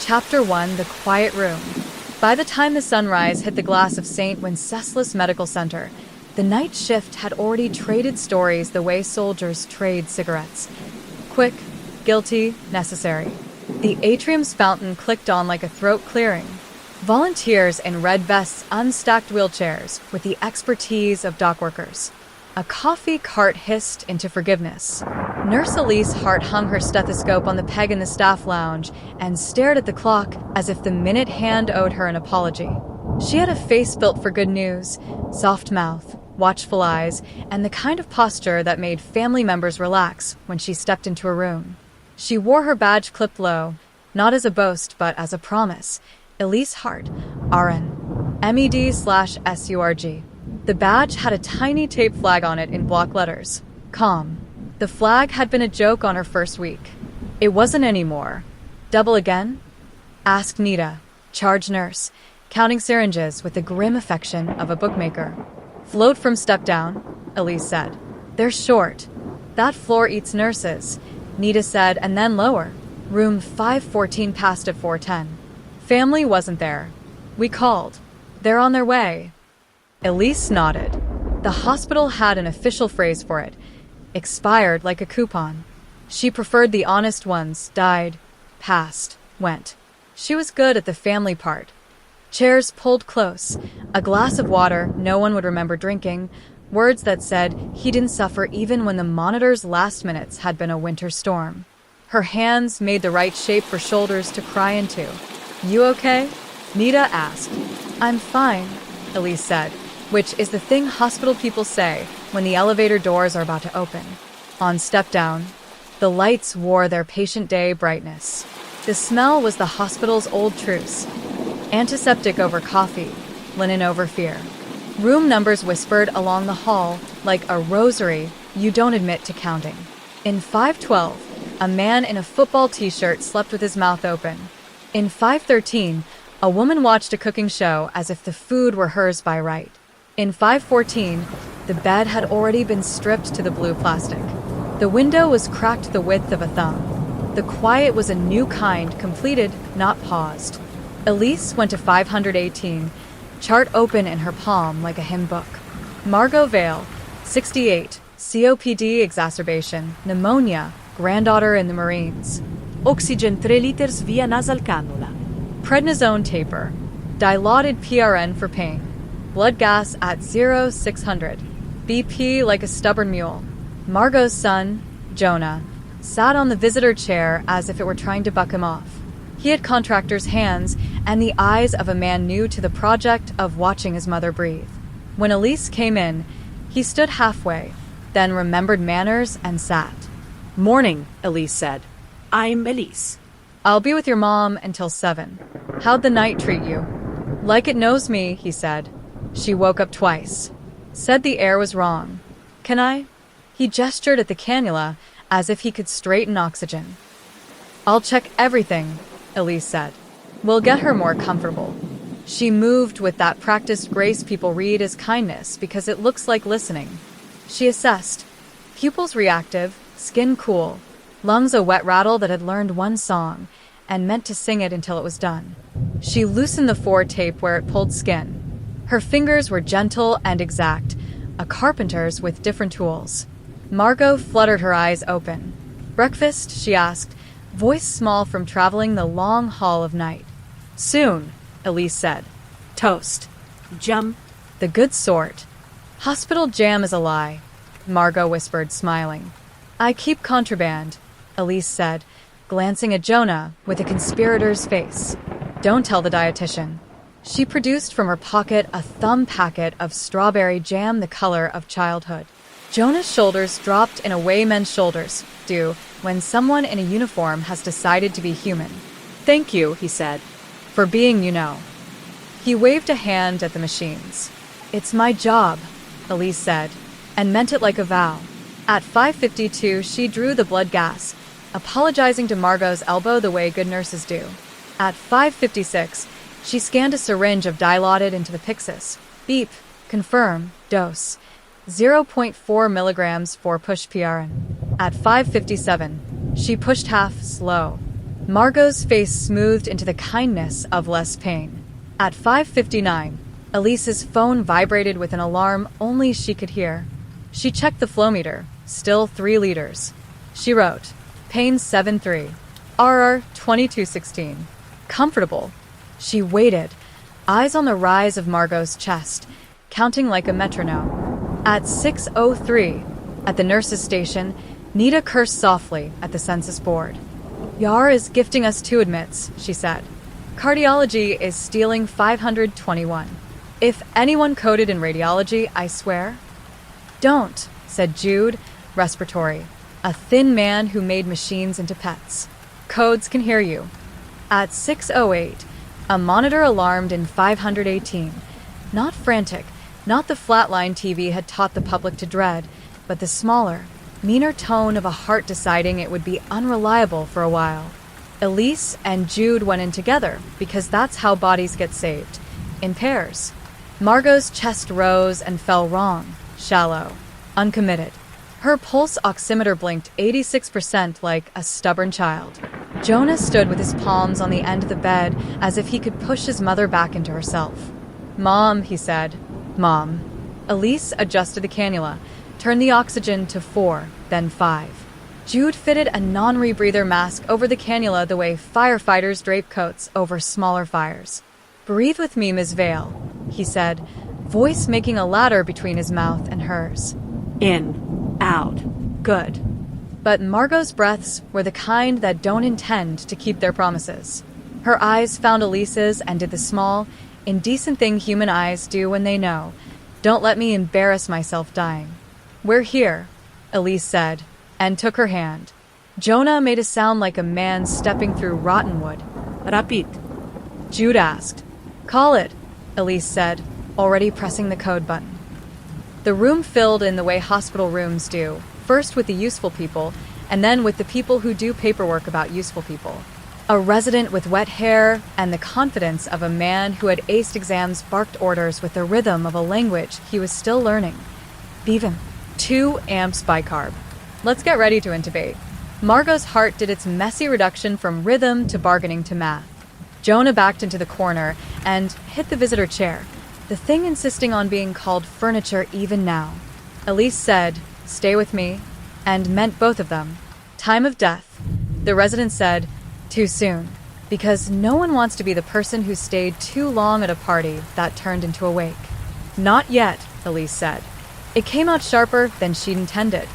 Chapter 1: The Quiet Room. By the time the sunrise hit the glass of St. Wenceslas Medical Center, the night shift had already traded stories the way soldiers trade cigarettes. Quick, guilty, necessary. The atrium's fountain clicked on like a throat clearing. Volunteers in red vests unstacked wheelchairs with the expertise of dockworkers. A coffee cart hissed into forgiveness. Nurse Elise Hart hung her stethoscope on the peg in the staff lounge and stared at the clock as if the minute hand owed her an apology. She had a face built for good news, soft mouth, watchful eyes, and the kind of posture that made family members relax when she stepped into a room. She wore her badge clipped low, not as a boast but as a promise. Elise Hart, RN, MED/SURG. The badge had a tiny tape flag on it in block letters. Calm. The flag had been a joke on her first week. It wasn't anymore. Double again? Asked Nita, charge nurse, counting syringes with the grim affection of a bookmaker. Float from step down, Elise said. They're short. That floor eats nurses, Nita said, and then lower. Room 514 passed at 410. Family wasn't there. We called. They're on their way. Elise nodded. The hospital had an official phrase for it. Expired like a coupon. She preferred the honest ones. Died, passed, went. She was good at the family part. Chairs pulled close. A glass of water no one would remember drinking. Words that said he didn't suffer even when the monitor's last minutes had been a winter storm. Her hands made the right shape for shoulders to cry into. You okay? Nita asked. I'm fine, Elise said, which is the thing hospital people say when the elevator doors are about to open. On step down, the lights wore their patient day brightness. The smell was the hospital's old truce. Antiseptic over coffee, linen over fear. Room numbers whispered along the hall like a rosary you don't admit to counting. In 512, a man in a football t-shirt slept with his mouth open. In 513, a woman watched a cooking show as if the food were hers by right. In 514, the bed had already been stripped to the blue plastic. The window was cracked the width of a thumb. The quiet was a new kind, completed, not paused. Elise went to 518, chart open in her palm like a hymn book. Margot Vale, 68, COPD exacerbation, pneumonia, granddaughter in the Marines. Oxygen 3 liters via nasal cannula. Prednisone taper, dilaudid PRN for pain. Blood gas at 0/600. BP like a stubborn mule. Margot's son, Jonah, sat on the visitor chair as if it were trying to buck him off. He had contractor's hands and the eyes of a man new to the project of watching his mother breathe. When Elise came in, he stood halfway, then remembered manners and sat. Morning, Elise said. I'm Elise. I'll be with your mom until 7. How'd the night treat you? Like it knows me, he said. She woke up twice. Said the air was wrong. Can I? He gestured at the cannula as if he could straighten oxygen. I'll check everything, Elise said. We'll get her more comfortable. She moved with that practiced grace people read as kindness because it looks like listening. She assessed. Pupils reactive, skin cool, lungs a wet rattle that had learned one song and meant to sing it until it was done. She loosened the forward tape where it pulled skin. Her fingers were gentle and exact, a carpenter's with different tools. Margot fluttered her eyes open. Breakfast, she asked, voice small from traveling the long haul of night. Soon, Elise said. Toast. Jam. The good sort. Hospital jam is a lie, Margot whispered, smiling. I keep contraband, Elise said, glancing at Jonah with a conspirator's face. Don't tell the dietitian. She produced from her pocket a thumb packet of strawberry jam the color of childhood. Jonah's shoulders dropped in a way men's shoulders do when someone in a uniform has decided to be human. Thank you, he said. For being, you know. He waved a hand at the machines. It's my job, Elise said, and meant it like a vow. At 5:52, she drew the blood gas, apologizing to Margot's elbow the way good nurses do. At 5:56, she scanned a syringe of dilaudid into the Pyxis. Beep. Confirm. Dose. 0.4 milligrams for push PRN. At 5:57, she pushed half, slow. Margot's face smoothed into the kindness of less pain. At 5:59, Elise's phone vibrated with an alarm only she could hear. She checked the flow meter, still 3 liters. She wrote, pain 7.3, RR 2216. Comfortable. She waited, eyes on the rise of Margot's chest, counting like a metronome. At 6:03, at the nurse's station, Nita cursed softly at the census board. Yar is gifting us 2 admits, she said. Cardiology is stealing 521. If anyone coded in radiology, I swear. Don't, said Jude, respiratory, a thin man who made machines into pets. Codes can hear you. At 6:08, a monitor alarmed in 518. Not frantic, not the flatline TV had taught the public to dread, but the smaller, meaner tone of a heart deciding it would be unreliable for a while. Elise and Jude went in together because that's how bodies get saved, in pairs. Margot's chest rose and fell wrong, shallow, uncommitted. Her pulse oximeter blinked 86% like a stubborn child. Jonah stood with his palms on the end of the bed as if he could push his mother back into herself. Mom, he said. Mom. Elise adjusted the cannula, turned the oxygen to 4, then 5. Jude fitted a non-rebreather mask over the cannula the way firefighters drape coats over smaller fires. Breathe with me, Ms. Vale, he said, voice making a ladder between his mouth and hers. In, out. Good. But Margot's breaths were the kind that don't intend to keep their promises. Her eyes found Elise's and did the small, indecent thing human eyes do when they know, don't let me embarrass myself dying. We're here, Elise said, and took her hand. Jonah made a sound like a man stepping through rotten wood. Rapid. Jude asked. Call it, Elise said, already pressing the code button. The room filled in the way hospital rooms do, first with the useful people, and then with the people who do paperwork about useful people. A resident with wet hair and the confidence of a man who had aced exams barked orders with the rhythm of a language he was still learning. Bevan, 2 amps bicarb. Let's get ready to intubate. Margot's heart did its messy reduction from rhythm to bargaining to math. Jonah backed into the corner and hit the visitor chair, the thing insisting on being called furniture even now. Elise said, stay with me, and meant both of them. Time of death. The resident said, too soon, because no one wants to be the person who stayed too long at a party that turned into a wake. Not yet, Elise said. It came out sharper than she'd intended.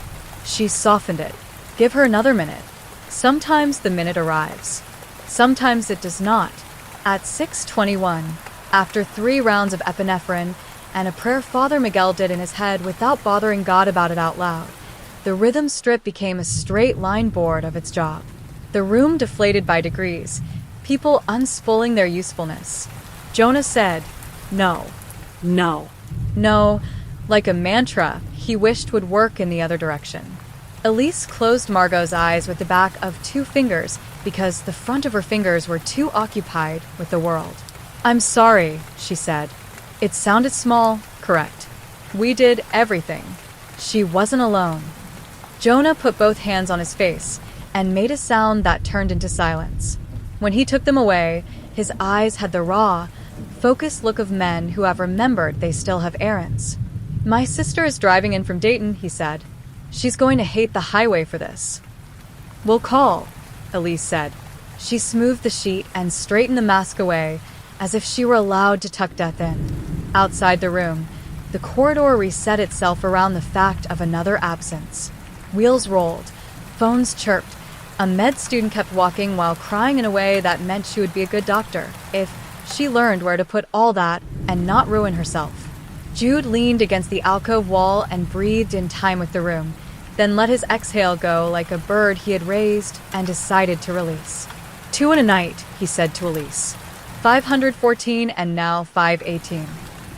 She softened it. Give her another minute. Sometimes the minute arrives. Sometimes it does not. At 6:21, after 3 rounds of epinephrine and a prayer Father Miguel did in his head without bothering God about it out loud, the rhythm strip became a straight line board of its job. The room deflated by degrees, people unspooling their usefulness. Jonah said, no. No. No, like a mantra he wished would work in the other direction. Elise closed Margot's eyes with the back of 2 fingers because the front of her fingers were too occupied with the world. I'm sorry, she said. It sounded small, correct. We did everything. She wasn't alone. Jonah put both hands on his face and made a sound that turned into silence. When he took them away, his eyes had the raw, focused look of men who have remembered they still have errands. My sister is driving in from Dayton, he said. She's going to hate the highway for this. We'll call, Elise said. She smoothed the sheet and straightened the mask away, as if she were allowed to tuck death in. Outside the room, the corridor reset itself around the fact of another absence. Wheels rolled, phones chirped. A med student kept walking while crying in a way that meant she would be a good doctor, if she learned where to put all that and not ruin herself. Jude leaned against the alcove wall and breathed in time with the room, then let his exhale go like a bird he had raised and decided to release. 2 in a night, he said to Elise. 514 and now 518.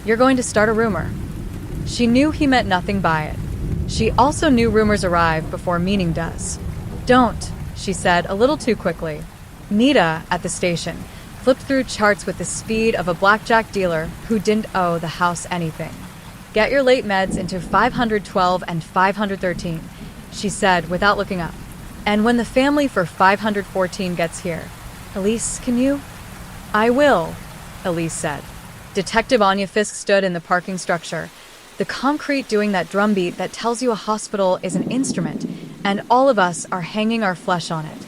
You're going to start a rumor. She knew he meant nothing by it. She also knew rumors arrive before meaning does. Don't, she said a little too quickly. Nita, at the station, flipped through charts with the speed of a blackjack dealer who didn't owe the house anything. Get your late meds into 512 and 513, she said without looking up. And when the family for 514 gets here, Elise, can you? I will, Elise said. Detective Anya Fiske stood in the parking structure, the concrete doing that drumbeat that tells you a hospital is an instrument, and all of us are hanging our flesh on it.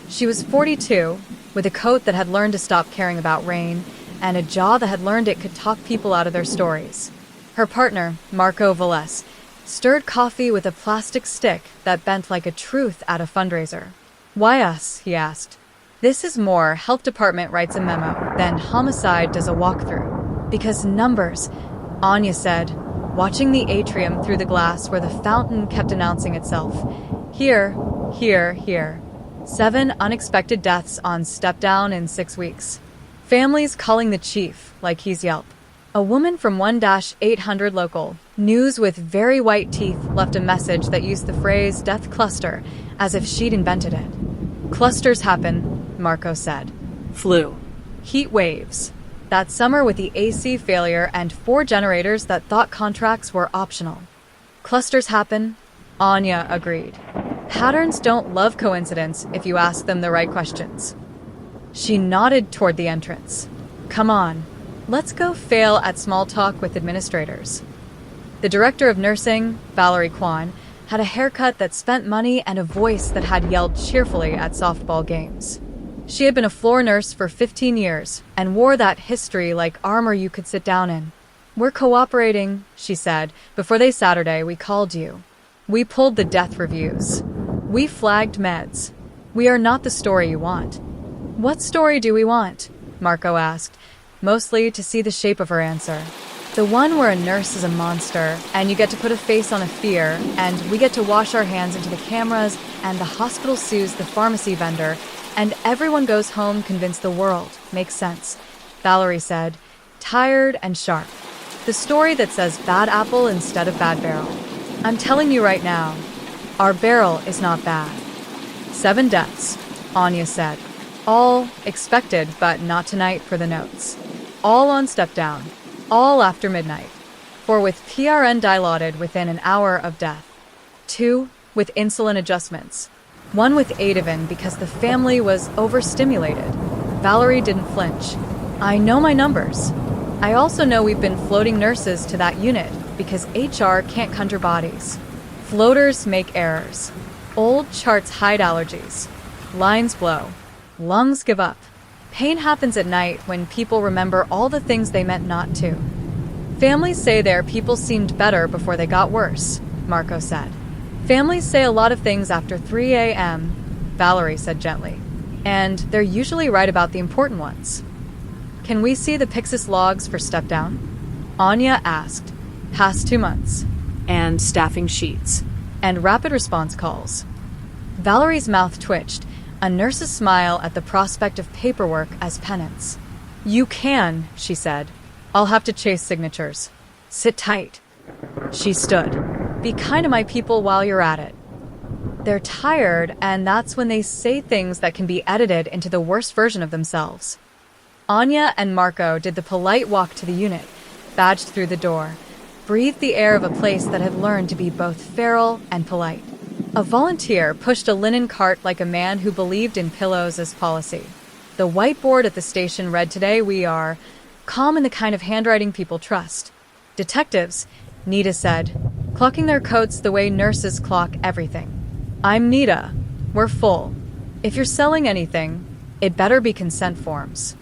She was 42, with a coat that had learned to stop caring about rain, and a jaw that had learned it could talk people out of their stories. Her partner, Marco Velez, stirred coffee with a plastic stick that bent like a truth at a fundraiser. Why us? He asked. This is more health department writes a memo than homicide does a walkthrough. Because numbers, Anya said, watching the atrium through the glass where the fountain kept announcing itself. Here, here, here. 7 unexpected deaths on step down in 6 weeks. Families calling the chief like he's Yelp. A woman from 1-800 local news with very white teeth left a message that used the phrase death cluster as if she'd invented it. Clusters happen, Marco said. Flu. Heat waves. That summer with the AC failure and 4 generators that thought contracts were optional. Clusters happen, Anya agreed. Patterns don't love coincidence if you ask them the right questions. She nodded toward the entrance. Come on, let's go fail at small talk with administrators. The director of nursing, Valerie Kwan, had a haircut that spent money and a voice that had yelled cheerfully at softball games. She had been a floor nurse for 15 years and wore that history like armor you could sit down in. We're cooperating, she said. Before they Saturday, we called you. We pulled the death reviews. We flagged meds. We are not the story you want. What story do we want? Marco asked, mostly to see the shape of her answer. The one where a nurse is a monster, and you get to put a face on a fear, and we get to wash our hands into the cameras, and the hospital sues the pharmacy vendor, and everyone goes home convinced the world makes sense, Valerie said, tired and sharp. The story that says bad apple instead of bad barrel. I'm telling you right now, our barrel is not bad. 7 deaths, Anya said. All expected, but not tonight for the notes. All on step down. All after midnight. 4 with PRN dilaudid within an hour of death. 2 with insulin adjustments. 1 with Ativan because the family was overstimulated. Valerie didn't flinch. I know my numbers. I also know we've been floating nurses to that unit because HR can't conjure bodies. Floaters make errors. Old charts hide allergies. Lines blow. Lungs give up. Pain happens at night when people remember all the things they meant not to. Families say their people seemed better before they got worse, Marco said. Families say a lot of things after 3 a.m., Valerie said gently. And they're usually right about the important ones. Can we see the Pyxis logs for step down? Anya asked. Past 2 months. And staffing sheets. And rapid response calls. Valerie's mouth twitched, a nurse's smile at the prospect of paperwork as penance. You can, she said. I'll have to chase signatures. Sit tight. She stood. Be kind to my people while you're at it. They're tired, and that's when they say things that can be edited into the worst version of themselves. Anya and Marco did the polite walk to the unit, badged through the door, breathed the air of a place that had learned to be both feral and polite. A volunteer pushed a linen cart like a man who believed in pillows as policy. The whiteboard at the station read today, we are calm in the kind of handwriting people trust. Detectives, Nita said, clocking their coats the way nurses clock everything. I'm Nita. We're full. If you're selling anything, it better be consent forms.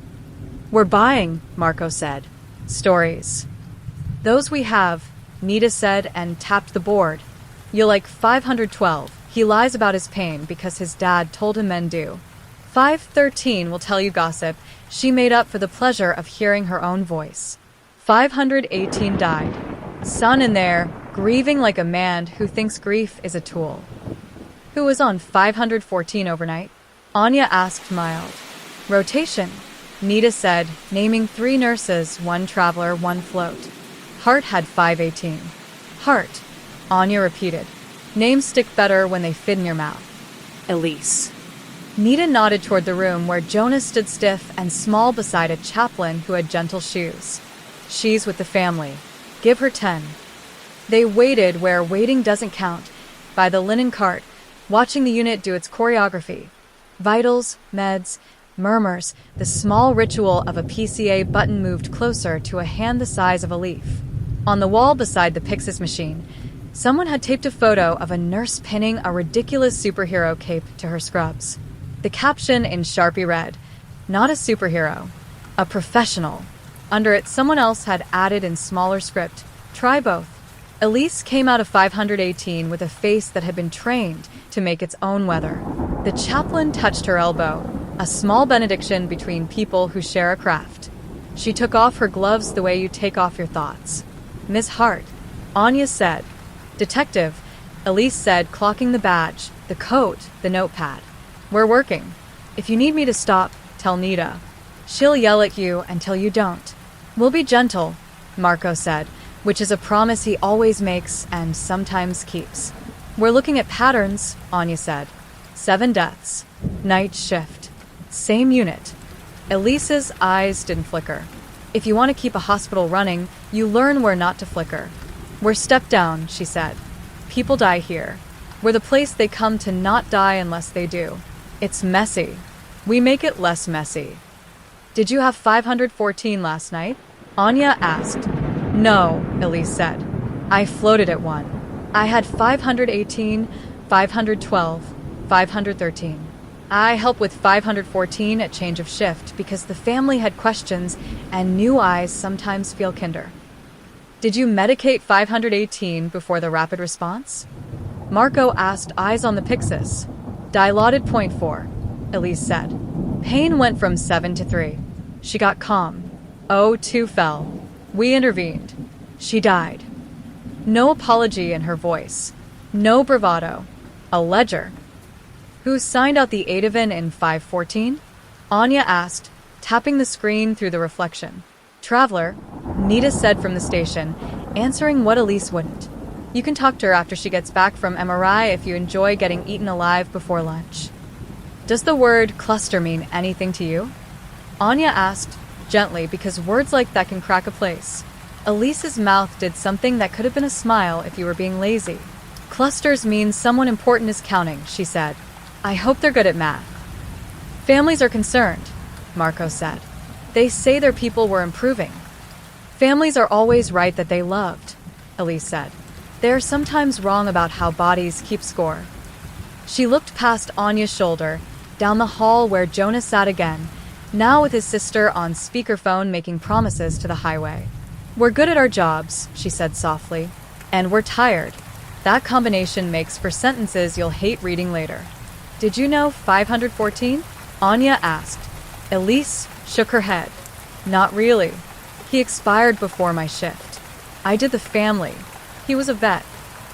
We're buying, Marco said. Stories. Those we have, Nita said and tapped the board. You'll like 512. He lies about his pain because his dad told him men do. 513 will tell you gossip. She made up for the pleasure of hearing her own voice. 518 died. Son in there, grieving like a man who thinks grief is a tool. Who was on 514 overnight? Anya asked mild. Rotation, Nita said, naming 3 nurses, 1 traveler, 1 float. Hart had 518. Hart, Anya repeated. Names stick better when they fit in your mouth. Elise. Nita nodded toward the room where Jonas stood stiff and small beside a chaplain who had gentle shoes. She's with the family. Give her 10. They waited where waiting doesn't count, by the linen cart, watching the unit do its choreography. Vitals, meds, murmurs, the small ritual of a PCA button moved closer to a hand the size of a leaf. On the wall beside the Pyxis machine, someone had taped a photo of a nurse pinning a ridiculous superhero cape to her scrubs. The caption in Sharpie read, "Not a superhero, a professional." Under it, someone else had added in smaller script, "Try both." Elise came out of 518 with a face that had been trained to make its own weather. The chaplain touched her elbow, a small benediction between people who share a craft. She took off her gloves the way you take off your thoughts. "Miss Hart," Anya said. "Detective," Elise said, clocking the badge, the coat, the notepad. "We're working. If you need me to stop, tell Nita. She'll yell at you until you don't." "We'll be gentle," Marco said, which is a promise he always makes and sometimes keeps. "We're looking at patterns," Anya said. 7 deaths. Night shift. Same unit. Elise's eyes didn't flicker. "If you want to keep a hospital running, you learn where not to flicker." "We're stepped down," she said. "People die here. We're the place they come to not die unless they do. It's messy. We make it less messy." "Did you have 514 last night?" Anya asked. "No," Elise said. "I floated at 1. I had 518, 512, 513. I help with 514 at change of shift because the family had questions and new eyes sometimes feel kinder." "Did you medicate 518 before the rapid response?" Marco asked, eyes on the Pyxis. "Dilaudid 0.4, Elise said. Pain went from 7 to 3. She got calm. O2 fell. We intervened. She died." No apology in her voice. No bravado. A ledger. "Who signed out the Ativan in 514? Anya asked, tapping the screen through the reflection. "Traveler," Nita said from the station, answering what Elise wouldn't. "You can talk to her after she gets back from MRI if you enjoy getting eaten alive before lunch." "Does the word cluster mean anything to you?" Anya asked, gently, because words like that can crack a place. Elise's mouth did something that could have been a smile if you were being lazy. "Clusters means someone important is counting," she said. "I hope they're good at math." "Families are concerned," Marco said. "They say their people were improving." "Families are always right that they loved," Elise said. "They are sometimes wrong about how bodies keep score." She looked past Anya's shoulder, down the hall where Jonah sat again, now with his sister on speakerphone making promises to the highway. "We're good at our jobs," she said softly, "and we're tired. That combination makes for sentences you'll hate reading later." "Did you know 514? Anya asked. Elise shook her head. "Not really. He expired before my shift. I did the family. He was a vet.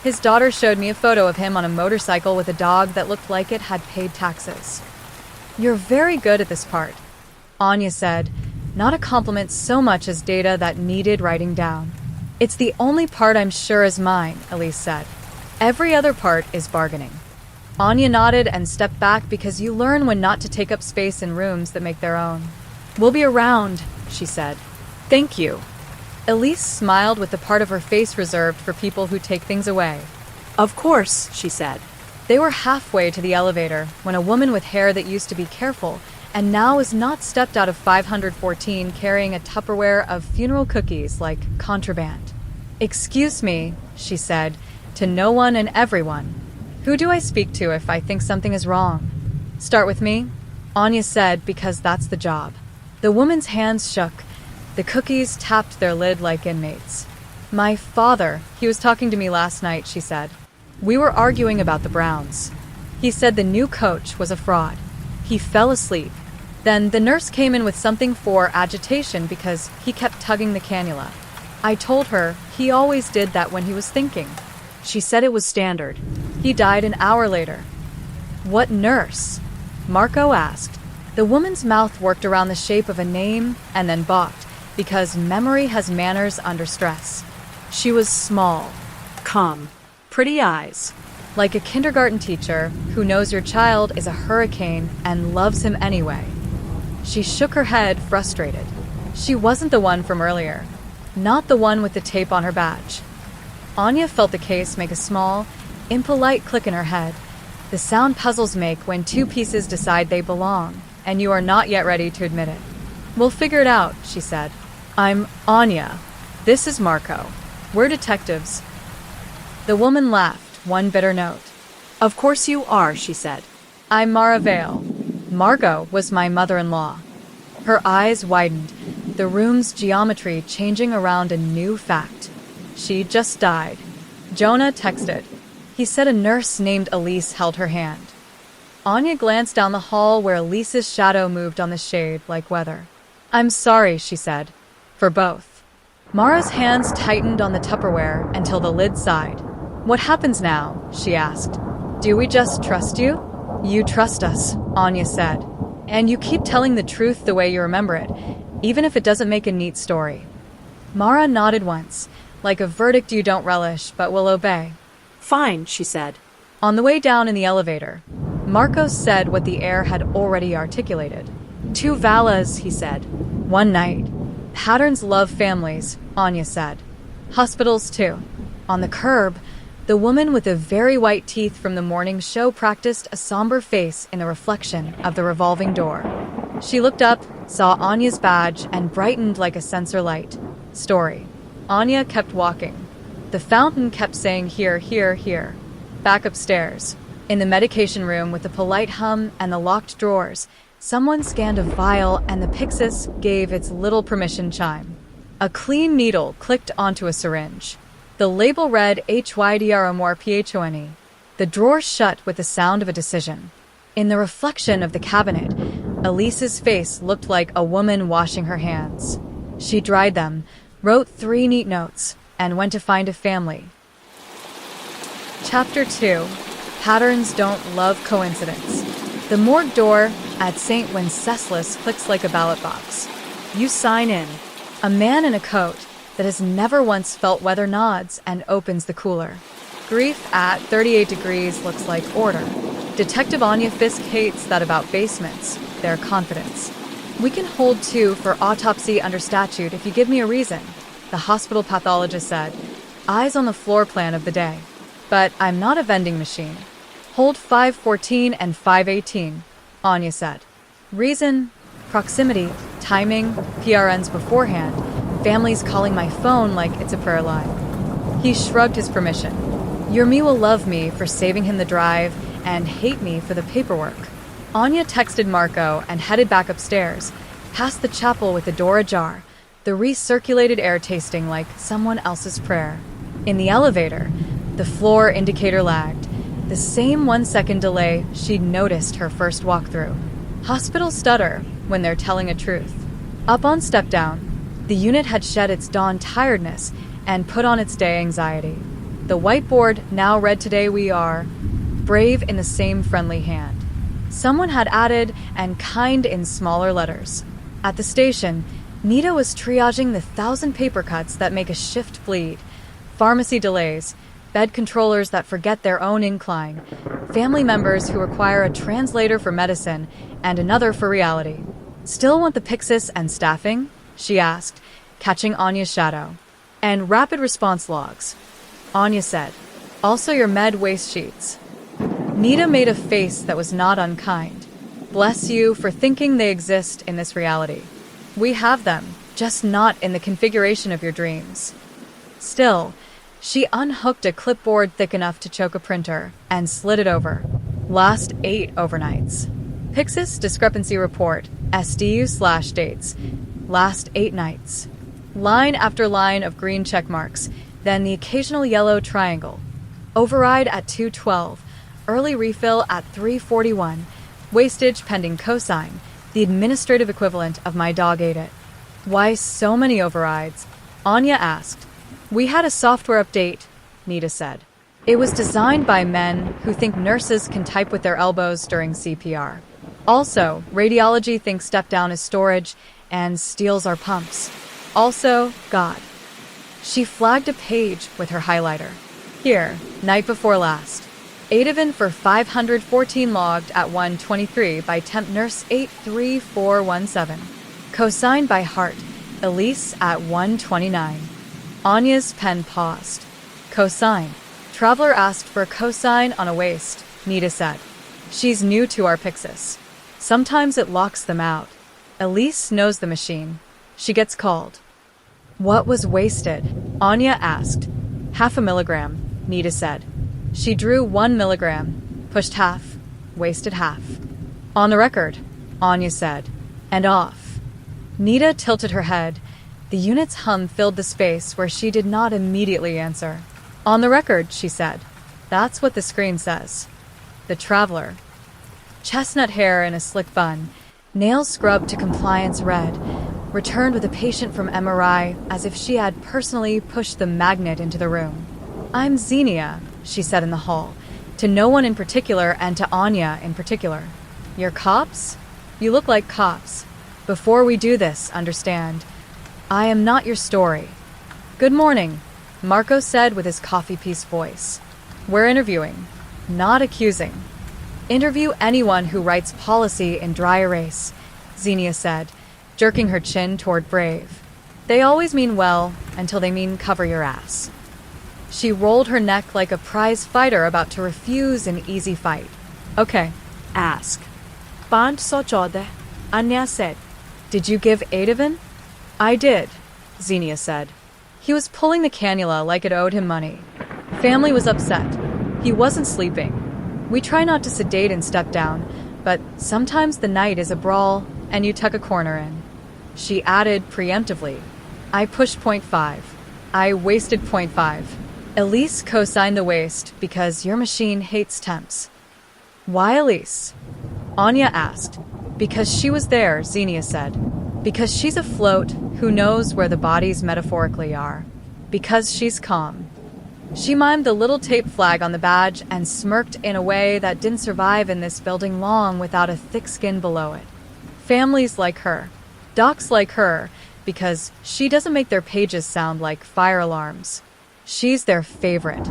His daughter showed me a photo of him on a motorcycle with a dog that looked like it had paid taxes." "You're very good at this part," Anya said, not a compliment so much as data that needed writing down. "It's the only part I'm sure is mine," Elise said. "Every other part is bargaining." Anya nodded and stepped back because you learn when not to take up space in rooms that make their own. "We'll be around," she said. "Thank you." Elise smiled with the part of her face reserved for people who take things away. "Of course," she said. They were halfway to the elevator when a woman with hair that used to be careful and now is not stepped out of 514 carrying a Tupperware of funeral cookies like contraband. "Excuse me," she said, to no one and everyone. "Who do I speak to if I think something is wrong?" "Start with me," Anya said, because that's the job. The woman's hands shook. The cookies tapped their lid like inmates. "My father, he was talking to me last night," she said. "We were arguing about the Browns. He said the new coach was a fraud. He fell asleep. Then the nurse came in with something for agitation because he kept tugging the cannula. I told her he always did that when he was thinking. She said it was standard. He died an hour later." "What nurse?" Marco asked. The woman's mouth worked around the shape of a name and then balked, because memory has manners under stress. She was small, Calm. Pretty eyes. like a kindergarten teacher who knows your child is a hurricane and loves him anyway. She shook her head, frustrated. She wasn't the one from earlier, not the one with the tape on her badge. Anya felt the case make a small, impolite click in her head, The sound puzzles make when two pieces decide they belong, and you are not yet ready to admit it. We'll figure it out, she said. I'm Anya. This is Marco. We're detectives. The woman laughed, one bitter note. Of course you are, she said. I'm Mara Vale. Margot was my mother-in-law. Her eyes widened, the room's geometry changing around a new fact. She just died. Jonah texted. He said a nurse named Elise held her hand. Anya glanced down the hall where Elise's shadow moved on the shade like weather. I'm sorry, she said. For both. Mara's hands tightened on the Tupperware until the lid sighed. What happens now? She asked. Do we just trust you? You trust us, Anya said. And you keep telling the truth the way you remember it, even if it doesn't make a neat story. Mara nodded once, like a verdict you don't relish but will obey. Fine, she said. On the way down in the elevator, Marcos said what the air had already articulated. 2 Valas, he said. 1 night. Patterns love families, Anya said. Hospitals too. On the curb, the woman with the very white teeth from the morning show practiced a somber face in the reflection of the revolving door. She looked up, saw Anya's badge, and brightened like a sensor light. Story. Anya kept walking. The fountain kept saying here, here, here. Back upstairs. In the medication room with the polite hum and the locked drawers, someone scanned a vial and the Pyxis gave its little permission chime. A clean needle clicked onto a syringe. The label read HYDROMORPHONE. The drawer shut with the sound of a decision. In the reflection of the cabinet, Elise's face looked like a woman washing her hands. She dried them, wrote 3 neat notes, and went to find a family. Chapter 2. Patterns don't love coincidence. The morgue door at St. Wenceslas clicks like a ballot box. You sign in. A man in a coat that has never once felt weather nods and opens the cooler. Grief at 38 degrees looks like order. Detective Anya Fiske hates that about basements, their confidence. We can hold 2 for autopsy under statute if you give me a reason, the hospital pathologist said, eyes on the floor plan of the day. But I'm not a vending machine. Hold 514 and 518, Anya said. Reason, proximity, timing, PRNs beforehand, families calling my phone like it's a prayer line. He shrugged his permission. Your me will love me for saving him the drive and hate me for the paperwork. Anya texted Marco and headed back upstairs, past the chapel with the door ajar, the recirculated air tasting like someone else's prayer. In the elevator, the floor indicator lagged, the same 1-second delay she'd noticed her first walkthrough. Hospitals stutter when they're telling a truth. Up on step down, the unit had shed its dawn tiredness and put on its day anxiety. The whiteboard now read today we are brave in the same friendly hand. Someone had added and kind in smaller letters. At the station, Nita was triaging the 1,000 paper cuts that make a shift bleed, pharmacy delays, bed controllers that forget their own incline, family members who require a translator for medicine and another for reality. Still want the Pyxis and staffing? She asked, catching Anya's shadow. And rapid response logs. Anya said, also your med waste sheets. Nita made a face that was not unkind. Bless you for thinking they exist in this reality. We have them, just not in the configuration of your dreams. Still, she unhooked a clipboard thick enough to choke a printer and slid it over. Last 8 overnights. Pyxis discrepancy report, SDU/dates. Last 8 nights. Line after line of green check marks, then the occasional yellow triangle. Override at 2:12, early refill at 3:41, wastage pending cosign, the administrative equivalent of my dog ate it. Why so many overrides? Anya asked. We had a software update, Nita said. It was designed by men who think nurses can type with their elbows during CPR. Also, radiology thinks step down is storage and steals our pumps. Also, God. She flagged a page with her highlighter. Here, night before last. Ativan for 514 logged at 1:23 by temp nurse 83417. Cosigned by Hart, Elise at 1:29. Anya's pen paused. Cosign. Traveler asked for a cosign on a waste. Nita said. She's new to our Pyxis. Sometimes it locks them out. Elise knows the machine. She gets called. What was wasted? Anya asked. 0.5 milligram, Nita said. She drew 1 milligram, pushed half, wasted half. On the record, Anya said, and off. Nita tilted her head. The unit's hum filled the space where she did not immediately answer. On the record, she said. That's what the screen says. The traveler. Chestnut hair in a slick bun, nails scrubbed to compliance red, returned with a patient from MRI as if she had personally pushed the magnet into the room. I'm Xenia, she said in the hall, to no one in particular and to Anya in particular. You're cops? You look like cops. Before we do this, understand, I am not your story. Good morning, Marco said with his coffee piece voice. We're interviewing, not accusing. Interview anyone who writes policy in dry erase, Xenia said, jerking her chin toward Brave. They always mean well until they mean cover your ass. She rolled her neck like a prize fighter about to refuse an easy fight. Okay, ask. 514, Anya said. Did you give Ativan? I did, Xenia said. He was pulling the cannula like it owed him money. Family was upset. He wasn't sleeping. We try not to sedate and step down, but sometimes the night is a brawl and you tuck a corner in. She added preemptively, I pushed 0.5. I wasted 0.5. Elise co-signed the waste because your machine hates temps. Why Elise? Anya asked. Because she was there, Xenia said. Because she's afloat who knows where the bodies metaphorically are. Because she's calm. She mimed the little tape flag on the badge and smirked in a way that didn't survive in this building long without a thick skin below it. Families like her. Docs like her, because she doesn't make their pages sound like fire alarms. She's their favorite.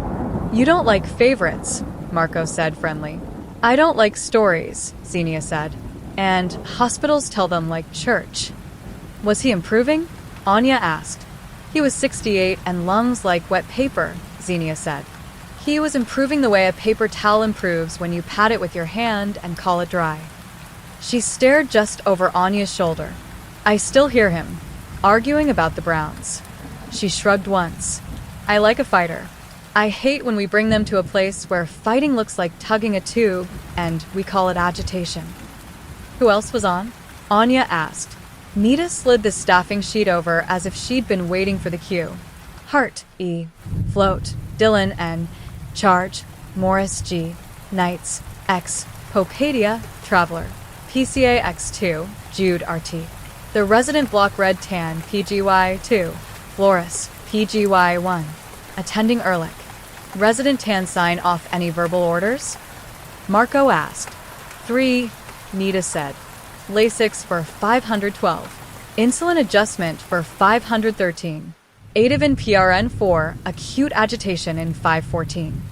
You don't like favorites, Marco said friendly. I don't like stories, Xenia said. And hospitals tell them like church. Was he improving? Anya asked. He was 68 and lungs like wet paper, Xenia said. He was improving the way a paper towel improves when you pat it with your hand and call it dry. She stared just over Anya's shoulder. I still hear him, arguing about the Browns. She shrugged once. I like a fighter. I hate when we bring them to a place where fighting looks like tugging a tube, and we call it agitation. Who else was on? Anya asked. Nita slid the staffing sheet over as if she'd been waiting for the cue. Hart, E. Float, Dylan, N. Charge, Morris, G. Knights, X. Popadia, Traveler. PCA X2, Jude, RT. The resident block red tan, PGY 2. Floris, PGY 1. Attending Ehrlich. Resident tan sign off any verbal orders? Marco asked. 3, Nita said. Lasix for 512. Insulin adjustment for 513. Ativan PRN 4, acute agitation in 514.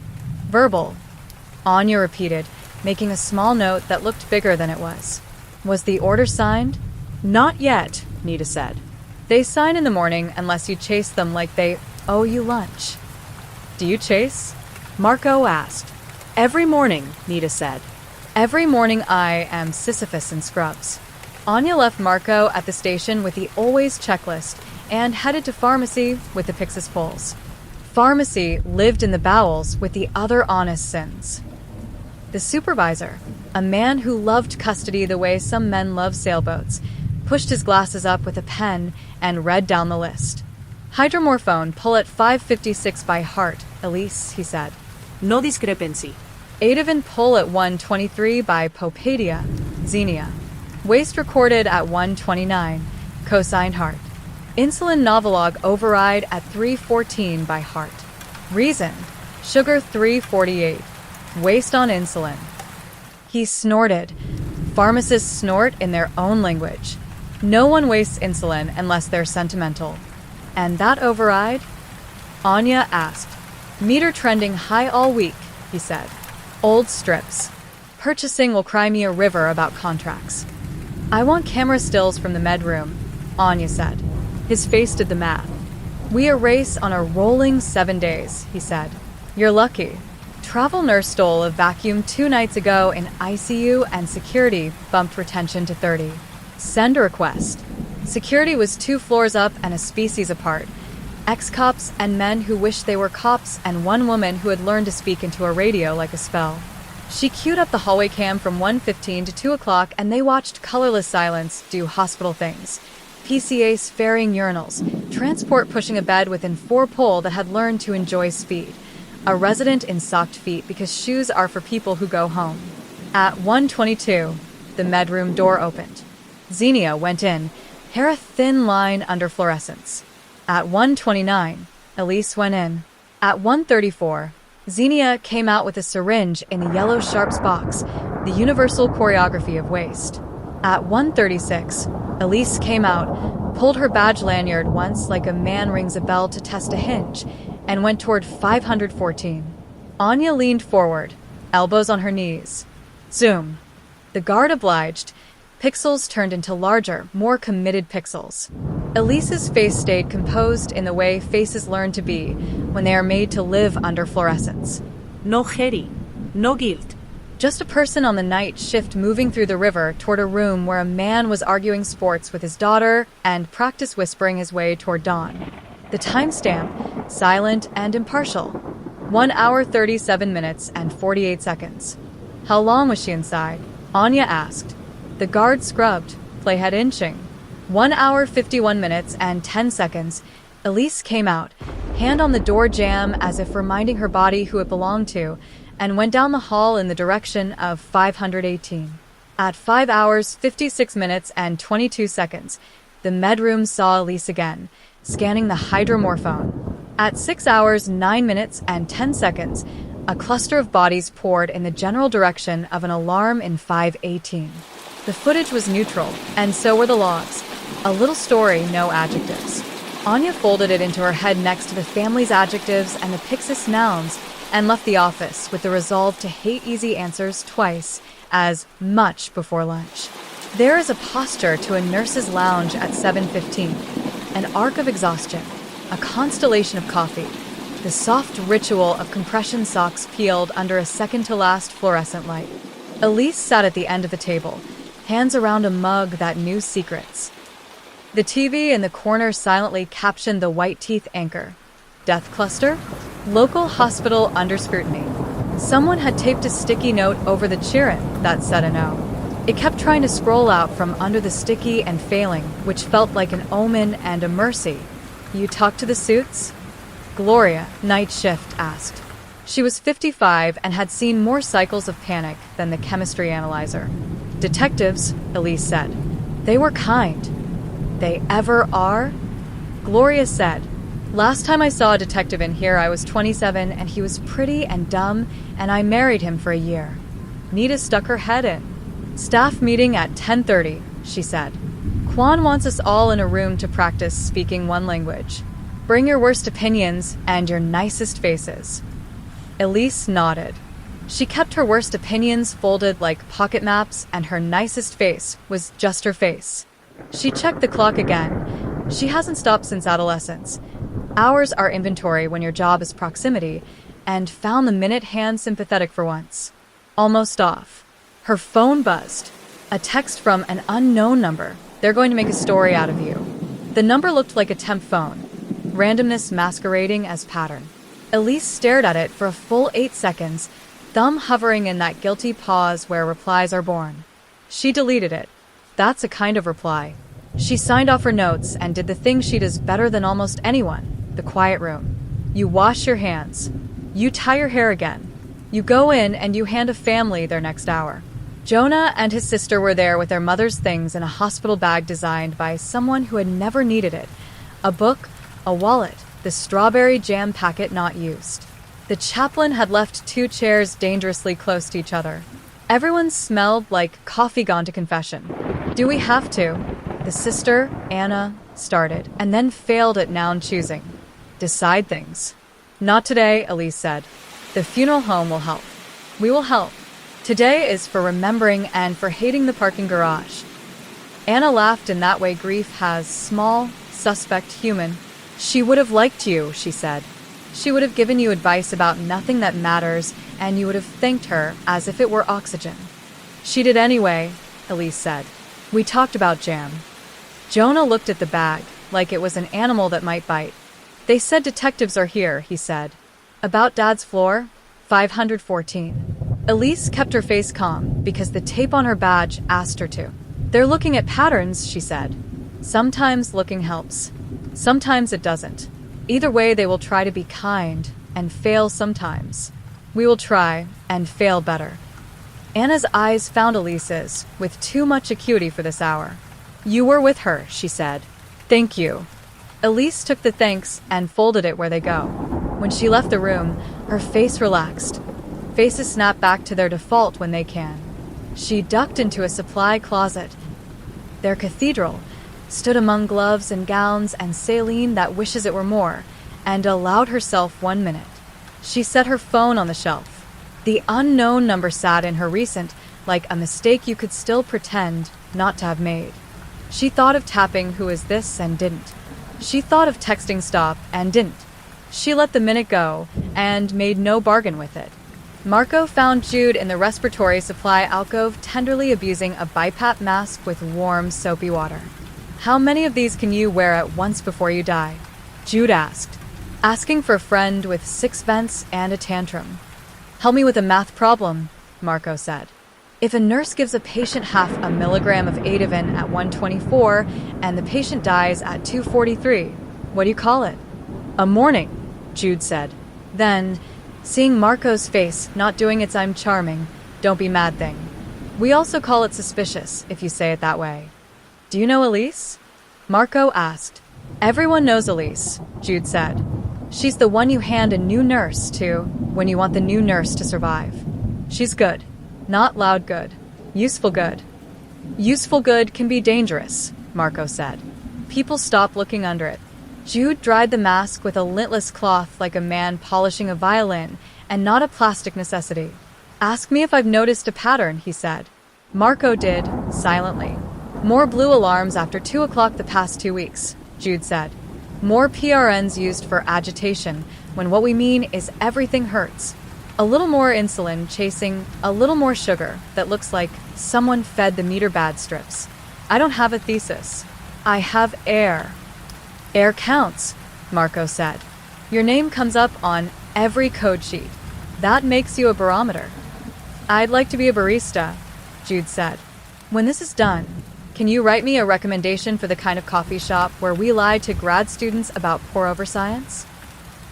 Verbal. Anya repeated, making a small note that looked bigger than it was. Was the order signed? Not yet, Nita said. They sign in the morning unless you chase them like they owe you lunch. Do you chase? Marco asked. Every morning, Nita said. Every morning I am Sisyphus in scrubs. Anya left Marco at the station with the always checklist and headed to pharmacy with the Pyxis poles. Pharmacy lived in the bowels with the other honest sins. The supervisor, a man who loved custody the way some men love sailboats, pushed his glasses up with a pen and read down the list. Hydromorphone, pull at 556 by heart, Elise, he said. No discrepancy. Ativan, pull at 123 by Popadia, Xenia. Waste recorded at 129, cosigned Hart. Insulin Novolog override at 314 by Hart. Reason, sugar 348. Waste on insulin. He snorted. Pharmacists snort in their own language. No one wastes insulin unless they're sentimental. And that override? Anya asked. Meter trending high all week, he said. Old strips. Purchasing will cry me a river about contracts. I want camera stills from the med room, Anya said. His face did the math. We erase on a rolling 7 days, he said. You're lucky. travel nurse stole a vacuum 2 nights ago in ICU and security bumped retention to 30. Send a request. Security was 2 floors up and a species apart. Ex-cops and men who wished they were cops, and one woman who had learned to speak into a radio like a spell. She queued up the hallway cam from 1:15 to 2 o'clock, and they watched colorless silence do hospital things. PCAs ferrying urinals, transport pushing a bed within 4 pole that had learned to enjoy speed. A resident in socked feet because shoes are for people who go home. At 1:22, the medroom door opened. Xenia went in, hair a thin line under fluorescence. At 1:29, Elise went in. At 1:34, Xenia came out with a syringe in the yellow sharps box, the universal choreography of waste. At 1:36, Elise came out, pulled her badge lanyard once like a man rings a bell to test a hinge, and went toward 514. Anya leaned forward, elbows on her knees. Zoom. The guard obliged. Pixels turned into larger, more committed pixels. Elise's face stayed composed in the way faces learn to be when they are made to live under fluorescence. No Heri, no guilt. Just a person on the night shift moving through the river toward a room where a man was arguing sports with his daughter and practice whispering his way toward dawn. The timestamp, silent and impartial. 1 hour 37 minutes and 48 seconds. How long was she inside? Anya asked. The guard scrubbed, playhead inching. 1 hour 51 minutes and 10 seconds. Elise came out, hand on the door jamb as if reminding her body who it belonged to, and went down the hall in the direction of 518. At 5 hours 56 minutes and 22 seconds, the medroom saw Elise again, scanning the hydromorphone. At 6 hours 9 minutes and 10 seconds, a cluster of bodies poured in the general direction of an alarm in 518. The footage was neutral, and so were the logs. A little story, no adjectives. Anya folded it into her head next to the family's adjectives and the Pyxis nouns, and left the office with the resolve to hate easy answers twice, as much before lunch. There is a posture to a nurse's lounge at 7:15, an arc of exhaustion, a constellation of coffee, the soft ritual of compression socks peeled under a second-to-last fluorescent light. Elise sat at the end of the table, hands around a mug that knew secrets. The TV in the corner silently captioned the white teeth anchor. Death cluster? Local hospital under scrutiny. Someone had taped a sticky note over the Chirin that said a no. It kept trying to scroll out from under the sticky and failing, which felt like an omen and a mercy. You talked to the suits? Gloria, Nightshift, asked. She was 55 and had seen more cycles of panic than the chemistry analyzer. Detectives, Elise said. They were kind. They ever are? Gloria said. Last time I saw a detective in here, I was 27, and he was pretty and dumb, and I married him for a year. Nita stuck her head in. Staff meeting at 10:30, she said. Kwan wants us all in a room to practice speaking one language. Bring your worst opinions and your nicest faces. Elise nodded. She kept her worst opinions folded like pocket maps, and her nicest face was just her face. She checked the clock again. She hasn't stopped since adolescence. Hours are inventory when your job is proximity, and found the minute hand sympathetic for once. Almost off. Her phone buzzed. A text from an unknown number. They're going to make a story out of you. The number looked like a temp phone, randomness masquerading as pattern. Elise stared at it for a full 8 seconds, thumb hovering in that guilty pause where replies are born. She deleted it. That's a kind of reply. She signed off her notes and did the thing she does better than almost anyone, the quiet room. You wash your hands. You tie your hair again. You go in and you hand a family their next hour. Jonah and his sister were there with their mother's things in a hospital bag designed by someone who had never needed it. A book, a wallet, the strawberry jam packet not used. The chaplain had left 2 chairs dangerously close to each other. Everyone smelled like coffee gone to confession. Do we have to? The sister, Anna, started, and then failed at noun choosing. Decide things. Not today, Elise said. The funeral home will help. We will help. Today is for remembering and for hating the parking garage. Anna laughed in that way grief has small, suspect human. She would have liked you, she said. She would have given you advice about nothing that matters and you would have thanked her as if it were oxygen. She did anyway, Elise said. We talked about jam. Jonah looked at the bag, like it was an animal that might bite. They said detectives are here, he said. About Dad's floor? 514. Elise kept her face calm because the tape on her badge asked her to. They're looking at patterns, she said. Sometimes looking helps. Sometimes it doesn't. Either way, they will try to be kind and fail sometimes. We will try and fail better. Anna's eyes found Elise's, with too much acuity for this hour. You were with her, she said. Thank you. Elise took the thanks and folded it where they go. When she left the room, her face relaxed. Faces snap back to their default when they can. She ducked into a supply closet. Their cathedral stood among gloves and gowns and saline that wishes it were more, and allowed herself 1 minute. She set her phone on the shelf. The unknown number sat in her recent, like a mistake you could still pretend not to have made. She thought of tapping who is this and didn't. She thought of texting stop and didn't. She let the minute go and made no bargain with it. Marco found Jude in the respiratory supply alcove tenderly abusing a BiPAP mask with warm, soapy water. How many of these can you wear at once before you die? Jude asked, asking for a friend with 6 vents and a tantrum. Help me with a math problem, Marco said. If a nurse gives a patient 0.5 milligram of Ativan at 124 and the patient dies at 243, what do you call it? A morning, Jude said. Then, seeing Marco's face not doing its I'm charming, don't be mad thing. We also call it suspicious, if you say it that way. Do you know Elise? Marco asked. Everyone knows Elise, Jude said. She's the one you hand a new nurse to when you want the new nurse to survive. She's good. Not loud good. Useful good. Useful good can be dangerous, Marco said. People stop looking under it. Jude dried the mask with a lintless cloth like a man polishing a violin, and not a plastic necessity. Ask me if I've noticed a pattern, he said. Marco did, silently. More blue alarms after 2 o'clock the past 2 weeks, Jude said. More PRNs used for agitation, when what we mean is everything hurts. A little more insulin chasing a little more sugar that looks like someone fed the meter bad strips. I don't have a thesis. I have air. Air counts, Marco said. Your name comes up on every code sheet. That makes you a barometer. I'd like to be a barista, Jude said. When this is done, can you write me a recommendation for the kind of coffee shop where we lie to grad students about pour-over science?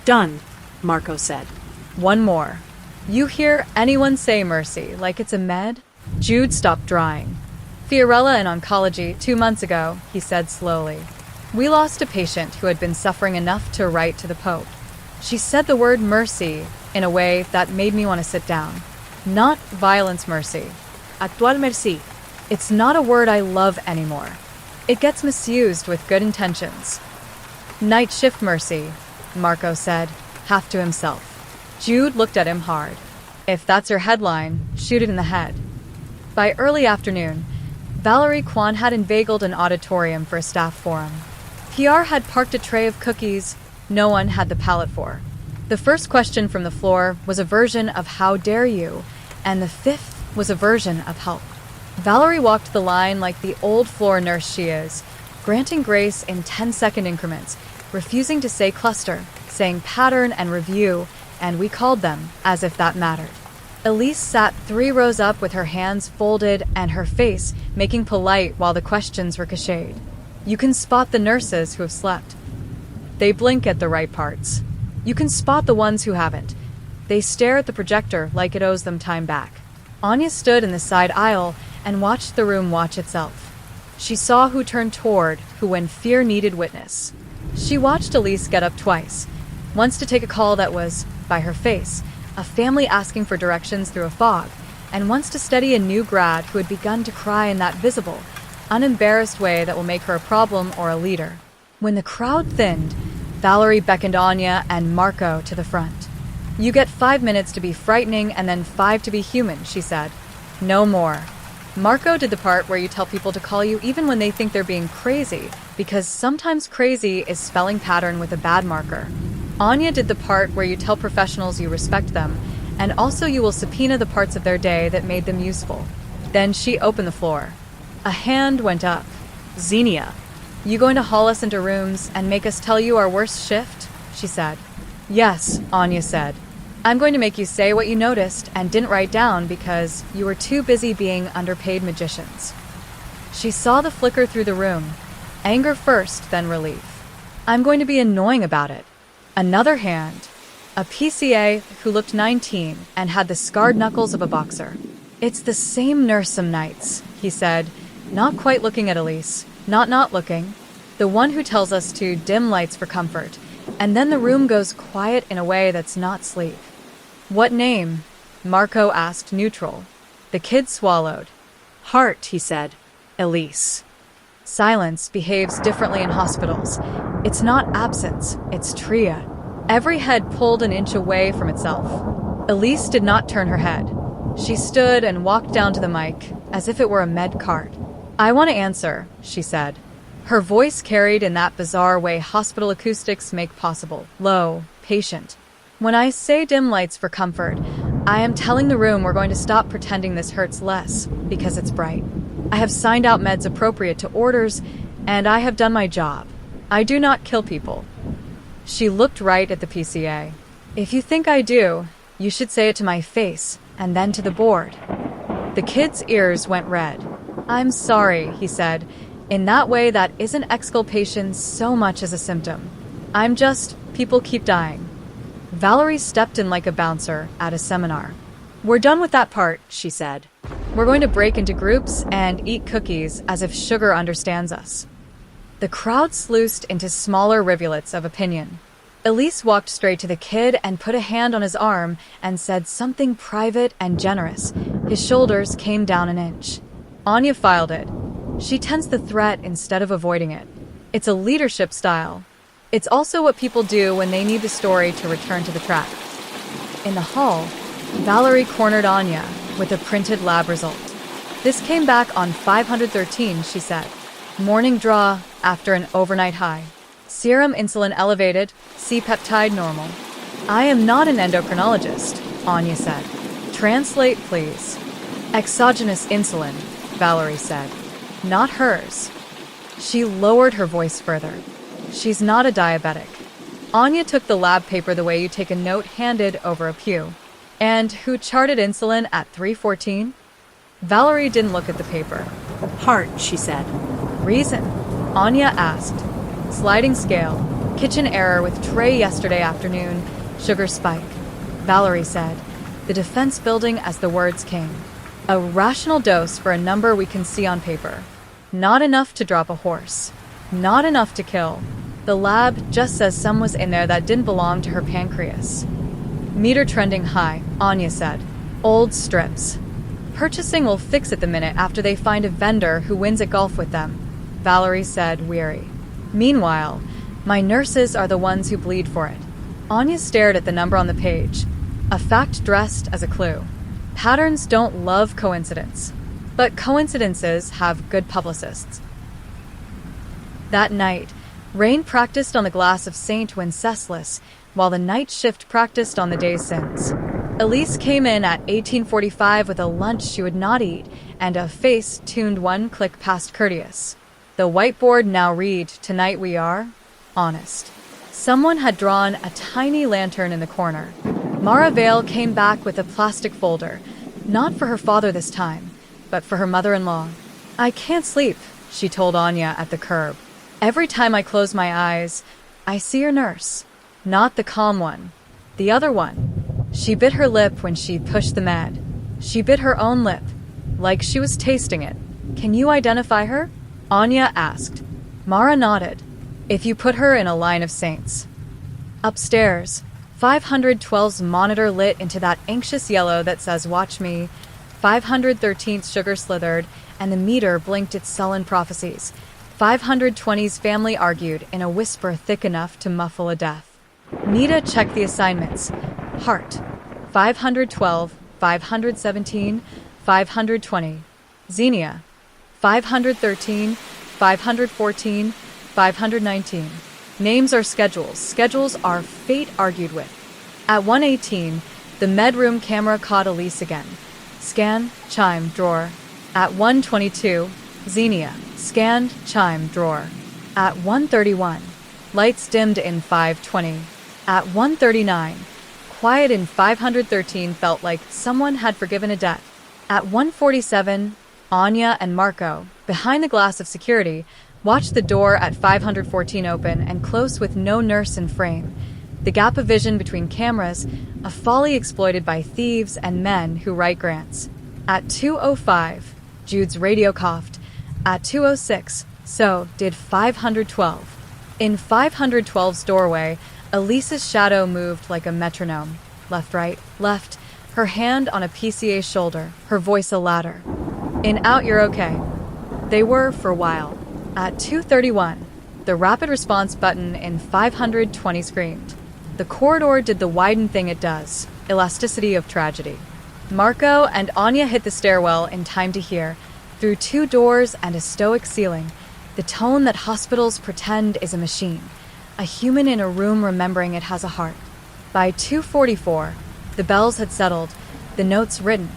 Done, Marco said. One more. You hear anyone say mercy like it's a med? Jude stopped drying. Fiorella in oncology 2 months ago, he said slowly. We lost a patient who had been suffering enough to write to the Pope. She said the word mercy in a way that made me want to sit down. Not violence mercy. Actual merci. It's not a word I love anymore. It gets misused with good intentions. Nightshift mercy, Marco said, half to himself. Jude looked at him hard. If that's your headline, shoot it in the head. By early afternoon, Valerie Kwan had inveigled an auditorium for a staff forum. PR had parked a tray of cookies no one had the palate for. The first question from the floor was a version of how dare you, and the 5th was a version of help. Valerie walked the line like the old floor nurse she is, granting grace in 10-second increments, refusing to say cluster, saying pattern and review, and we called them as if that mattered. Elise sat 3 rows up with her hands folded and her face making polite while the questions ricocheted. You can spot the nurses who have slept. They blink at the right parts. You can spot the ones who haven't. They stare at the projector like it owes them time back. Anya stood in the side aisle and watched the room watch itself. She saw who turned toward who when fear needed witness. She watched Elise get up twice, once to take a call that was, by her face, a family asking for directions through a fog, and once to steady a new grad who had begun to cry in that visible, unembarrassed way that will make her a problem or a leader. When the crowd thinned, Valerie beckoned Anya and Marco to the front. You get 5 minutes to be frightening and then 5 to be human, she said. No more. Marco did the part where you tell people to call you even when they think they're being crazy, because sometimes crazy is spelling pattern with a bad marker. Anya did the part where you tell professionals you respect them, and also you will subpoena the parts of their day that made them useful." Then she opened the floor. A hand went up. "Xenia, you going to haul us into rooms and make us tell you our worst shift?" she said. "Yes," Anya said. "I'm going to make you say what you noticed and didn't write down because you were too busy being underpaid magicians." She saw the flicker through the room. Anger first, then relief. "I'm going to be annoying about it." Another hand. A PCA who looked 19 and had the scarred knuckles of a boxer. "It's the same nurse some nights," he said, not quite looking at Elise. Not looking. "The one who tells us to dim lights for comfort, and then the room goes quiet in a way that's not sleep." "What name?" Marco asked, neutral. The kid swallowed. "Heart," he said. "Elise." Silence behaves differently in hospitals. It's not absence, it's tria. Every head pulled an inch away from itself. Elise did not turn her head. She stood and walked down to the mic, as if it were a med cart. "I want to answer," she said. Her voice carried in that bizarre way hospital acoustics make possible, low, patient. "When I say dim lights for comfort, I am telling the room we're going to stop pretending this hurts less because it's bright. I have signed out meds appropriate to orders, and I have done my job. I do not kill people." She looked right at the PCA. "If you think I do, you should say it to my face, and then to the board." The kid's ears went red. "I'm sorry," he said. "In that way, that isn't exculpation so much as a symptom. I'm just, people keep dying." Valerie stepped in like a bouncer at a seminar. "We're done with that part," she said. "We're going to break into groups and eat cookies as if sugar understands us." The crowd sluiced into smaller rivulets of opinion. Elise walked straight to the kid and put a hand on his arm and said something private and generous. His shoulders came down an inch. Anya filed it. She tensed the threat instead of avoiding it. It's a leadership style. It's also what people do when they need the story to return to the track. In the hall, Valerie cornered Anya with a printed lab result. "This came back on 513, she said. "Morning draw after an overnight high. Serum insulin elevated, C-peptide normal." "I am not an endocrinologist," Anya said. "Translate, please." "Exogenous insulin," Valerie said. "Not hers." She lowered her voice further. "She's not a diabetic." Anya took the lab paper the way you take a note handed over a pew. "And who charted insulin at 314? Valerie didn't look at the paper. "Heart," she said. "Reason?" Anya asked. "Sliding scale. Kitchen error with tray yesterday afternoon. Sugar spike." Valerie said, the defense building as the words came. "A rational dose for a number we can see on paper. Not enough to drop a horse. Not enough to kill. The lab just says some was in there that didn't belong to her pancreas." "Meter trending high," Anya said. "Old strips. Purchasing will fix it the minute after they find a vendor who wins at golf with them," Valerie said, weary. "Meanwhile, my nurses are the ones who bleed for it." Anya stared at the number on the page, a fact dressed as a clue. Patterns don't love coincidence, but coincidences have good publicists. That night, Rain practiced on the glass of St. Wenceslas, while the night shift practiced on the day's sins. Elise came in at 1845 with a lunch she would not eat and a face tuned one click past courteous. The whiteboard now read, "Tonight we are honest." Someone had drawn a tiny lantern in the corner. Mara Vale came back with a plastic folder, not for her father this time, but for her mother-in-law. "I can't sleep," she told Anya at the curb. "Every time I close my eyes, I see your nurse. Not the calm one. The other one." She bit her lip when she pushed the med. She bit her own lip, like she was tasting it. "Can you identify her?" Anya asked. Mara nodded. "If you put her in a line of saints." Upstairs, 512's monitor lit into that anxious yellow that says "Watch me." 513's sugar slithered, and the meter blinked its sullen prophecies. 520's family argued in a whisper thick enough to muffle a death. Nita checked the assignments. Heart. 512, 517, 520. Xenia. 513, 514, 519. Names are schedules. Schedules are fate argued with. At 118, The med-room camera caught Elise again. Scan, chime, drawer. At 1:22, Xenia. Scanned, chime, drawer. At 1:31, lights dimmed in 5:20. At 1:39, quiet in 513 felt like someone had forgiven a debt. At 1:47, Anya and Marco, behind the glass of security, watched the door at 514 open and close with no nurse in frame. The gap of vision between cameras, a folly exploited by thieves and men who write grants. At 2:05, Jude's radio coughed. At 2:06, so did 512. In 512's doorway, Elise's shadow moved like a metronome. Left, right, left, her hand on a PCA's shoulder, her voice a ladder. In out, you're okay. They were for a while. At 2:31, the rapid response button in 520 screamed. The corridor did the widen thing it does, elasticity of tragedy. Marco and Anya hit the stairwell in time to hear, through 2 doors and a stoic ceiling, the tone that hospitals pretend is a machine, a human in a room remembering it has a heart. By 2:44, the bells had settled, the notes written,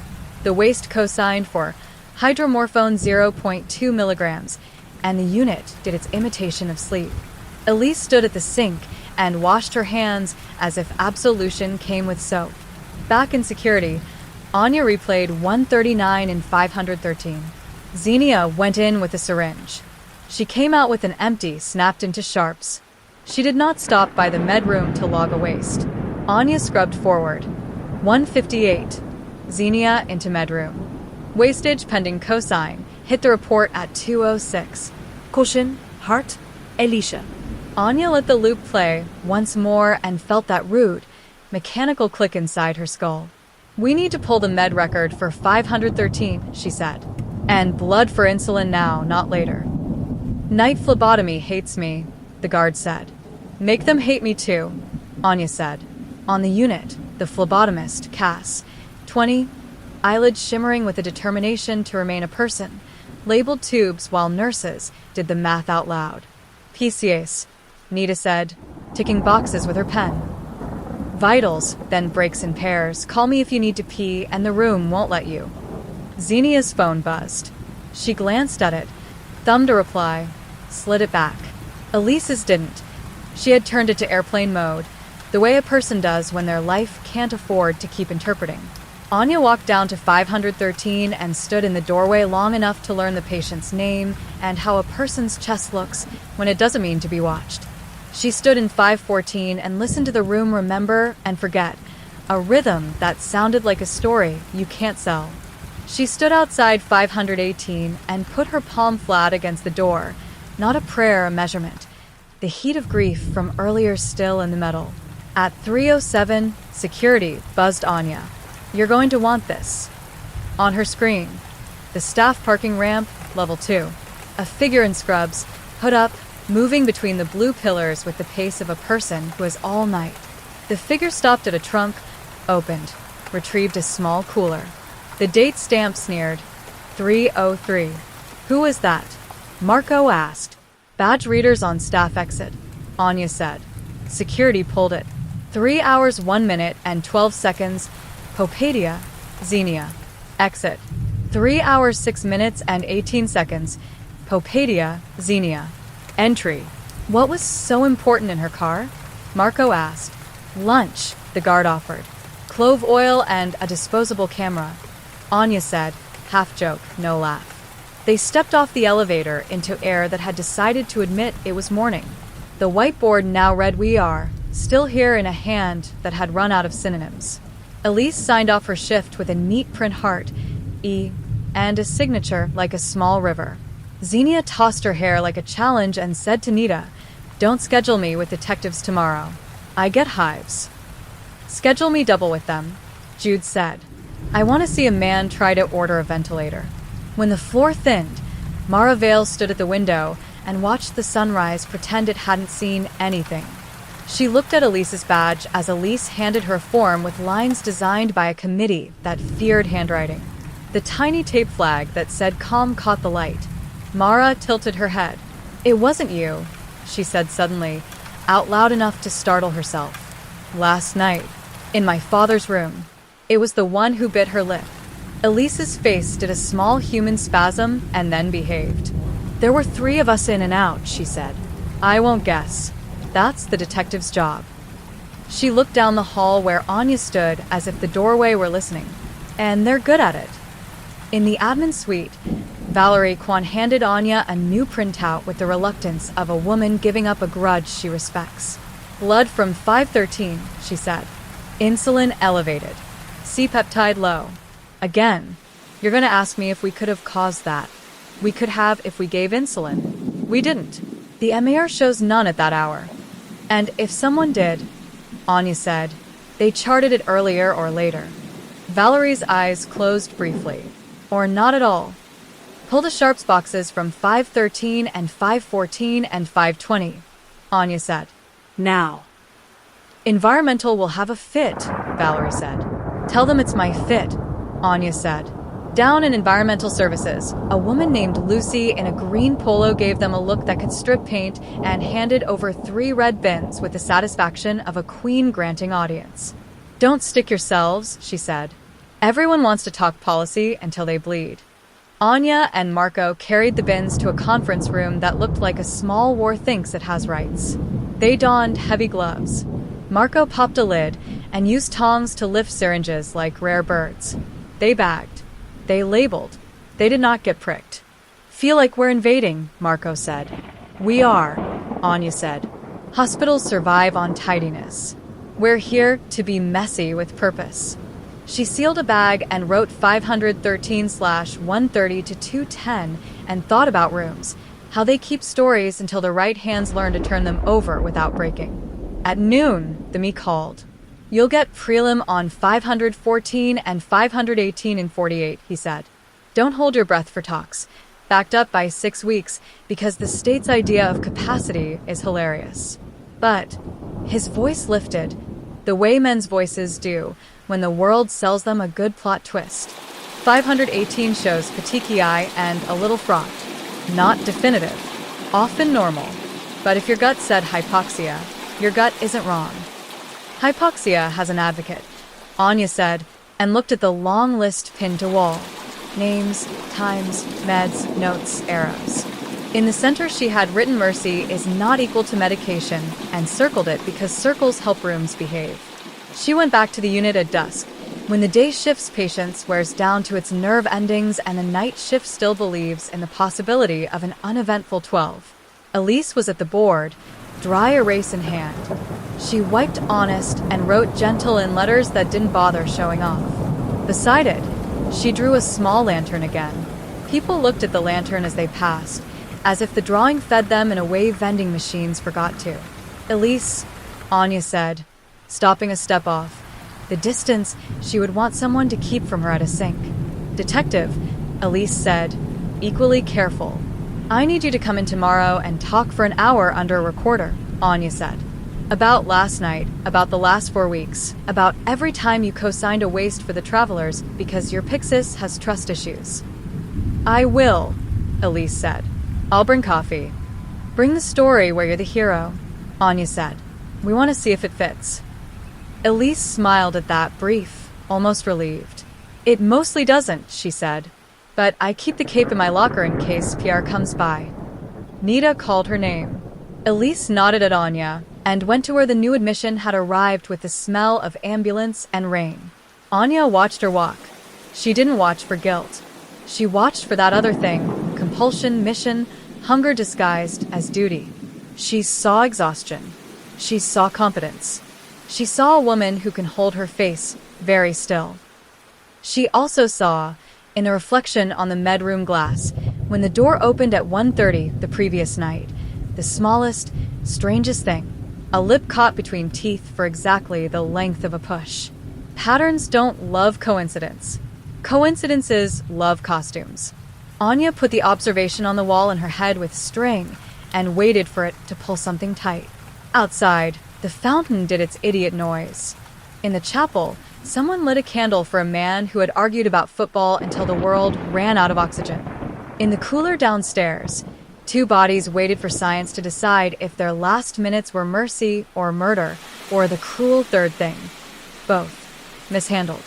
the waste co-signed for hydromorphone 0.2 milligrams, and the unit did its imitation of sleep. Elise stood at the sink and washed her hands as if absolution came with soap. Back in security, Anya replayed 1:39 and 513. Xenia went in with a syringe. She came out with an empty, snapped into sharps. She did not stop by the med room to log a waste. Anya scrubbed forward. 1:58. Xenia into med room. Wastage pending cosign hit the report at 2:06. Caution, heart, Alicia. Anya let the loop play once more and felt that rude, mechanical click inside her skull. We need to pull the med record for 513, she said. And blood for insulin now, not later. Night phlebotomy hates me, the guard said. Make them hate me too, Anya said. On the unit, the phlebotomist, Cass, 20, eyelids shimmering with a determination to remain a person, labeled tubes while nurses did the math out loud. Pyxis, Nita said, ticking boxes with her pen. Vitals, then breaks in pairs. Call me if you need to pee and the room won't let you. Xenia's phone buzzed. She glanced at it, thumbed a reply, slid it back. Elise's didn't. She had turned it to airplane mode, the way a person does when their life can't afford to keep interpreting. Anya walked down to 513 and stood in the doorway long enough to learn the patient's name and how a person's chest looks when it doesn't mean to be watched. She stood in 514 and listened to the room remember and forget, a rhythm that sounded like a story you can't sell. She stood outside 518 and put her palm flat against the door, not a prayer, a measurement. The heat of grief from earlier still in the metal. At 3:07, security buzzed Anya. You're going to want this. On her screen, the staff parking ramp, level 2. A figure in scrubs, hood up, moving between the blue pillars with the pace of a person who has all night. The figure stopped at a trunk, opened, retrieved a small cooler. The date stamp sneered, 3:03. Who was that? Marco asked. Badge readers on staff exit, Anya said. Security pulled it. 3 hours, 1 minute, and 12 seconds. Popadia, Xenia. Exit. 3 hours, 6 minutes, and 18 seconds. Popadia, Xenia. Entry. What was so important in her car? Marco asked. Lunch, the guard offered. Clove oil and a disposable camera. Anya said, half joke, no laugh. They stepped off the elevator into air that had decided to admit it was morning. The whiteboard now read "We are," still here in a hand that had run out of synonyms. Elise signed off her shift with a neat print heart, E, and a signature like a small river. Xenia tossed her hair like a challenge and said to Nita, don't schedule me with detectives tomorrow. I get hives. Schedule me double with them, Jude said. I want to see a man try to order a ventilator. When the floor thinned, Mara Vale stood at the window and watched the sunrise pretend it hadn't seen anything. She looked at Elise's badge as Elise handed her a form with lines designed by a committee that feared handwriting. The tiny tape flag that said "Calm" caught the light. Mara tilted her head. It wasn't you, she said suddenly, out loud enough to startle herself. Last night, in my father's room, It was the one who bit her lip. Elise's face did a small human spasm and then behaved. "There were 3 of us in and out," she said. "I won't guess. That's the detective's job." She looked down the hall where Anya stood as if the doorway were listening. And they're good at it. In the admin suite, Valerie Kwan handed Anya a new printout with the reluctance of a woman giving up a grudge she respects. "Blood from 513, she said. "Insulin elevated. C-peptide low. Again, you're going to ask me if we could have caused that. We could have if we gave insulin. We didn't. The MAR shows none at that hour. And if someone did," Anya said, "they charted it earlier or later." Valerie's eyes closed briefly. "Or not at all. Pull the sharps boxes from 513 and 514 and 520, Anya said. Now. "Environmental will have a fit," Valerie said. "Tell them it's my fit," Anya said. Down in environmental services, a woman named Lucy in a green polo gave them a look that could strip paint and handed over 3 red bins with the satisfaction of a queen-granting audience. "Don't stick yourselves," she said. "Everyone wants to talk policy until they bleed." Anya and Marco carried the bins to a conference room that looked like a small war thinks it has rights. They donned heavy gloves. Marco popped a lid and used tongs to lift syringes like rare birds. They bagged. They labeled. They did not get pricked. "Feel like we're invading," Marco said. "We are," Anya said. "Hospitals survive on tidiness. We're here to be messy with purpose." She sealed a bag and wrote 513/130 to 210 and thought about rooms, how they keep stories until the right hands learn to turn them over without breaking. At noon, the me called. "You'll get prelim on 514 and 518 in 48, he said. "Don't hold your breath for talks. Backed up by 6 weeks because the state's idea of capacity is hilarious." But his voice lifted, the way men's voices do when the world sells them a good plot twist. 518 shows petechiae and a little fraught. Not definitive. Often normal. But if your gut said hypoxia, your gut isn't wrong. Hypoxia has an advocate, Anya said, and looked at the long list pinned to wall. Names, times, meds, notes, arrows. In the center she had written mercy is not equal to medication and circled it because circles help rooms behave. She went back to the unit at dusk, when the day shift's patience wears down to its nerve endings and the night shift still believes in the possibility of an uneventful 12. Elise was at the board, dry erase in hand. She wiped honest and wrote gentle in letters that didn't bother showing off. Beside it, she drew a small lantern again. People looked at the lantern as they passed, as if the drawing fed them in a way vending machines forgot to. "Elise," Anya said, stopping a step off. The distance she would want someone to keep from her at a sink. "Detective," Elise said, equally careful. "I need you to come in tomorrow and talk for an hour under a recorder," Anya said. "About last night, about the last 4 weeks, about every time you co-signed a waste for the travelers because your Pyxis has trust issues." "I will," Elise said. "I'll bring coffee." "Bring the story where you're the hero," Anya said. "We want to see if it fits." Elise smiled at that, brief, almost relieved. "It mostly doesn't," she said. "But I keep the cape in my locker in case PR comes by." Nita called her name. Elise nodded at Anya and went to where the new admission had arrived with the smell of ambulance and rain. Anya watched her walk. She didn't watch for guilt. She watched for that other thing, compulsion, mission, hunger disguised as duty. She saw exhaustion. She saw competence. She saw a woman who can hold her face very still. She also saw, in the reflection on the medroom glass, when the door opened at 1:30 the previous night, the smallest, strangest thing, a lip caught between teeth for exactly the length of a push. Patterns don't love coincidence. Coincidences love costumes. Anya put the observation on the wall in her head with string and waited for it to pull something tight. Outside, the fountain did its idiot noise. In the chapel, someone lit a candle for a man who had argued about football until the world ran out of oxygen. In the cooler downstairs, 2 bodies waited for science to decide if their last minutes were mercy or murder or the cruel third thing. Both. Mishandled.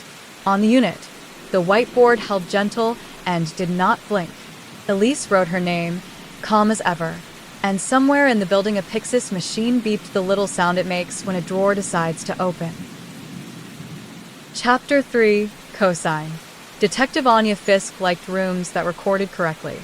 On the unit, the whiteboard held gentle and did not blink. Elise wrote her name, calm as ever, and somewhere in the building a Pyxis machine beeped the little sound it makes when a drawer decides to open. Chapter 3, Cosine. Detective Anya Fiske liked rooms that recorded correctly.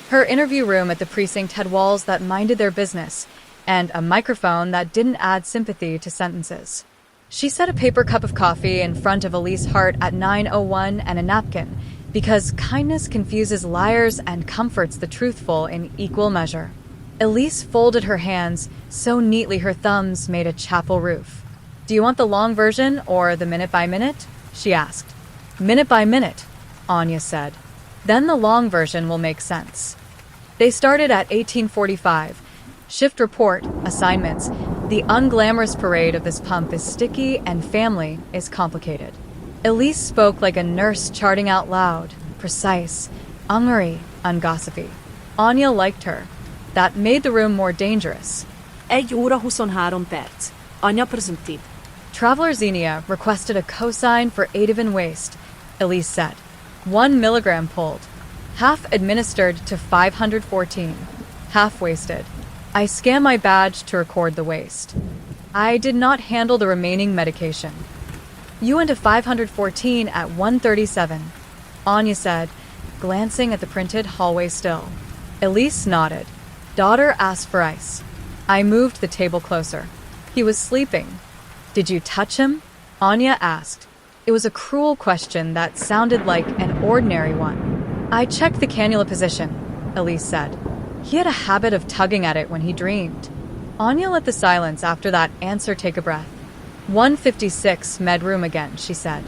Her interview room at the precinct had walls that minded their business, and a microphone that didn't add sympathy to sentences. She set a paper cup of coffee in front of Elise Hart at 9:01 and a napkin, because kindness confuses liars and comforts the truthful in equal measure. Elise folded her hands so neatly her thumbs made a chapel roof. "Do you want the long version or the minute by minute?" she asked. "Minute by minute," Anya said. "Then the long version will make sense." They started at 1845. Shift report, assignments. The unglamorous parade of this pump is sticky and family is complicated. Elise spoke like a nurse charting out loud, precise, ungossipy. Anya liked her. That made the room more dangerous. 1:23. Anya presumptive. Traveler Xenia requested a cosine for Ativan waste, Elise said. 1 milligram pulled. Half administered to 514. Half wasted. I scanned my badge to record the waste. I did not handle the remaining medication. You went to 514 at 1:37, Anya said, glancing at the printed hallway still. Elise nodded. Daughter asked for ice. I moved the table closer. He was sleeping. Did you touch him? Anya asked. It was a cruel question that sounded like an ordinary one. I checked the cannula position, Elise said. He had a habit of tugging at it when he dreamed. Anya let the silence after that answer take a breath. 156 med room again, she said.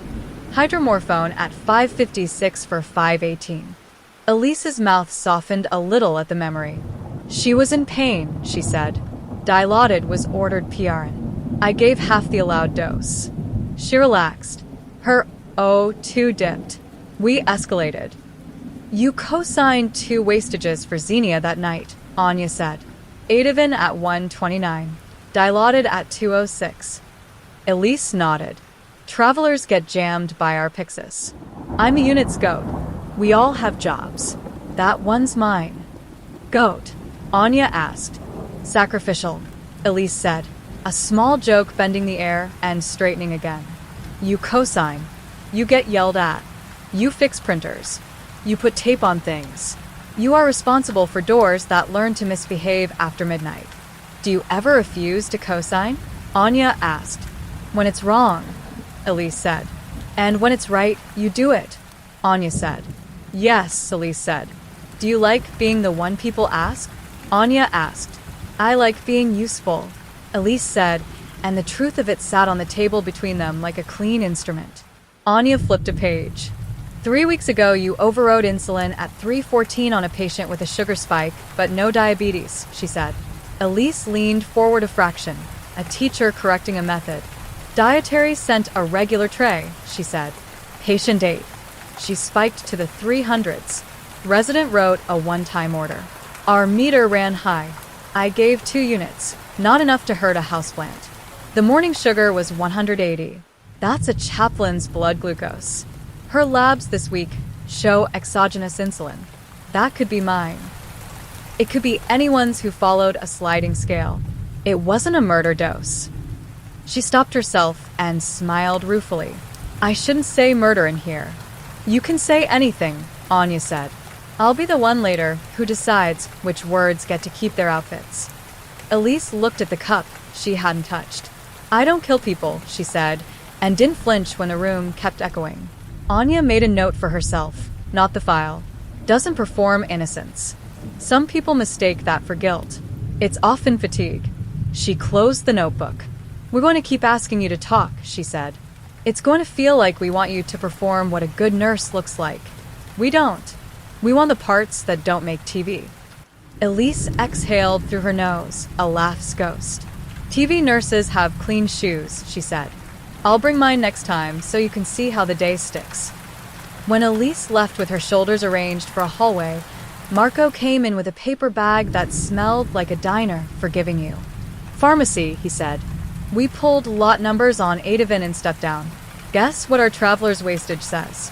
Hydromorphone at 556 for 518. Elise's mouth softened a little at the memory. She was in pain, she said. Dilaudid was ordered PRN. I gave half the allowed dose. She relaxed. Her O2 dipped. We escalated. You co-signed 2 wastages for Xenia that night, Anya said. Ativan at 129. Dilaudid at 206. Elise nodded. Travelers get jammed by our Pyxis. I'm a unit's goat. We all have jobs. That one's mine. Goat, Anya asked. Sacrificial, Elise said, a small joke bending the air and straightening again. You co-sign. You get yelled at. You fix printers. You put tape on things. You are responsible for doors that learn to misbehave after midnight. Do you ever refuse to co-sign? Anya asked. When it's wrong, Elise said. And when it's right, you do it, Anya said. Yes, Elise said. Do you like being the one people ask? Anya asked. I like being useful, Elise said, and the truth of it sat on the table between them like a clean instrument. Anya flipped a page. 3 weeks ago, you overrode insulin at 3:14 on a patient with a sugar spike, but no diabetes, she said. Elise leaned forward a fraction, a teacher correcting a method. Dietary sent a regular tray, she said. Patient ate. She spiked to the 300s. Resident wrote a one-time order. Our meter ran high. I gave 2 units, not enough to hurt a houseplant. The morning sugar was 180. That's a chaplain's blood glucose. Her labs this week show exogenous insulin. That could be mine. It could be anyone's who followed a sliding scale. It wasn't a murder dose. She stopped herself and smiled ruefully. I shouldn't say murder in here. You can say anything, Anya said. I'll be the one later who decides which words get to keep their outfits. Elise looked at the cup she hadn't touched. I don't kill people, she said, and didn't flinch when the room kept echoing. Anya made a note for herself, not the file. Doesn't perform innocence. Some people mistake that for guilt. It's often fatigue. She closed the notebook. We're going to keep asking you to talk, she said. It's going to feel like we want you to perform what a good nurse looks like. We don't. We want the parts that don't make TV. Elise exhaled through her nose, a laugh's ghost. TV nurses have clean shoes, she said. I'll bring mine next time so you can see how the day sticks. When Elise left with her shoulders arranged for a hallway, Marco came in with a paper bag that smelled like a diner forgiving you. Pharmacy, he said. We pulled lot numbers on Ativan and stepped down. Guess what our traveler's wastage says?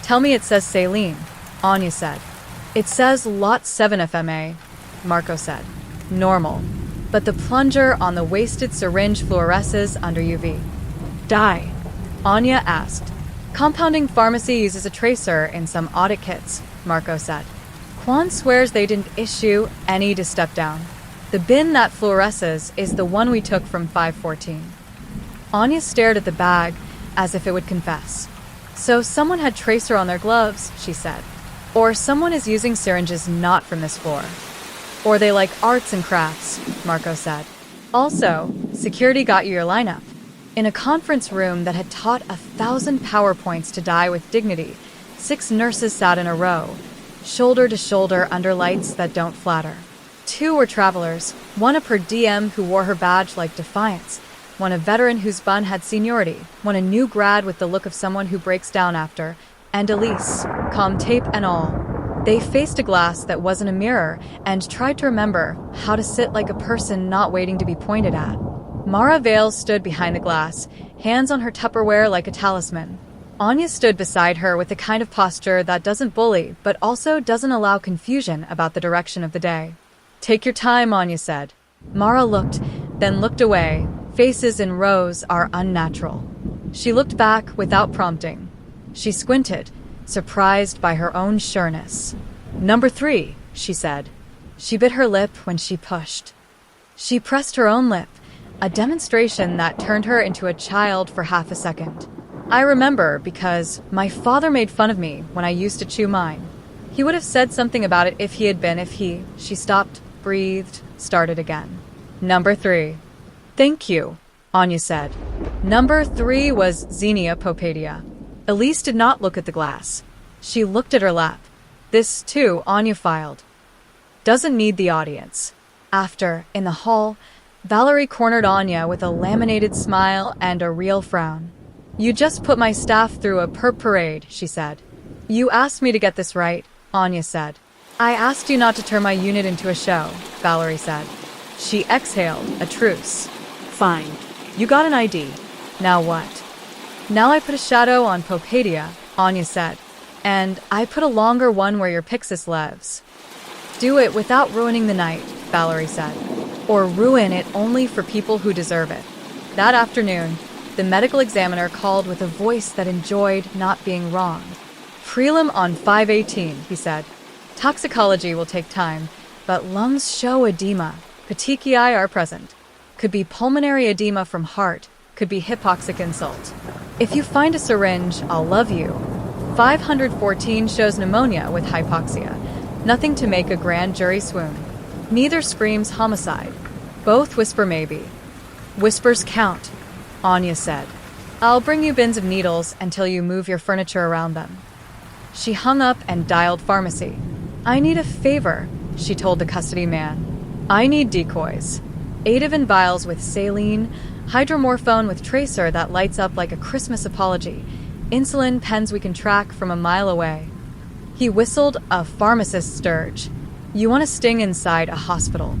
Tell me it says saline, Anya said. It says lot 7 FMA, Marco said. Normal. But the plunger on the wasted syringe fluoresces under UV. Dye? Anya asked. Compounding pharmacy uses a tracer in some audit kits, Marco said. Quan swears they didn't issue any to step down. The bin that fluoresces is the one we took from 514. Anya stared at the bag as if it would confess. So someone had tracer on their gloves, she said. Or someone is using syringes not from this floor. Or they like arts and crafts, Marco said. Also, security got you your lineup. In a conference room that had taught 1,000 PowerPoints to die with dignity, 6 nurses sat in a row, shoulder to shoulder under lights that don't flatter. 2 were travelers, one a per diem who wore her badge like defiance, one a veteran whose bun had seniority, one a new grad with the look of someone who breaks down after, and Elise, calm tape and all. They faced a glass that wasn't a mirror and tried to remember how to sit like a person not waiting to be pointed at. Mara Vale stood behind the glass, hands on her Tupperware like a talisman. Anya stood beside her with the kind of posture that doesn't bully, but also doesn't allow confusion about the direction of the day. Take your time, Anya said. Mara looked, then looked away. Faces in rows are unnatural. She looked back without prompting. She squinted, surprised by her own sureness. Number 3, she said. She bit her lip when she pushed. She pressed her own lip, a demonstration that turned her into a child for half a second. I remember because my father made fun of me when I used to chew mine. He would have said something about it if he had been, She stopped, breathed, started again. Number 3. Thank you, Anya said. Number 3 was Xenia Popadia. Elise did not look at the glass. She looked at her lap. This, too, Anya filed. Doesn't need the audience. After, in the hall, Valerie cornered Anya with a laminated smile and a real frown. You just put my staff through a parade, she said. You asked me to get this right, Anya said. I asked you not to turn my unit into a show, Valerie said. She exhaled, a truce. Fine. You got an ID. Now what? Now I put a shadow on Popadia, Anya said. And I put a longer one where your Pyxis lives. Do it without ruining the night, Valerie said. Or ruin it only for people who deserve it. That afternoon, the medical examiner called with a voice that enjoyed not being wrong. Prelim on 518, he said. Toxicology will take time, but lungs show edema. Petechiae are present. Could be pulmonary edema from heart, could be hypoxic insult. If you find a syringe, I'll love you. 514 shows pneumonia with hypoxia. Nothing to make a grand jury swoon. Neither screams homicide. Both whisper maybe. Whispers count, Anya said. I'll bring you bins of needles until you move your furniture around them. She hung up and dialed pharmacy. I need a favor, she told the custody man. I need decoys. Ativan vials with saline, hydromorphone with tracer that lights up like a Christmas apology, insulin pens we can track from a mile away. He whistled a pharmacist's dirge. You want to sting inside a hospital.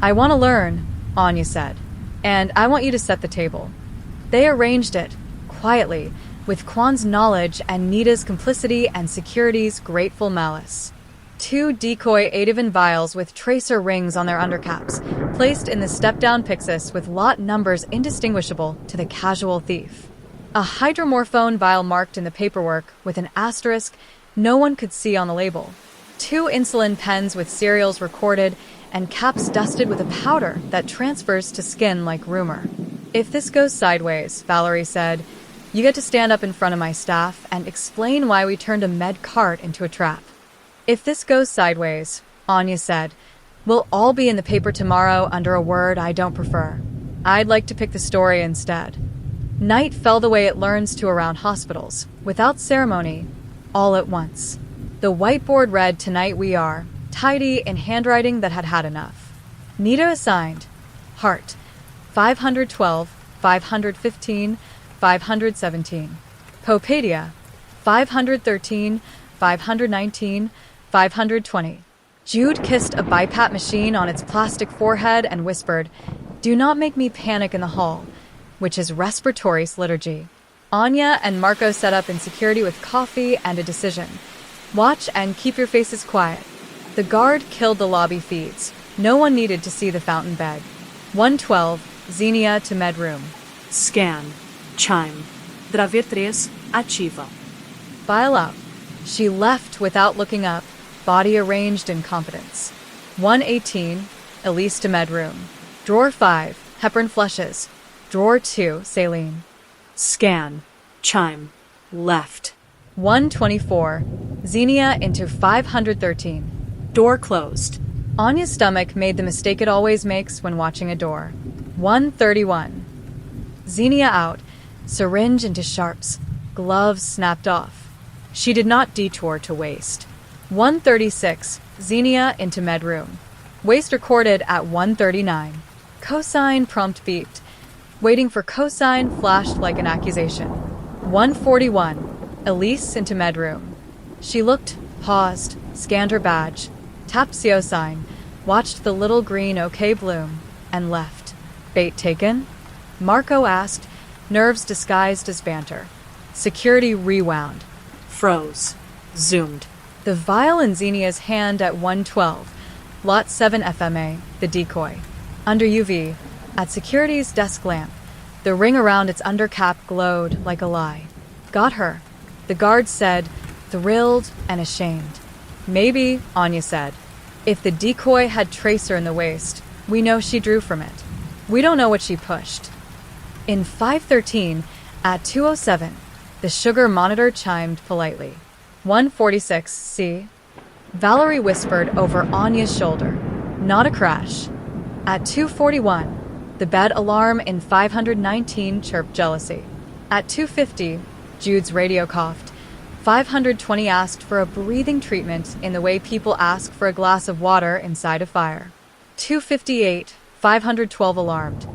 I want to learn, Anya said. And I want you to set the table. They arranged it, quietly, with Quan's knowledge and Nita's complicity and security's grateful malice. 2 decoy Ativan vials with tracer rings on their undercaps, placed in the step-down Pyxis with lot numbers indistinguishable to the casual thief. A hydromorphone vial marked in the paperwork with an asterisk no one could see on the label. 2 insulin pens with serials recorded and caps dusted with a powder that transfers to skin like rumor. If this goes sideways, Valerie said, you get to stand up in front of my staff and explain why we turned a med cart into a trap. If this goes sideways, Anya said, we'll all be in the paper tomorrow under a word I don't prefer. I'd like to pick the story instead. Night fell the way it learns to around hospitals, without ceremony, all at once. The whiteboard read, Tonight we are, tidy in handwriting that had had enough. Nita assigned, Heart, 512, 515, 517. Popadia, 513, 519, 520. Jude kissed a BiPAP machine on its plastic forehead and whispered, Do not make me panic in the hall, which is respiratory liturgy. Anya and Marco set up in security with coffee and a decision. Watch and keep your faces quiet. The guard killed the lobby feeds. No one needed to see the fountain bed. 112, Xenia to med room. Scan. Chime. Driver 3, ativa. File out. She left without looking up, body arranged in confidence. 118, Elise to med room. Drawer 5, heparin flushes. Drawer 2, saline. Scan. Chime. Left. 124, Xenia into 513. Door closed. Anya's stomach made the mistake it always makes when watching a door. 131. Xenia out, syringe into sharps, gloves snapped off. She did not detour to waist. 136, Xenia into med room. Waist recorded at 139. Cosine prompt beeped. Waiting for cosine flashed like an accusation. 141, Elise into med room. She looked, paused, scanned her badge, tapped CO sign, watched the little green OK bloom, and left. Bait taken? Marco asked, nerves disguised as banter. Security rewound. Froze. Zoomed. The vial in Xenia's hand at 112. Lot 7 FMA, the decoy. Under UV, at security's desk lamp, the ring around its undercap glowed like a lie. Got her, the guard said, thrilled and ashamed. Maybe, Anya said. If the decoy had tracer in the waist, we know she drew from it. We don't know what she pushed. In 513, at 207, the sugar monitor chimed politely. 146, C. Valerie whispered over Anya's shoulder. Not a crash. At 241, the bed alarm in 519 chirped jealousy. At 250, Jude's radio coughed. 520 asked for a breathing treatment in the way people ask for a glass of water inside a fire. 258, 512 alarmed.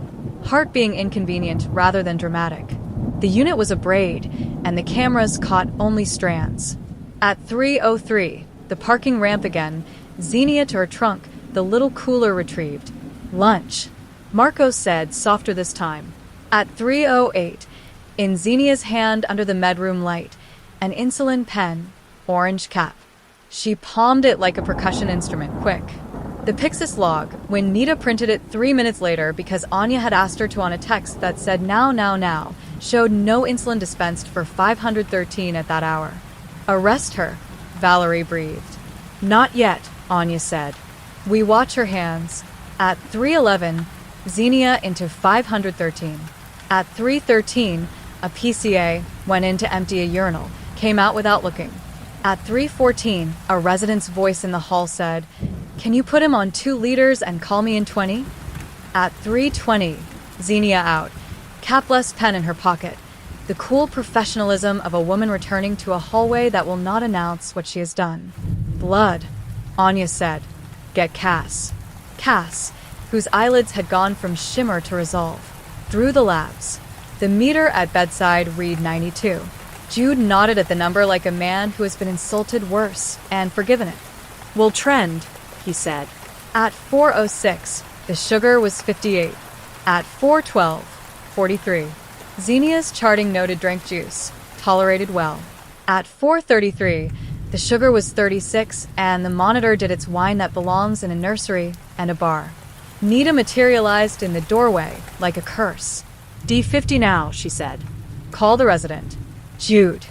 Heart being inconvenient rather than dramatic. The unit was a braid, and the cameras caught only strands. At 303, the parking ramp again, Xenia to her trunk, the little cooler retrieved. Lunch, Marco said, softer this time. At 308, in Xenia's hand under the medroom light, an insulin pen, orange cap. She palmed it like a percussion instrument, quick. The Pyxis log, when Nita printed it 3 minutes later because Anya had asked her to on a text that said now, showed no insulin dispensed for 513 at that hour. Arrest her, Valerie breathed. Not yet, Anya said. We watch her hands. At 311, Xenia into 513. At 313, a PCA went in to empty a urinal, came out without looking. At 314, a resident's voice in the hall said, "Can you put him on 2 liters and call me in 20? At 320, Xenia out, capless pen in her pocket. The cool professionalism of a woman returning to a hallway that will not announce what she has done. Blood, Anya said. Get Cass. Cass, whose eyelids had gone from shimmer to resolve. Through the labs. The meter at bedside read 92. Jude nodded at the number like a man who has been insulted worse and forgiven it. We'll trend, he said. At 406, the sugar was 58. At 412, 43. Xenia's charting noted drank juice, tolerated well. At 433, the sugar was 36 and the monitor did its wine that belongs in a nursery and a bar. Nita materialized in the doorway like a curse. D50 now, she said. Call the resident. Jude.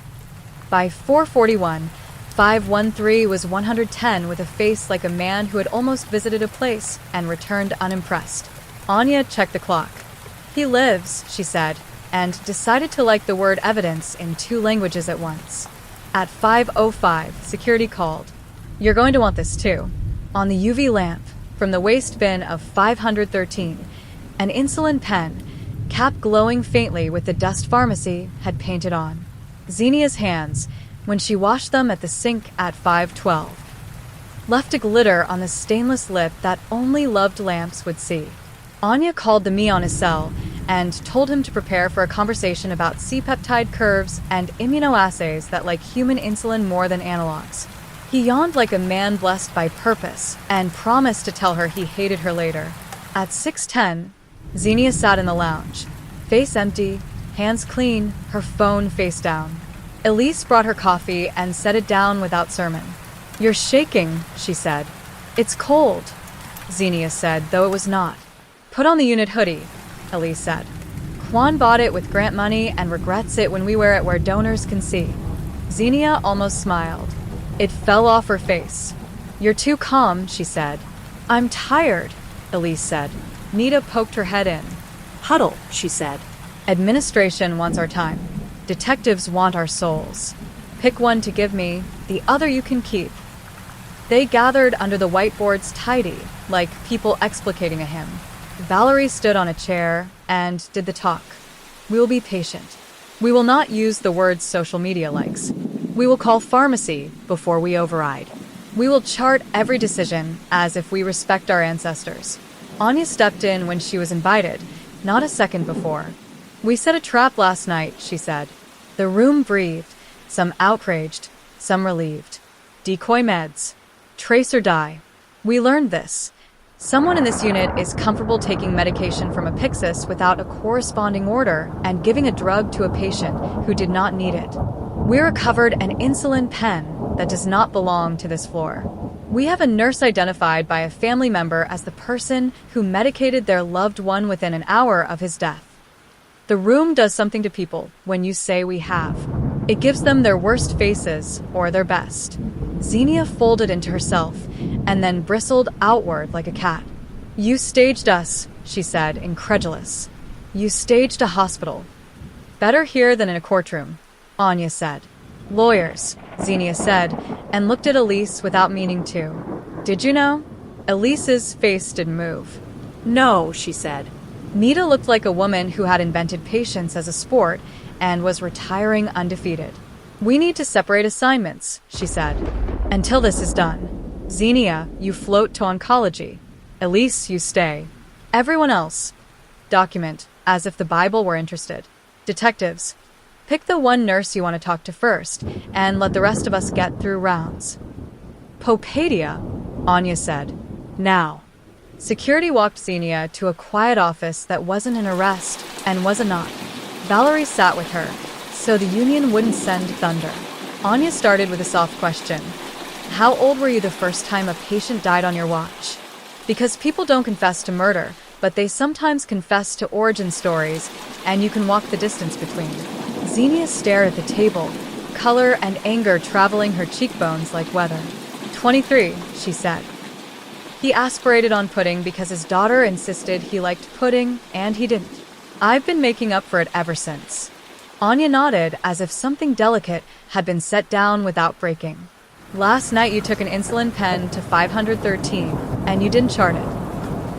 By 441, 513 was 110 with a face like a man who had almost visited a place and returned unimpressed. Anya checked the clock. He lives, she said, and decided to like the word evidence in 2 languages at once. At 5:05, security called. You're going to want this too. On the UV lamp, from the waste bin of 513, an insulin pen, cap glowing faintly with the dust pharmacy, had painted on. Xenia's hands, when she washed them at the sink at 512, left a glitter on the stainless lip that only loved lamps would see. Anya called the me on his cell and told him to prepare for a conversation about C-peptide curves and immunoassays that like human insulin more than analogs. He yawned like a man blessed by purpose and promised to tell her he hated her later. At 6:10, Xenia sat in the lounge, face empty, hands clean, her phone face down. Elise brought her coffee and set it down without sermon. "You're shaking," she said. "It's cold," Xenia said, though it was not. "Put on the unit hoodie," Elise said. "Juan bought it with grant money and regrets it when we wear it where donors can see." Xenia almost smiled. It fell off her face. "You're too calm," she said. "I'm tired," Elise said. Nita poked her head in. "Huddle," she said. "Administration wants our time. Detectives want our souls. Pick one to give me, the other you can keep." They gathered under the whiteboards tidy, like people explicating a hymn. Valerie stood on a chair and did the talk. "We will be patient. We will not use the words social media likes. We will call pharmacy before we override. We will chart every decision as if we respect our ancestors." Anya stepped in when she was invited, not a second before. "We set a trap last night," she said. The room breathed, some outraged, some relieved. "Decoy meds. Trace or die. We learned this. Someone in this unit is comfortable taking medication from a Pyxis without a corresponding order and giving a drug to a patient who did not need it. We recovered an insulin pen that does not belong to this floor. We have a nurse identified by a family member as the person who medicated their loved one within an hour of his death. The room does something to people when you say we have. It gives them their worst faces or their best." Xenia folded into herself and then bristled outward like a cat. "You staged us," she said, incredulous. "You staged a hospital." "Better here than in a courtroom," Anya said. "Lawyers," Xenia said, and looked at Elise without meaning to. "Did you know?" Elise's face didn't move. "No," she said. Nita looked like a woman who had invented patience as a sport and was retiring undefeated. "We need to separate assignments," she said. "Until this is done. Xenia, you float to oncology. Elise, you stay. Everyone else, document, as if the Bible were interested. Detectives, pick the one nurse you want to talk to first, and let the rest of us get through rounds." "Popadia," Anya said. "Now." Security walked Xenia to a quiet office that wasn't an arrest and was a knock. Valerie sat with her, so the union wouldn't send thunder. Anya started with a soft question. "How old were you the first time a patient died on your watch?" Because people don't confess to murder, but they sometimes confess to origin stories, and you can walk the distance between. Xenia stared at the table, color and anger traveling her cheekbones like weather. 23, she said. He aspirated on pudding because his daughter insisted he liked pudding, and he didn't. I've been making up for it ever since. Anya nodded as if something delicate had been set down without breaking. Last night you took an insulin pen to 513, and you didn't chart it.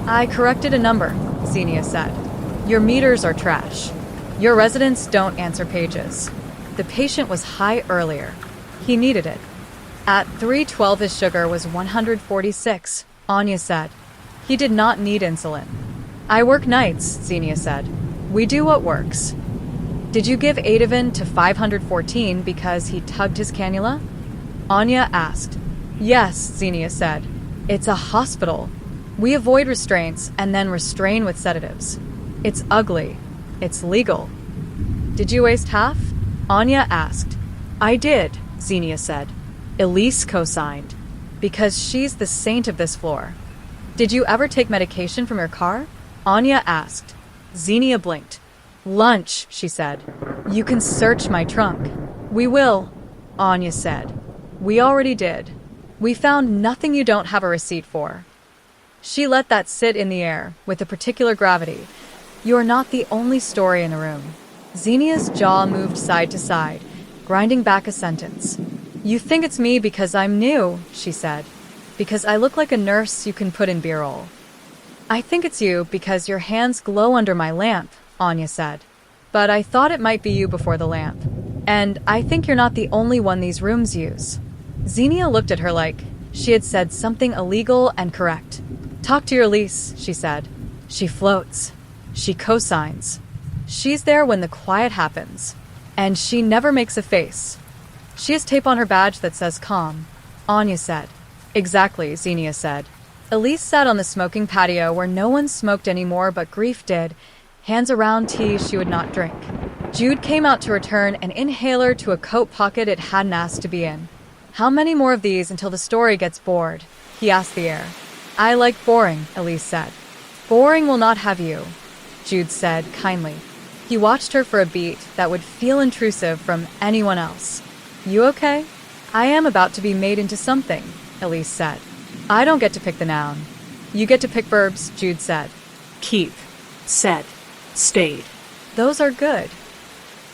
I corrected a number, Xenia said. Your meters are trash. Your residents don't answer pages. The patient was high earlier. He needed it. At 3:12 his sugar was 146, Anya said. He did not need insulin. I work nights, Xenia said. We do what works. Did you give Ativan to 514 because he tugged his cannula? Anya asked. Yes, Xenia said. It's a hospital. We avoid restraints and then restrain with sedatives. It's ugly. It's legal. Did you waste half? Anya asked. I did, Xenia said. Elise co-signed. Because she's the saint of this floor. Did you ever take medication from your car? Anya asked. Xenia blinked. Lunch, she said. You can search my trunk. We will, Anya said. We already did. We found nothing you don't have a receipt for. She let that sit in the air, with a particular gravity. You are not the only story in the room. Xenia's jaw moved side to side, grinding back a sentence. You think it's me because I'm new, she said. Because I look like a nurse you can put in B-roll. I think it's you because your hands glow under my lamp, Anya said. But I thought it might be you before the lamp. And I think you're not the only one these rooms use. Xenia looked at her like she had said something illegal and correct. Talk to your Elise, she said. She floats. She co-signs. She's there when the quiet happens. And she never makes a face. She has tape on her badge that says calm, Anya said. Exactly, Xenia said. Elise sat on the smoking patio where no one smoked anymore but grief did, hands around tea she would not drink. Jude came out to return an inhaler to a coat pocket it hadn't asked to be in. "How many more of these until the story gets bored?" he asked the air. "I like boring," Elise said. "Boring will not have you," Jude said kindly. He watched her for a beat that would feel intrusive from anyone else. "You okay?" "I am about to be made into something," Elise said. "I don't get to pick the noun." "You get to pick verbs," Jude said. Keep, said, stayed. "Those are good."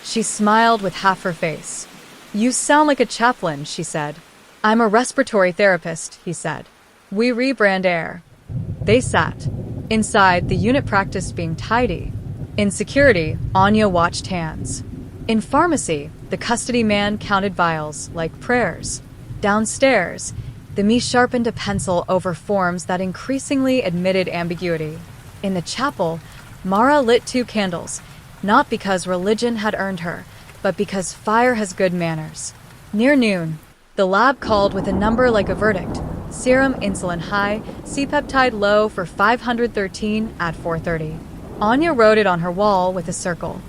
She smiled with half her face. "You sound like a chaplain," she said. "I'm a respiratory therapist," he said. "We rebrand air." They sat. Inside, the unit practiced being tidy. In security, Anya watched hands. In pharmacy, the custody man counted vials like prayers. Downstairs, the me sharpened a pencil over forms that increasingly admitted ambiguity. In the chapel, Mara lit 2 candles, not because religion had earned her, but because fire has good manners. Near noon, the lab called with a number like a verdict: serum insulin high, C-peptide low for 513 at 4:30. Anya wrote it on her wall with a circle.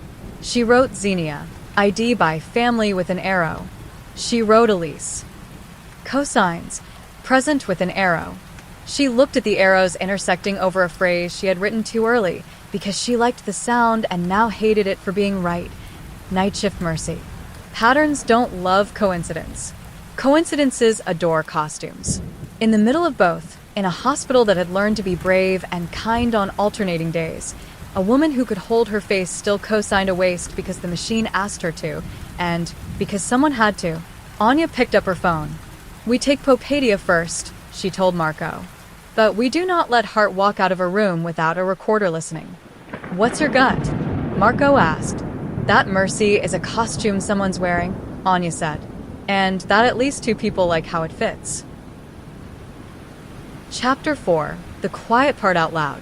She wrote Xenia, ID by family with an arrow. She wrote Elise. Cosigns, present with an arrow. She looked at the arrows intersecting over a phrase she had written too early because she liked the sound and now hated it for being right. Nightshift mercy. Patterns don't love coincidence. Coincidences adore costumes. In the middle of both, in a hospital that had learned to be brave and kind on alternating days, a woman who could hold her face still co-signed a waist because the machine asked her to, and because someone had to. Anya picked up her phone. "We take Popadia first," she told Marco. "But we do not let Hart walk out of a room without a recorder listening." "What's your gut?" Marco asked. "That mercy is a costume someone's wearing," Anya said. "And that at least 2 people like how it fits." Chapter 4. The Quiet Part Out Loud.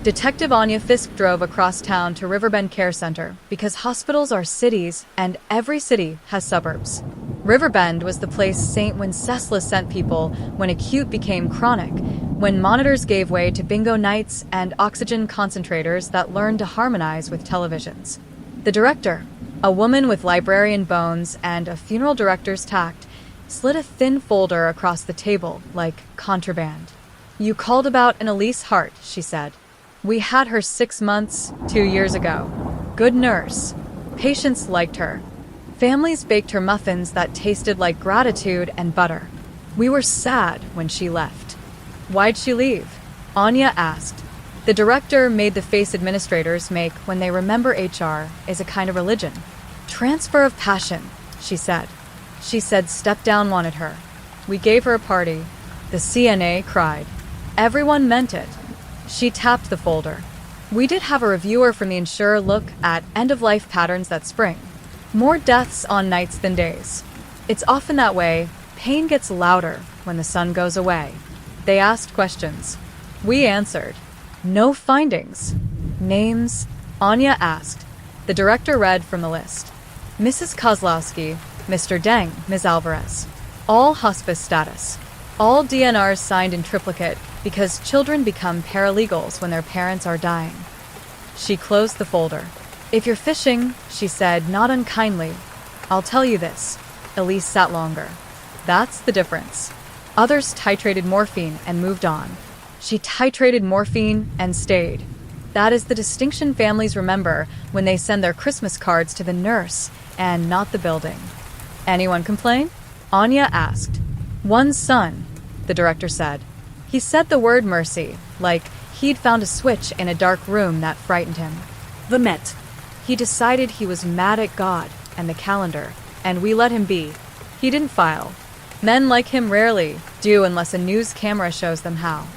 Detective Anya Fiske drove across town to Riverbend Care Center because hospitals are cities and every city has suburbs. Riverbend was the place St. Wenceslas sent people when acute became chronic, when monitors gave way to bingo nights and oxygen concentrators that learned to harmonize with televisions. The director, a woman with librarian bones and a funeral director's tact, slid a thin folder across the table like contraband. "You called about an Elise Hart," she said. "We had her 6 months, 2 years ago. Good nurse. Patients liked her. Families baked her muffins that tasted like gratitude and butter. We were sad when she left." "Why'd she leave?" Anya asked. The director made the face administrators make when they remember HR is a kind of religion. "Transfer of passion," she said. She said step down wanted her. "We gave her a party." The CNA cried. Everyone meant it. She tapped the folder. "We did have a reviewer from the insurer look at end-of-life patterns that spring. More deaths on nights than days. It's often that way. Pain gets louder when the sun goes away." They asked questions. We answered. "No findings." "Names?" Anya asked. The director read from the list. "Mrs. Kozlowski, Mr. Deng, Ms. Alvarez. All hospice status. All DNRs signed in triplicate because children become paralegals when their parents are dying." She closed the folder. "If you're fishing," she said, not unkindly, "I'll tell you this." Elise sat longer. "That's the difference." Others titrated morphine and moved on. She titrated morphine and stayed. That is the distinction families remember when they send their Christmas cards to the nurse and not the building. "Anyone complain?" Anya asked. "One son," the director said. He said the word mercy, like he'd found a switch in a dark room that frightened him. The Met. He decided he was mad at God and the calendar, and we let him be. He didn't file. Men like him rarely do unless a news camera shows them how.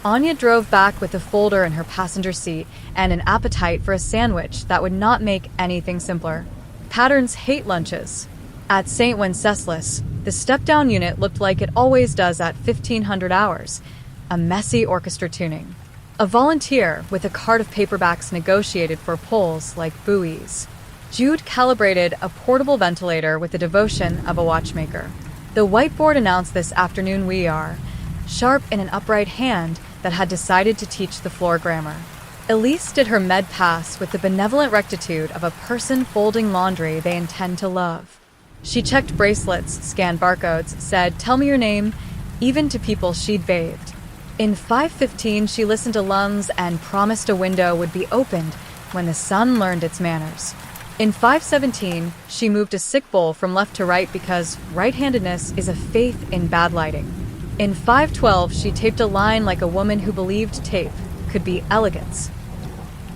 Anya drove back with the folder in her passenger seat and an appetite for a sandwich that would not make anything simpler. Patterns hate lunches. At St. Wenceslas, the step-down unit looked like it always does at 1500 hours, a messy orchestra tuning. A volunteer with a cart of paperbacks negotiated for poles like buoys. Jude calibrated a portable ventilator with the devotion of a watchmaker. The whiteboard announced this afternoon we are, sharp in an upright hand that had decided to teach the floor grammar. Elise did her med pass with the benevolent rectitude of a person folding laundry they intend to love. She checked bracelets, scanned barcodes, said, "Tell me your name," even to people she'd bathed. In 5:15, she listened to lungs and promised a window would be opened when the sun learned its manners. In 5:17, she moved a sick bowl from left to right because right-handedness is a faith in bad lighting. In 5:12, she taped a line like a woman who believed tape could be elegance.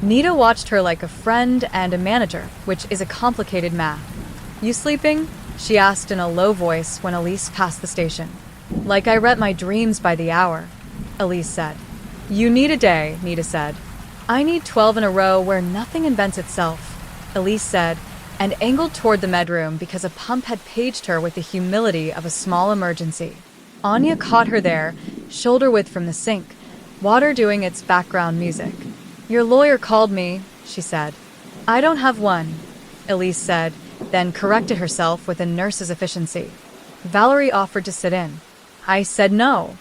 Nita watched her like a friend and a manager, which is a complicated math. "You sleeping?" she asked in a low voice when Elise passed the station. "Like I read my dreams by the hour," Elise said. "You need a day," Nita said. "I need 12 in a row where nothing invents itself," Elise said, and angled toward the medroom because a pump had paged her with the humility of a small emergency. Anya caught her there, shoulder width from the sink, water doing its background music. "Your lawyer called me," she said. "I don't have one," Elise said, then corrected herself with a nurse's efficiency. Valerie offered to sit in. "I said no."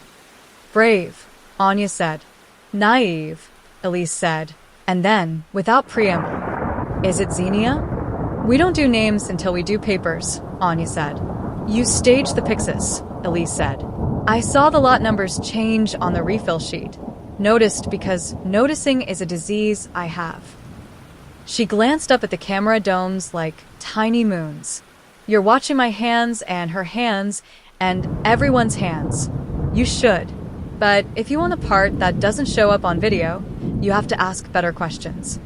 "Brave," Anya said. "Naive," Elise said, and then, without preamble, "Is it Xenia?" "We don't do names until we do papers," Anya said. "You staged the Pyxis," Elise said. "I saw the lot numbers change on the refill sheet. Noticed because noticing is a disease I have." She glanced up at the camera domes like tiny moons. "You're watching my hands and her hands and everyone's hands. You should. But if you want a part that doesn't show up on video, you have to ask better questions."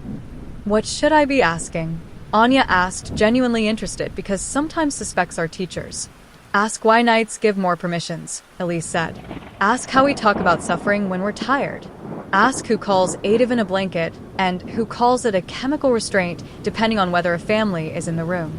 "What should I be asking?" Anya asked, genuinely interested because sometimes suspects are teachers. "Ask why nights give more permissions," Elise said. "Ask how we talk about suffering when we're tired. Ask who calls Ative in a blanket and who calls it a chemical restraint depending on whether a family is in the room."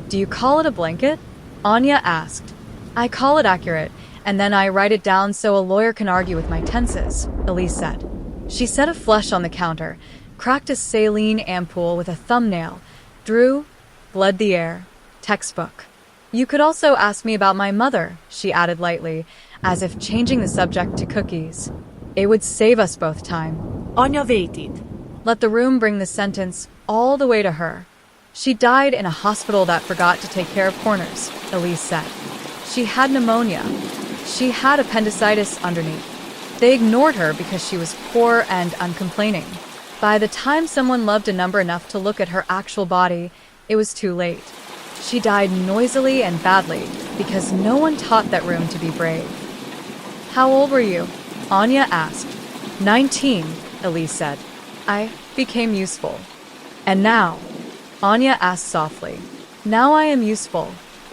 "Do you call it a blanket?" Anya asked. "I call it accurate, and then I write it down so a lawyer can argue with my tenses," Elise said. She set a flush on the counter, cracked a saline ampoule with a thumbnail, drew, bled the air, textbook. "You could also ask me about my mother," she added lightly, as if changing the subject to cookies. "It would save us both time." Anya waited. Let the room bring the sentence all the way to her. "She died in a hospital that forgot to take care of corners," Elise said. "She had pneumonia. She had appendicitis underneath. They ignored her because she was poor and uncomplaining. By the time someone loved a number enough to look at her actual body, it was too late. She died noisily and badly because no one taught that room to be brave." "How old were you?" Anya asked. 19, Elise said. "I became useful." "And now?" Anya asked softly. "Now I am useful,"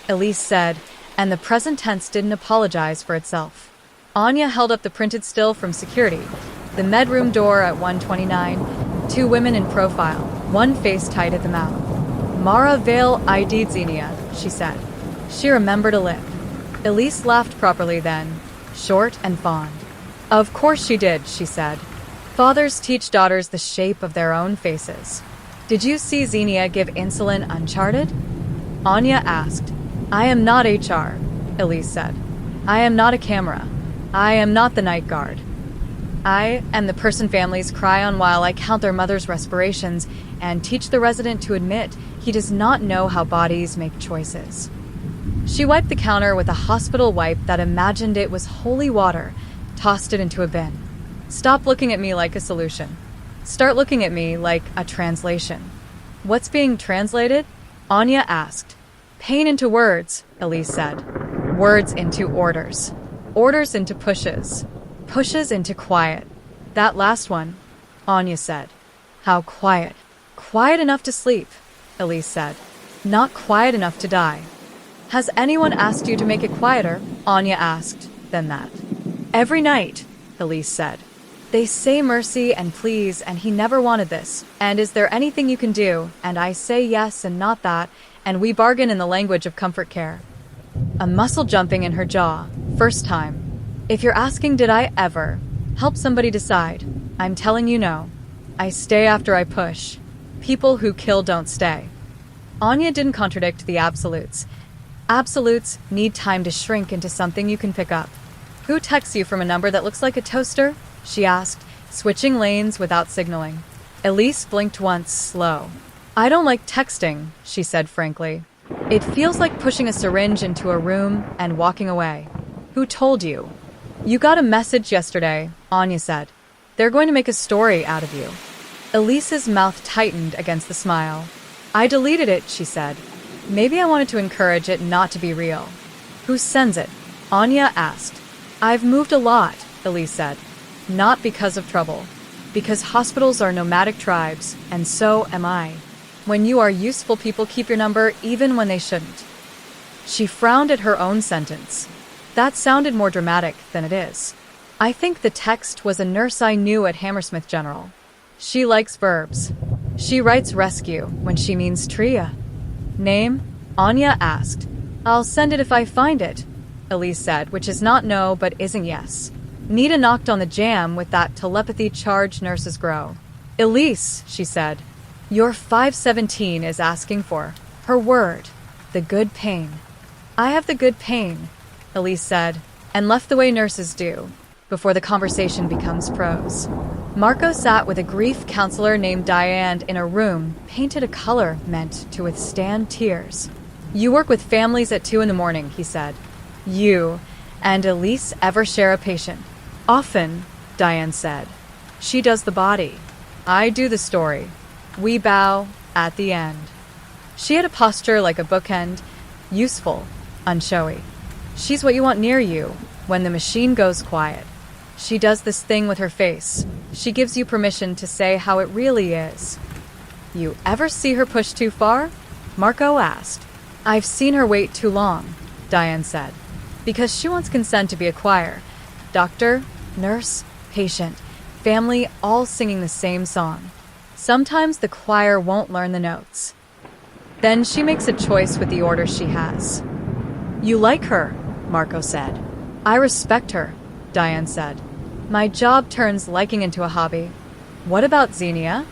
Elise said, and the present tense didn't apologize for itself. Anya held up the printed still from security. The medroom door at 129, 2 women in profile, one face tight at the mouth. "Mara Vale ID'd Xenia," she said. She remembered a lip. Elise laughed properly then, short and fond. "Of course she did," she said. "Fathers teach daughters the shape of their own faces." "Did you see Xenia give insulin uncharted?" Anya asked. "I am not HR," Elise said. "I am not a camera. I am not the night guard. I am the person families cry on while I count their mother's respirations and teach the resident to admit he does not know how bodies make choices." She wiped the counter with a hospital wipe that imagined it was holy water, tossed it into a bin. "Stop looking at me like a solution. Start looking at me like a translation." "What's being translated?" Anya asked. "Pain into words," Elise said. "Words into orders. Orders into pushes. Pushes into quiet." "That last one," Anya said. "How quiet." "Quiet enough to sleep," Elise said. "Not quiet enough to die." "Has anyone asked you to make it quieter?" Anya asked, then that. "Every night," Elise said. "They say mercy and please, and he never wanted this. And is there anything you can do? And I say yes and not that, and we bargain in the language of comfort care." A muscle jumping in her jaw, first time. "If you're asking did I ever help somebody decide, I'm telling you no. I stay after I push. People who kill don't stay." Anya didn't contradict the absolutes. Absolutes need time to shrink into something you can pick up. "Who texts you from a number that looks like a toaster?" she asked, switching lanes without signaling. Elise blinked once, slow. "I don't like texting," she said frankly. "It feels like pushing a syringe into a room and walking away." "Who told you?" "You got a message yesterday," Anya said. "They're going to make a story out of you." Elise's mouth tightened against the smile. "I deleted it," she said. "Maybe I wanted to encourage it not to be real." "Who sends it?" Anya asked. "I've moved a lot," Elise said. "Not because of trouble. Because hospitals are nomadic tribes, and so am I. When you are useful, people keep your number even when they shouldn't." She frowned at her own sentence. That sounded more dramatic than it is. "I think the text was a nurse I knew at Hammersmith General. She likes verbs. She writes rescue when she means tria." "Name?" Anya asked. "I'll send it if I find it," Elise said, which is not no but isn't yes. Nita knocked on the jam with that telepathy charge nurses grow. "Elise," she said, "your 517 is asking for her word, the good pain." "I have the good pain," Elise said, and left the way nurses do, before the conversation becomes prose. Marco sat with a grief counselor named Diane in a room painted a color meant to withstand tears. "You work with families at 2 a.m, he said. "You and Elise ever share a patient?" "Often," Diane said. "She does the body. I do the story. We bow at the end." She had a posture like a bookend, useful, unshowy. She's what you want near you when the machine goes quiet. She does this thing with her face. She gives you permission to say how it really is. "You ever see her push too far?" Marco asked. "I've seen her wait too long," Diane said. "Because she wants consent to be a choir. Doctor, nurse, patient, family all singing the same song. Sometimes the choir won't learn the notes. Then she makes a choice with the order she has." "You like her," Marco said. "I respect her," Diane said. "My job turns liking into a hobby." "What about Xenia?"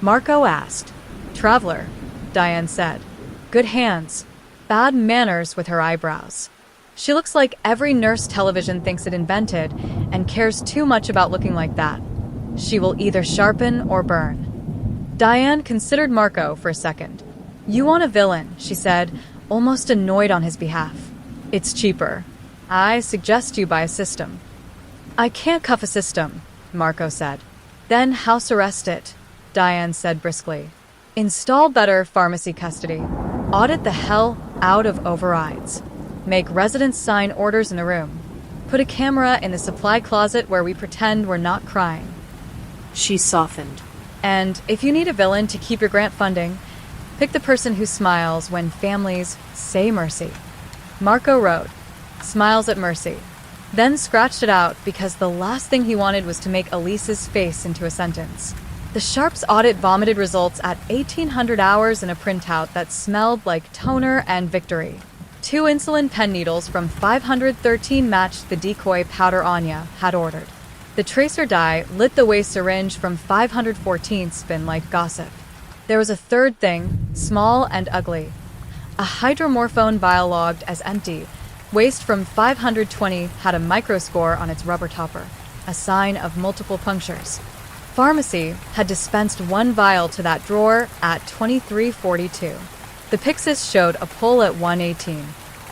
Marco asked. "Traveler," Diane said. "Good hands, bad manners with her eyebrows. She looks like every nurse television thinks it invented and cares too much about looking like that. She will either sharpen or burn." Diane considered Marco for a second. "You want a villain," she said, almost annoyed on his behalf. "It's cheaper. I suggest you buy a system." "I can't cuff a system," Marco said. "Then house arrest it," Diane said briskly. "Install better pharmacy custody. Audit the hell out of overrides. Make residents sign orders in the room. Put a camera in the supply closet where we pretend we're not crying." She softened. "And if you need a villain to keep your grant funding, pick the person who smiles when families say mercy." Marco wrote, "Smiles at mercy," then scratched it out because the last thing he wanted was to make Elise's face into a sentence. The Sharps audit vomited results at 1,800 hours in a printout that smelled like toner and victory. 2 insulin pen needles from 513 matched the decoy powder Anya had ordered. The tracer dye lit the waste syringe from 514 spin like gossip. There was a third thing, small and ugly. A hydromorphone vial logged as empty. Waste from 520 had a microscore on its rubber topper, a sign of multiple punctures. Pharmacy had dispensed 1 vial to that drawer at 2342. The Pyxis showed a pull at 118.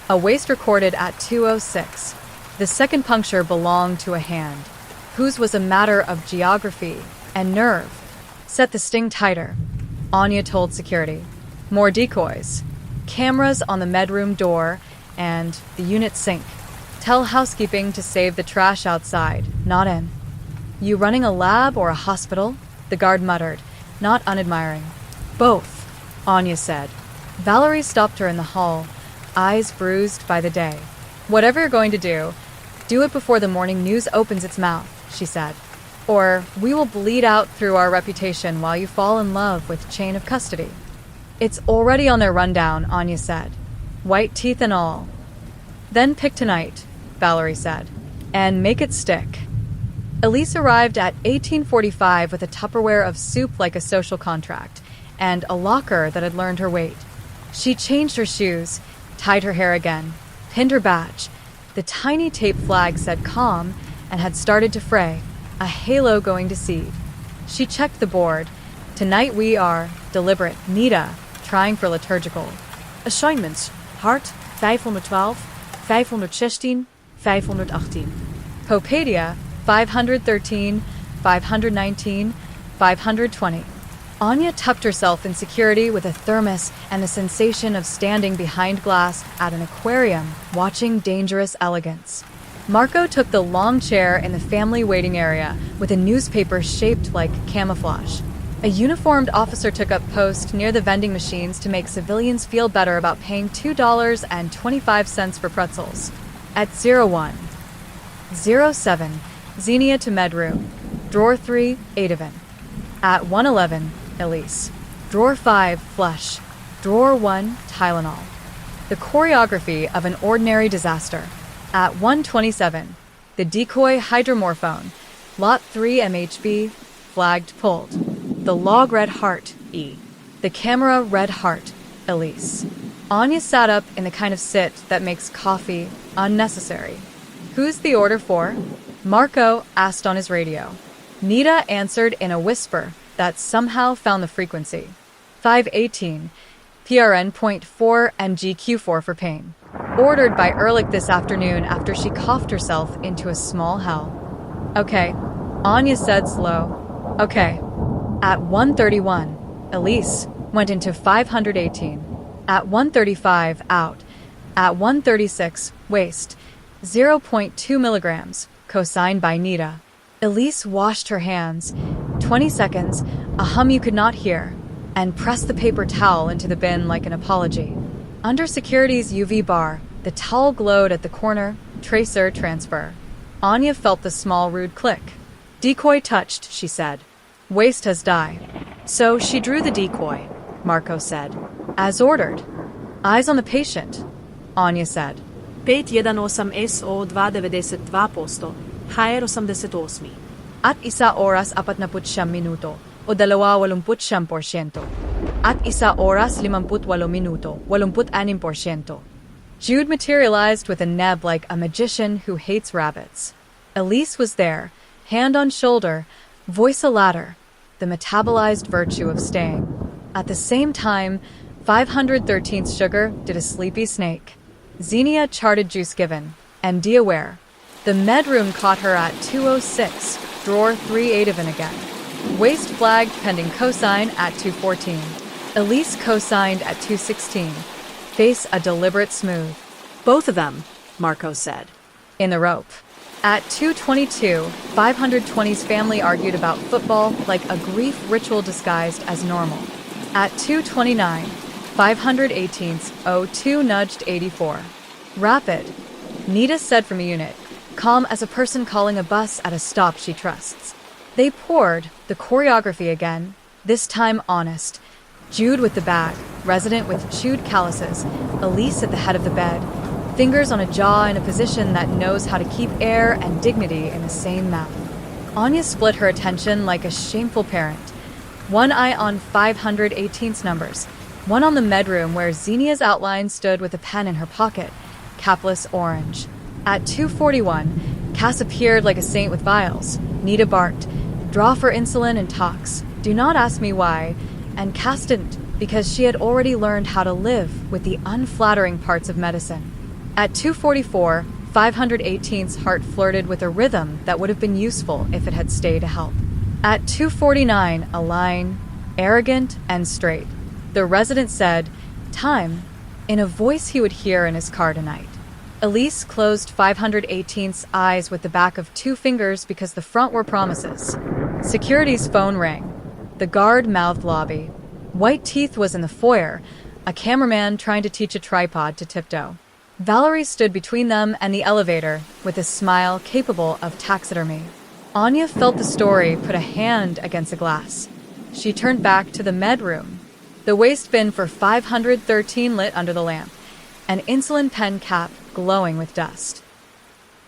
A waste recorded at 206. The second puncture belonged to a hand, whose was a matter of geography and nerve. "Set the sting tighter," Anya told security. "More decoys. Cameras on the medroom door and the unit sink. Tell housekeeping to save the trash outside, not in." "You running a lab or a hospital?" the guard muttered, not unadmiring. "Both," Anya said. Valerie stopped her in the hall, eyes bruised by the day. "Whatever you're going to do it before the morning news opens its mouth," she said. "Or we will bleed out through our reputation while you fall in love with chain of custody." "It's already on their rundown," Anya said. "White teeth and all." "Then pick tonight," Valerie said, "and make it stick." Elise arrived at 1845 with a Tupperware of soup like a social contract, and a locker that had learned her weight. She changed her shoes, tied her hair again, pinned her badge. The tiny tape flag said calm and had started to fray. a halo going to seed. She checked the board. Tonight we are deliberate. Nita, trying for liturgical. Assignments. Hart, 512, 516, 518. Popadia, 513, 519, 520. Anya tucked herself in security with a thermos and the sensation of standing behind glass at an aquarium, watching dangerous elegance. Marco took the long chair in the family waiting area with a newspaper shaped like camouflage. A uniformed officer took up post near the vending machines to make civilians feel better about paying $2.25 for pretzels. At 01. 07, Xenia to medroom. Drawer 3, Adavan. At 111, Elise. Drawer 5, Flush. Drawer 1, Tylenol. The choreography of an ordinary disaster. At 127, the decoy hydromorphone. Lot 3 MHB, flagged pulled. The log red heart, E. The camera red heart, Elise. Anya sat up in the kind of sit that makes coffee unnecessary. Who's the order for? Marco asked on his radio. Nita answered in a whisper that somehow found the frequency. 518, PRN.4 MGQ4 for pain. Ordered by Ehrlich this afternoon after she coughed herself into a small hell. Okay, Anya said slow. Okay. At 131, Elise went into 518. At 135, out. At 136, waist. 0.2 milligrams, cosigned by Nita. Elise washed her hands. 20 seconds, a hum you could not hear, and pressed the paper towel into the bin like an apology. Under security's UV bar, the towel glowed at the corner, tracer transfer. Anya felt the small rude click. Decoy touched, she said. Waist has died. So she drew the decoy, Marco said. As ordered. Eyes on the patient, Anya said. 518 SO 292 posto, higher 88. At isa oras 49 minuto o 28%. At isa oras 58 minuto, 86%. Jude materialized with a neb like a magician who hates rabbits. Elise was there, hand on shoulder, voice a ladder, the metabolized virtue of staying. At the same time, 513th sugar did a sleepy snake. Xenia charted juice given, and D aware. The medroom caught her at 206, drawer 3 Adavan again. Waist flagged pending cosign at 214. Elise cosigned at 216. Face a deliberate smooth. Both of them, Marco said. In the rope. At 222, 520's family argued about football like a grief ritual disguised as normal. At 229, 518's 02 nudged 84. Rapid, Nita said from a unit, calm as a person calling a bus at a stop she trusts. They poured, the choreography again, this time honest. Jude with the bag, resident with chewed calluses, Elise at the head of the bed, fingers on a jaw in a position that knows how to keep air and dignity in the same mouth. Anya split her attention like a shameful parent. One eye on 518's numbers, one on the medroom where Xenia's outline stood with a pen in her pocket, capless orange. At 241, Cass appeared like a saint with vials. Nita barked, draw for insulin and tox. Do not ask me why. And Cass didn't, because she had already learned how to live with the unflattering parts of medicine. At 244, 518's heart flirted with a rhythm that would have been useful if it had stayed to help. At 249, a line, arrogant and straight. The resident said, time, in a voice he would hear in his car tonight. Elise closed 518's eyes with the back of 2 fingers because the front were promises. Security's phone rang. The guard mouthed lobby. White Teeth was in the foyer, a cameraman trying to teach a tripod to tiptoe. Valerie stood between them and the elevator with a smile capable of taxidermy. Anya felt the story put a hand against a glass. She turned back to the med room. The waste bin for 513 lit under the lamp, an insulin pen cap glowing with dust.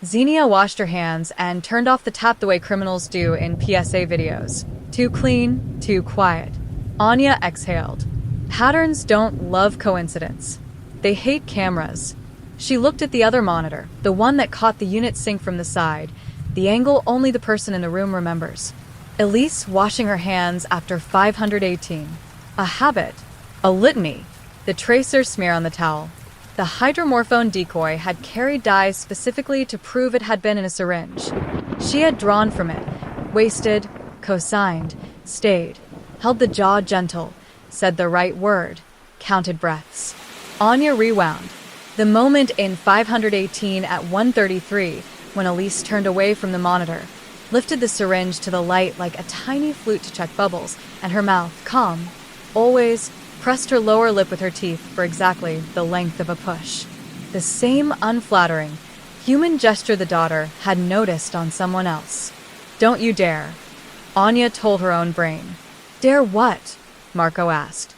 Xenia washed her hands and turned off the tap the way criminals do in PSA videos. Too clean, too quiet. Anya exhaled. Patterns don't love coincidence. They hate cameras. She looked at the other monitor, the one that caught the unit sync from the side. the angle only the person in the room remembers. Elise washing her hands after 518. A habit. A litany. The tracer smear on the towel. The hydromorphone decoy had carried dye specifically to prove it had been in a syringe. She had drawn from it, wasted, co-signed, stayed, held the jaw gentle, said the right word, counted breaths. Anya rewound. The moment in 518 at 1:33 when Elise turned away from the monitor, lifted the syringe to the light like a tiny flute to check bubbles, and her mouth, calm, always, pressed her lower lip with her teeth for exactly the length of a push. The same unflattering, human gesture the daughter had noticed on someone else. Don't you dare. Anya told her own brain. Dare what? Marco asked.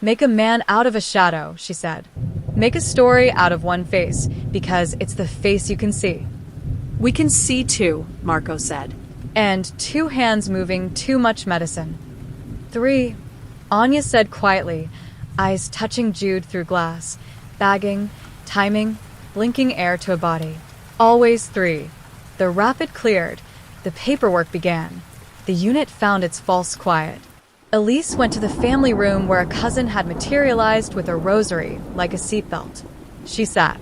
Make a man out of a shadow, she said. Make a story out of one face, because it's the face you can see. We can see too, Marco said. And 2 hands moving too much medicine. 3, Anya said quietly, eyes touching Jude through glass, bagging, timing, blinking air to a body. Always 3. The rapid cleared. The paperwork began. The unit found its false quiet. Elise went to the family room where a cousin had materialized with a rosary, like a seatbelt. She sat.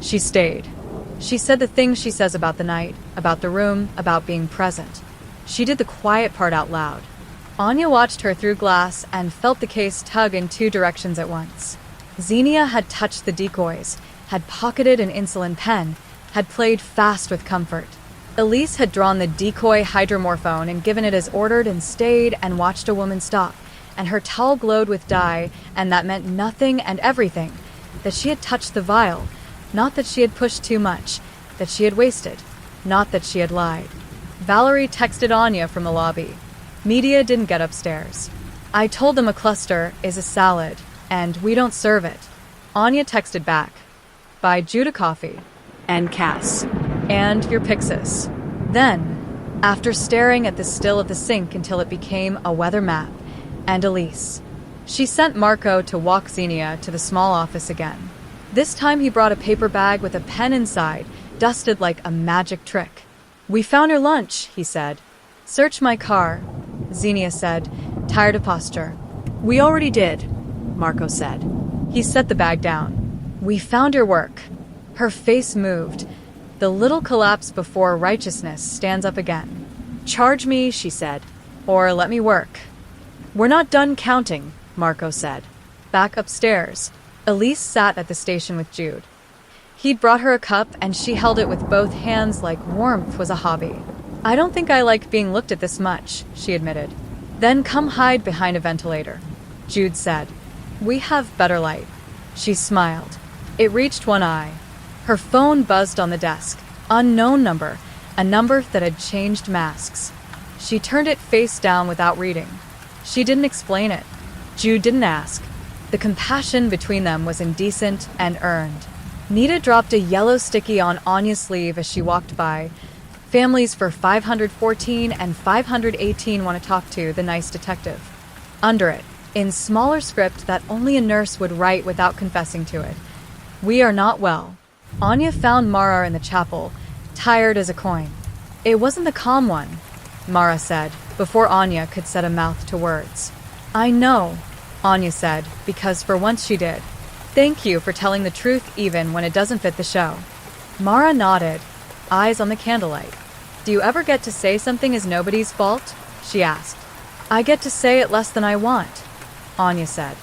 She stayed. She said the things she says about the night, about the room, about being present. She did the quiet part out loud. Anya watched her through glass and felt the case tug in 2 directions at once. Xenia had touched the decoys, had pocketed an insulin pen, had played fast with comfort. Elise had drawn the decoy hydromorphone and given it as ordered and stayed and watched a woman stop, and her towel glowed with dye, and that meant nothing and everything, that she had touched the vial, not that she had pushed too much, that she had wasted, not that she had lied. Valerie texted Anya from the lobby. Media didn't get upstairs. I told them a cluster is a salad, and we don't serve it. Anya texted back. Buy Jude a coffee. And Cass. And your Pyxis. Then, after staring at the still of the sink until it became a weather map, and Elise, she sent Marco to walk Xenia to the small office again. This time he brought a paper bag with a pen inside, dusted like a magic trick. We found her lunch, he said. Search my car, Xenia said, tired of posture. We already did, Marco said. He set the bag down. We found your work. Her face moved. The little collapse before righteousness stands up again. Charge me, she said, or let me work. We're not done counting, Marco said. Back upstairs. Elise sat at the station with Jude. He'd brought her a cup, and she held it with both hands like warmth was a hobby. I don't think I like being looked at this much, she admitted. Then come hide behind a ventilator, Jude said. We have better light. She smiled. It reached one eye. Her phone buzzed on the desk. Unknown number, a number that had changed masks. She turned it face down without reading. She didn't explain it. Jude didn't ask. The compassion between them was indecent and earned. Nita dropped a yellow sticky on Anya's sleeve as she walked by. Families for 514 and 518 want to talk to the nice detective. Under it, in smaller script that only a nurse would write without confessing to it. We are not well. Anya found Mara in the chapel, tired as a coin. It wasn't the calm one, Mara said, before Anya could set a mouth to words. I know, Anya said, because for once she did. Thank you for telling the truth even when it doesn't fit the show. Mara nodded, eyes on the candlelight. Do you ever get to say something is nobody's fault? She asked. I get to say it less than I want, Anya said.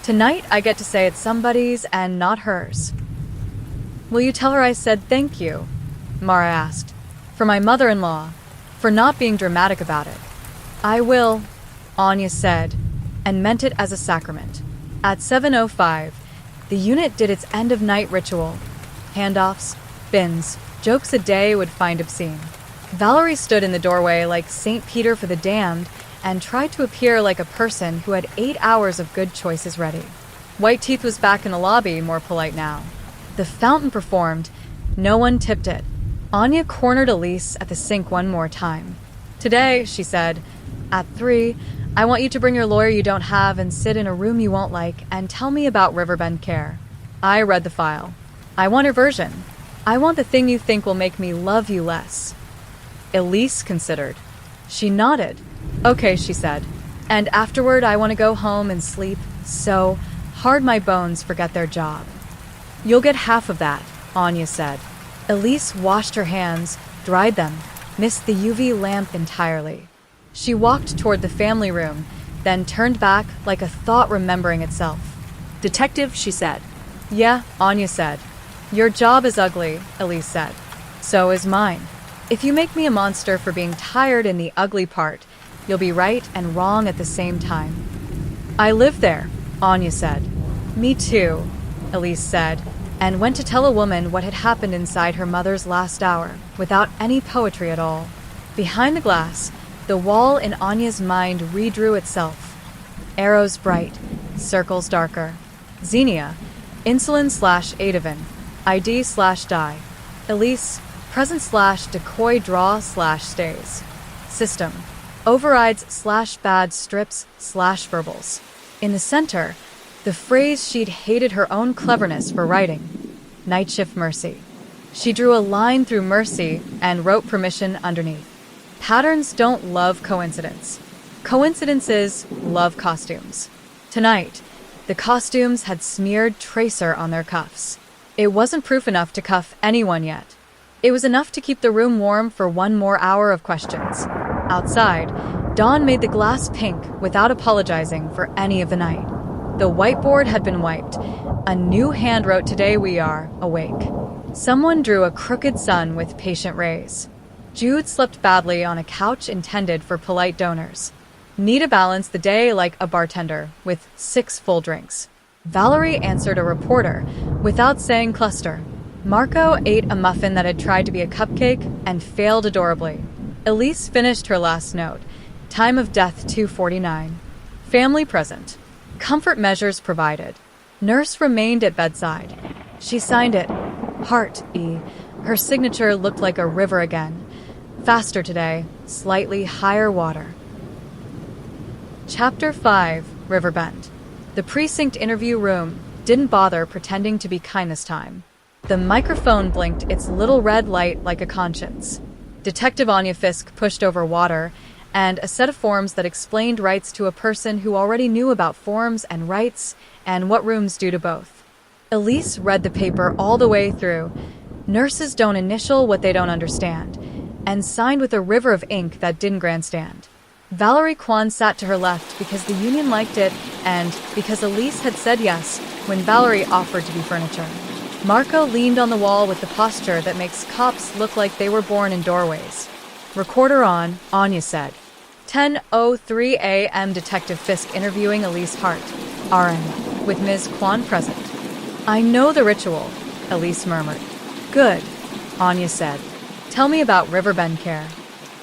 Tonight I get to say it's somebody's and not hers. Will you tell her I said thank you? Mara asked. For my mother-in-law, for not being dramatic about it. I will, Anya said, and meant it as a sacrament. At 7:05, the unit did its end-of-night ritual. Handoffs, bins, jokes a day would find obscene. Valerie stood in the doorway like St. Peter for the damned and tried to appear like a person who had 8 hours of good choices ready. White Teeth was back in the lobby, more polite now. The fountain performed. No one tipped it. Anya cornered Elise at the sink one more time. Today, she said, at 3, I want you to bring your lawyer you don't have and sit in a room you won't like and tell me about Riverbend Care. I read the file. I want her version. I want the thing you think will make me love you less. Elise considered. She nodded. Okay, she said. And afterward, I want to go home and sleep so hard my bones forget their job. You'll get half of that, Anya said. Elise washed her hands, dried them, missed the UV lamp entirely. She walked toward the family room, then turned back like a thought remembering itself. Detective, she said. Yeah, Anya said. Your job is ugly, Elise said. So is mine. If you make me a monster for being tired in the ugly part, you'll be right and wrong at the same time. I live there, Anya said. Me too, Elise said, and went to tell a woman what had happened inside her mother's last hour, without any poetry at all. Behind the glass, the wall in Anya's mind redrew itself. Arrows bright, circles darker. Xenia, insulin/Ativan, ID/die. Elise, present/decoy draw/stays. System, overrides/bad strips/verbals. In the center, the phrase she'd hated her own cleverness for writing. Nightshift Mercy. She drew a line through mercy and wrote permission underneath. Patterns don't love coincidence. Coincidences love costumes. Tonight, the costumes had smeared Tracer on their cuffs. It wasn't proof enough to cuff anyone yet. It was enough to keep the room warm for one more hour of questions. Outside, Dawn made the glass pink without apologizing for any of the night. The whiteboard had been wiped. A new hand wrote, "Today we are awake." Someone drew a crooked sun with patient rays. Jude slept badly on a couch intended for polite donors. Nita balanced the day like a bartender with 6 full drinks. Valerie answered a reporter without saying cluster. Marco ate a muffin that had tried to be a cupcake and failed adorably. Elise finished her last note. Time of death 2:49. Family present. Comfort measures provided. Nurse remained at bedside. She signed it. Heart E. Her signature looked like a river again. Faster today, slightly higher water. Chapter 5, Riverbend. The precinct interview room didn't bother pretending to be kind this time. The microphone blinked its little red light like a conscience. Detective Anya Fiske pushed over water and a set of forms that explained rights to a person who already knew about forms and rights and what rooms do to both. Elise read the paper all the way through. Nurses don't initial what they don't understand, and signed with a river of ink that didn't grandstand. Valerie Kwan sat to her left because the union liked it and because Elise had said yes when Valerie offered to be furniture. Marco leaned on the wall with the posture that makes cops look like they were born in doorways. Recorder on, Anya said. 10:03 a.m. Detective Fiske interviewing Elise Hart, RN, with Ms. Kwan present. I know the ritual, Elise murmured. Good, Anya said. Tell me about Riverbend care.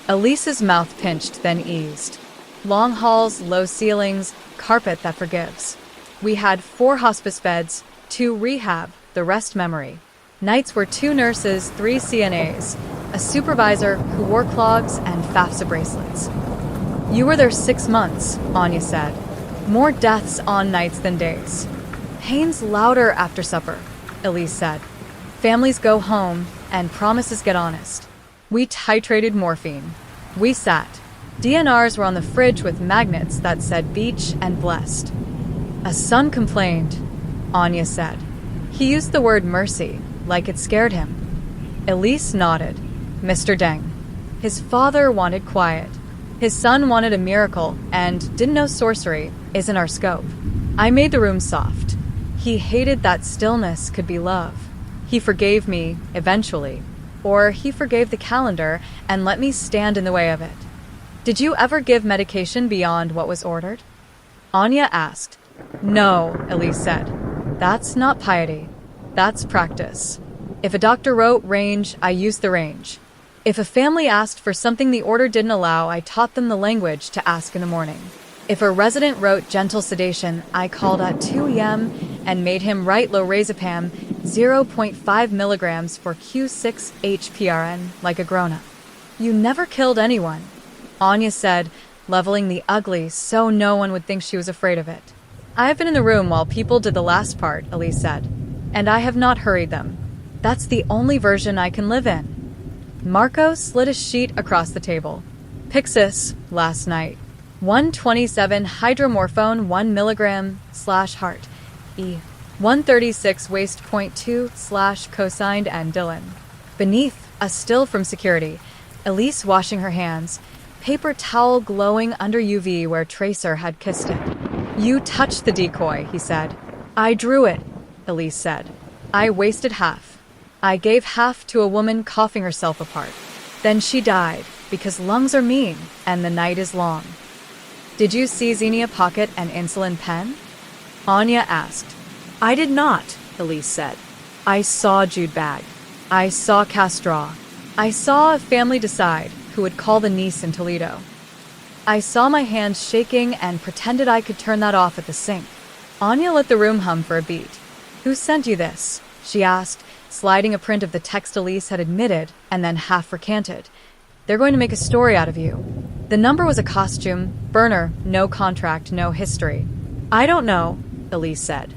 Elise's mouth pinched, then eased. Long halls, low ceilings, carpet that forgives. We had 4 hospice beds, 2 rehab, the rest memory. Nights were 2 nurses, 3 CNAs, a supervisor who wore clogs and FAFSA bracelets. You were there 6 months, Anya said. More deaths on nights than days. Pain's louder after supper, Elise said. Families go home, and promises get honest. We titrated morphine. We sat. DNRs were on the fridge with magnets that said beach and blessed. A son complained, Anya said. He used the word mercy, like it scared him. Elise nodded. Mr. Deng. His father wanted quiet. His son wanted a miracle, and didn't know sorcery isn't our scope. I made the room soft. He hated that stillness could be love. He forgave me, eventually. Or he forgave the calendar and let me stand in the way of it. Did you ever give medication beyond what was ordered? Anya asked. No, Elise said. That's not piety. That's practice. If a doctor wrote range, I used the range. If a family asked for something the order didn't allow, I taught them the language to ask in the morning. If a resident wrote gentle sedation, I called at 2 a.m. and made him write lorazepam 0.5 milligrams for Q6-HPRN like a grown-up. You never killed anyone, Anya said, leveling the ugly so no one would think she was afraid of it. I have been in the room while people did the last part, Elise said, and I have not hurried them. That's the only version I can live in. Marco slid a sheet across the table. Pyxis, last night. 127 hydromorphone 1 milligram / heart. E. 136 waist point 2 / cosigned and Dylan. Beneath, a still from security. Elise washing her hands. Paper towel glowing under UV where Tracer had kissed it. You touched the decoy, he said. I drew it, Elise said. I wasted half. I gave half to a woman coughing herself apart. Then she died, because lungs are mean, and the night is long. Did you see Xenia pocket an insulin pen? Anya asked. I did not, Elise said. I saw Jude bag. I saw Castraw. I saw a family decide who would call the niece in Toledo. I saw my hands shaking and pretended I could turn that off at the sink. Anya let the room hum for a beat. Who sent you this? She asked, sliding a print of the text Elise had admitted and then half recanted. They're going to make a story out of you. The number was a costume, burner, no contract, no history. I don't know, Elise said.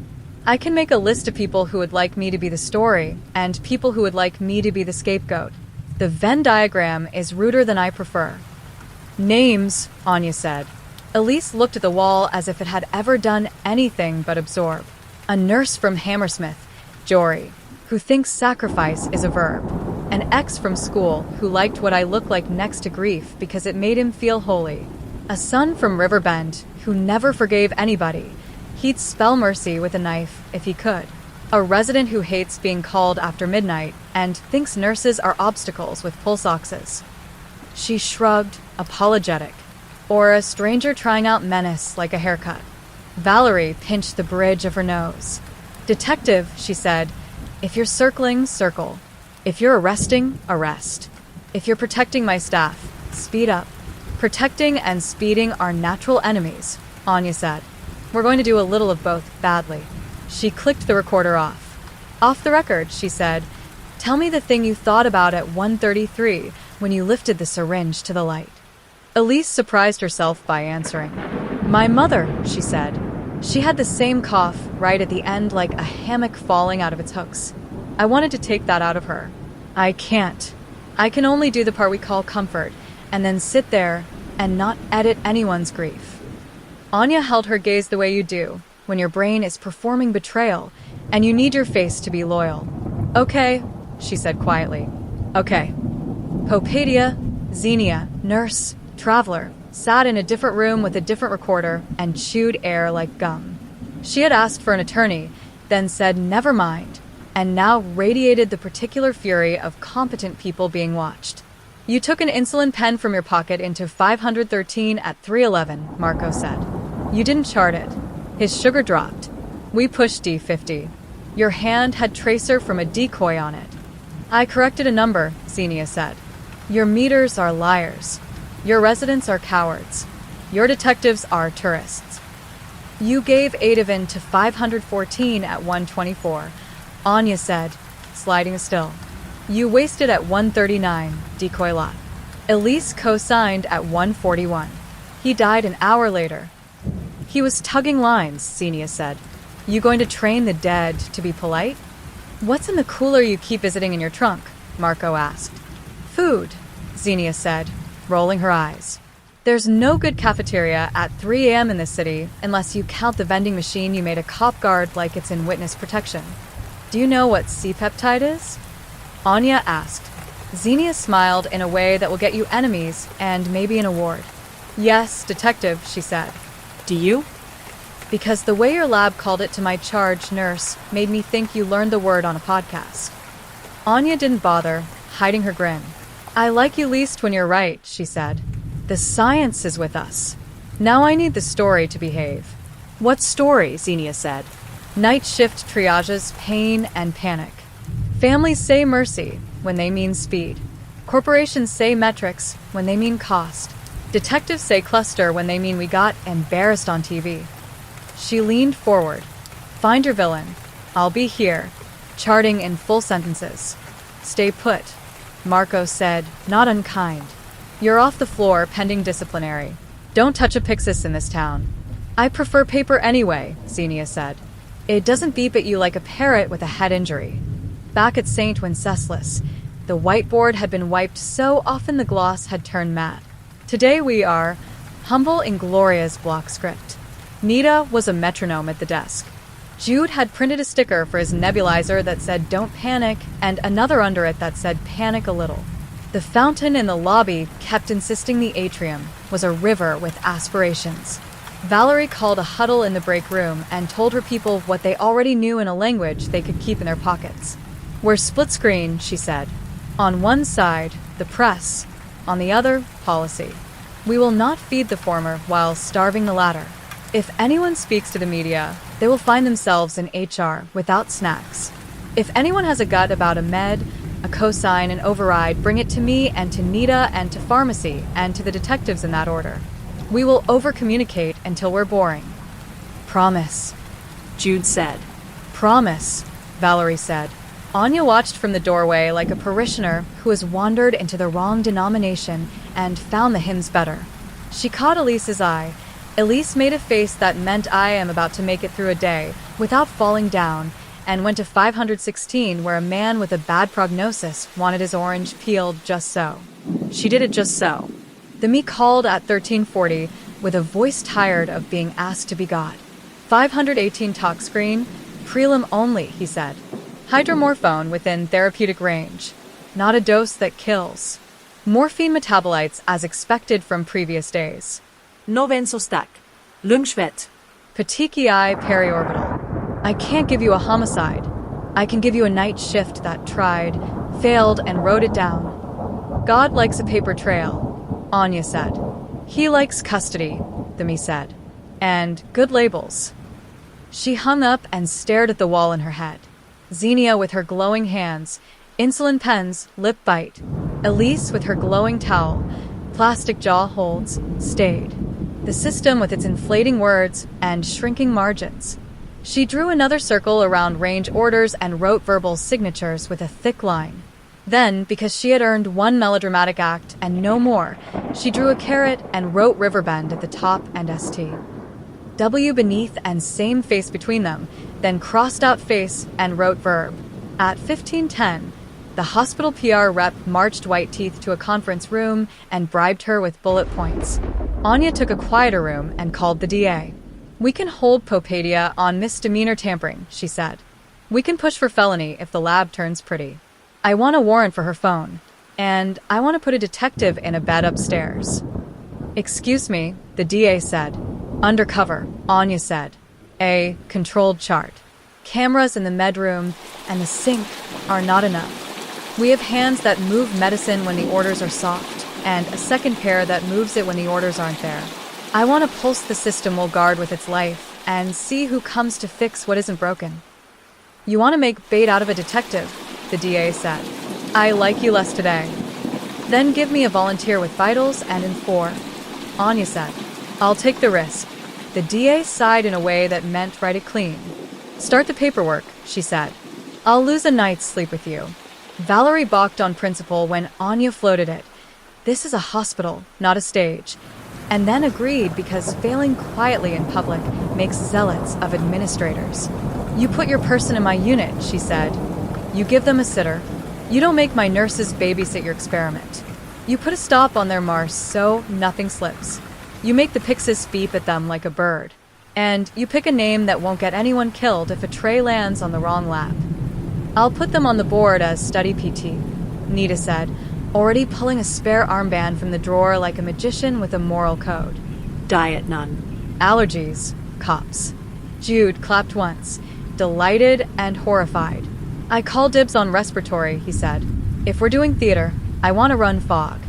I can make a list of people who would like me to be the story and people who would like me to be the scapegoat. The Venn diagram is ruder than I prefer. Names, Anya said. Elise looked at the wall as if it had ever done anything but absorb. A nurse from Hammersmith, Jory, who thinks sacrifice is a verb. An ex from school who liked what I looked like next to grief because it made him feel holy. A son from Riverbend who never forgave anybody. He'd spell mercy with a knife if he could. A resident who hates being called after midnight and thinks nurses are obstacles with pulse oxes. She shrugged, apologetic. Or a stranger trying out menace like a haircut. Valerie pinched the bridge of her nose. Detective, she said, if you're circling, circle. If you're arresting, arrest. If you're protecting my staff, speed up. Protecting and speeding are natural enemies, Anya said. We're going to do a little of both badly. She clicked the recorder off. Off the record, she said. Tell me the thing you thought about at 1:33 when you lifted the syringe to the light. Elise surprised herself by answering. My mother, she said. She had the same cough right at the end like a hammock falling out of its hooks. I wanted to take that out of her. I can't. I can only do the part we call comfort and then sit there and not edit anyone's grief. Anya held her gaze the way you do when your brain is performing betrayal and you need your face to be loyal. Okay, she said quietly. Okay. Popadia, Xenia, nurse, traveler, sat in a different room with a different recorder and chewed air like gum. She had asked for an attorney, then said never mind, and now radiated the particular fury of competent people being watched. You took an insulin pen from your pocket into 513 at 3:11, Marco said. You didn't chart it. His sugar dropped. We pushed D50. Your hand had tracer from a decoy on it. I corrected a number, Xenia said. Your meters are liars. Your residents are cowards. Your detectives are tourists. You gave Adavan to 514 at 124, Anya said, sliding still. You wasted at 139, decoy lot. Elise co-signed at 141. He died an hour later. He was tugging lines, Xenia said. You going to train the dead to be polite? What's in the cooler you keep visiting in your trunk? Marco asked. Food, Xenia said, rolling her eyes. There's no good cafeteria at 3 a.m. in this city unless you count the vending machine you made a cop guard like it's in witness protection. Do you know what C-peptide is? Anya asked. Xenia smiled in a way that will get you enemies and maybe an award. Yes, detective, she said. Do you? Because the way your lab called it to my charge nurse made me think you learned the word on a podcast. Anya didn't bother, hiding her grin. I like you least when you're right, she said. The science is with us. Now I need the story to behave. What story? Xenia said. Nightshift triages pain and panic. Families say mercy when they mean speed. Corporations say metrics when they mean cost. Detectives say cluster when they mean we got embarrassed on TV. She leaned forward. Find your villain. I'll be here, charting in full sentences. Stay put, Marco said, not unkind. You're off the floor pending disciplinary. Don't touch a Pyxis in this town. I prefer paper anyway, Xenia said. It doesn't beep at you like a parrot with a head injury. Back at St. Wenceslas, the whiteboard had been wiped so often the gloss had turned matte. Today we are humble inglorious block script. Nita was a metronome at the desk. Jude had printed a sticker for his nebulizer that said "Don't panic" and another under it that said "Panic a little." The fountain in the lobby kept insisting the atrium was a river with aspirations. Valerie called a huddle in the break room and told her people what they already knew in a language they could keep in their pockets. "We're split screen," she said. "On one side, the press. On the other, policy. We will not feed the former while starving the latter. If anyone speaks to the media, they will find themselves in HR without snacks. If anyone has a gut about a med, a cosign, an override, bring it to me and to Nita and to pharmacy and to the detectives in that order. We will over-communicate until we're boring." "Promise," Jude said. "Promise," Valerie said. Anya watched from the doorway like a parishioner who has wandered into the wrong denomination and found the hymns better. She caught Elise's eye. Elise made a face that meant "I am about to make it through a day" without falling down, and went to 516 where a man with a bad prognosis wanted his orange peeled just so. She did it just so. The me called at 1340 with a voice tired of being asked to be God. 518 talk screen, prelim only, he said. Hydromorphone within therapeutic range. Not a dose that kills. Morphine metabolites as expected from previous days. Novensostak. Lungschwet. Petechiae periorbital. I can't give you a homicide. I can give you a night shift that tried, failed, and wrote it down. God likes a paper trail, Anya said. He likes custody, the me said. And good labels. She hung up and stared at the wall in her head. Xenia with her glowing hands, insulin pens, lip bite. Elise with her glowing towel, plastic jaw holds, stayed. The system with its inflating words and shrinking margins. She drew another circle around range orders and wrote verbal signatures with a thick line. Then, because she had earned one melodramatic act and no more, she drew a caret and wrote Riverbend at the top and ST. W beneath and same face between them, then crossed out face and wrote verb. At 15:10, the hospital PR rep marched White Teeth to a conference room and bribed her with bullet points. Anya took a quieter room and called the DA. We can hold Popadia on misdemeanor tampering, she said. We can push for felony if the lab turns pretty. I want a warrant for her phone. And I want to put a detective in a bed upstairs. Excuse me, the DA said. Undercover, Anya said. A controlled chart. Cameras in the med room and the sink are not enough. We have hands that move medicine when the orders are soft, and a second pair that moves it when the orders aren't there. I want to pulse the system we'll guard with its life and see who comes to fix what isn't broken. You want to make bait out of a detective, the DA said. I like you less today. Then give me a volunteer with vitals and in 4, Anya said. I'll take the risk. The DA sighed in a way that meant write it clean. Start the paperwork, she said. I'll lose a night's sleep with you. Valerie balked on principle when Anya floated it. This is a hospital, not a stage. And then agreed because failing quietly in public makes zealots of administrators. You put your person in my unit, she said. You give them a sitter. You don't make my nurses babysit your experiment. You put a stop on their march so nothing slips. You make the Pyxis beep at them like a bird. And you pick a name that won't get anyone killed if a tray lands on the wrong lap. I'll put them on the board as study PT, Nita said, already pulling a spare armband from the drawer like a magician with a moral code. Diet none. Allergies, cops. Jude clapped once, delighted and horrified. I call dibs on respiratory, he said. If we're doing theater, I want to run fog.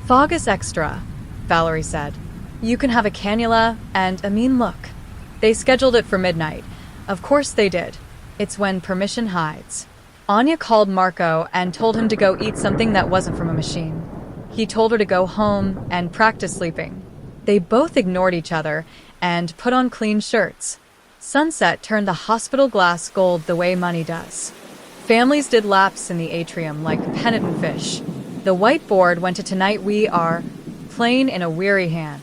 Fog is extra, Valerie said. You can have a cannula and a mean look. They scheduled it for midnight. Of course they did. It's when permission hides. Anya called Marco and told him to go eat something that wasn't from a machine. He told her to go home and practice sleeping. They both ignored each other and put on clean shirts. Sunset turned the hospital glass gold the way money does. Families did laps in the atrium like penitent fish. The whiteboard went to Tonight We Are, playing in a weary hand.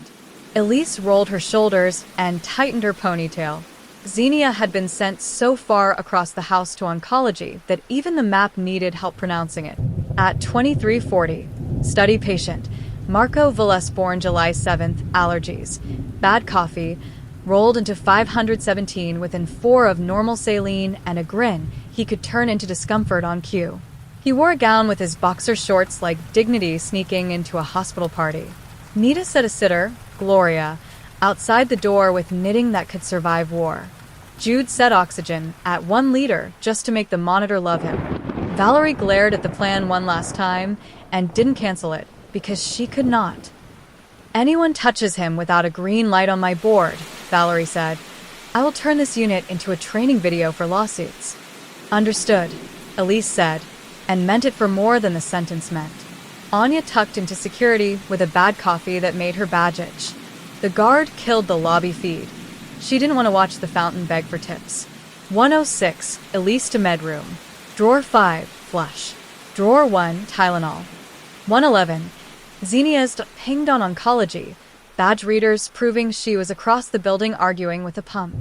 Elise rolled her shoulders and tightened her ponytail. Xenia had been sent so far across the house to oncology that even the map needed help pronouncing it. At 2340, study patient, Marco Velez, born July 7th, allergies, bad coffee, rolled into 517 within 4 of normal saline and a grin he could turn into discomfort on cue. He wore a gown with his boxer shorts like dignity sneaking into a hospital party. Nita set a sitter, Gloria, outside the door with knitting that could survive war. Jude set oxygen at 1 liter just to make the monitor love him. Valerie glared at the plan one last time and didn't cancel it because she could not. Anyone touches him without a green light on my board, Valerie said. I will turn this unit into a training video for lawsuits. Understood, Elise said, and meant it for more than the sentence meant. Anya tucked into security with a bad coffee that made her badge itch. The guard killed the lobby feed. She didn't want to watch the fountain beg for tips. 106, Elise to med room. Drawer 5, flush. Drawer 1, Tylenol. 111, Xenia's pinged on oncology. Badge readers proving she was across the building arguing with a pump.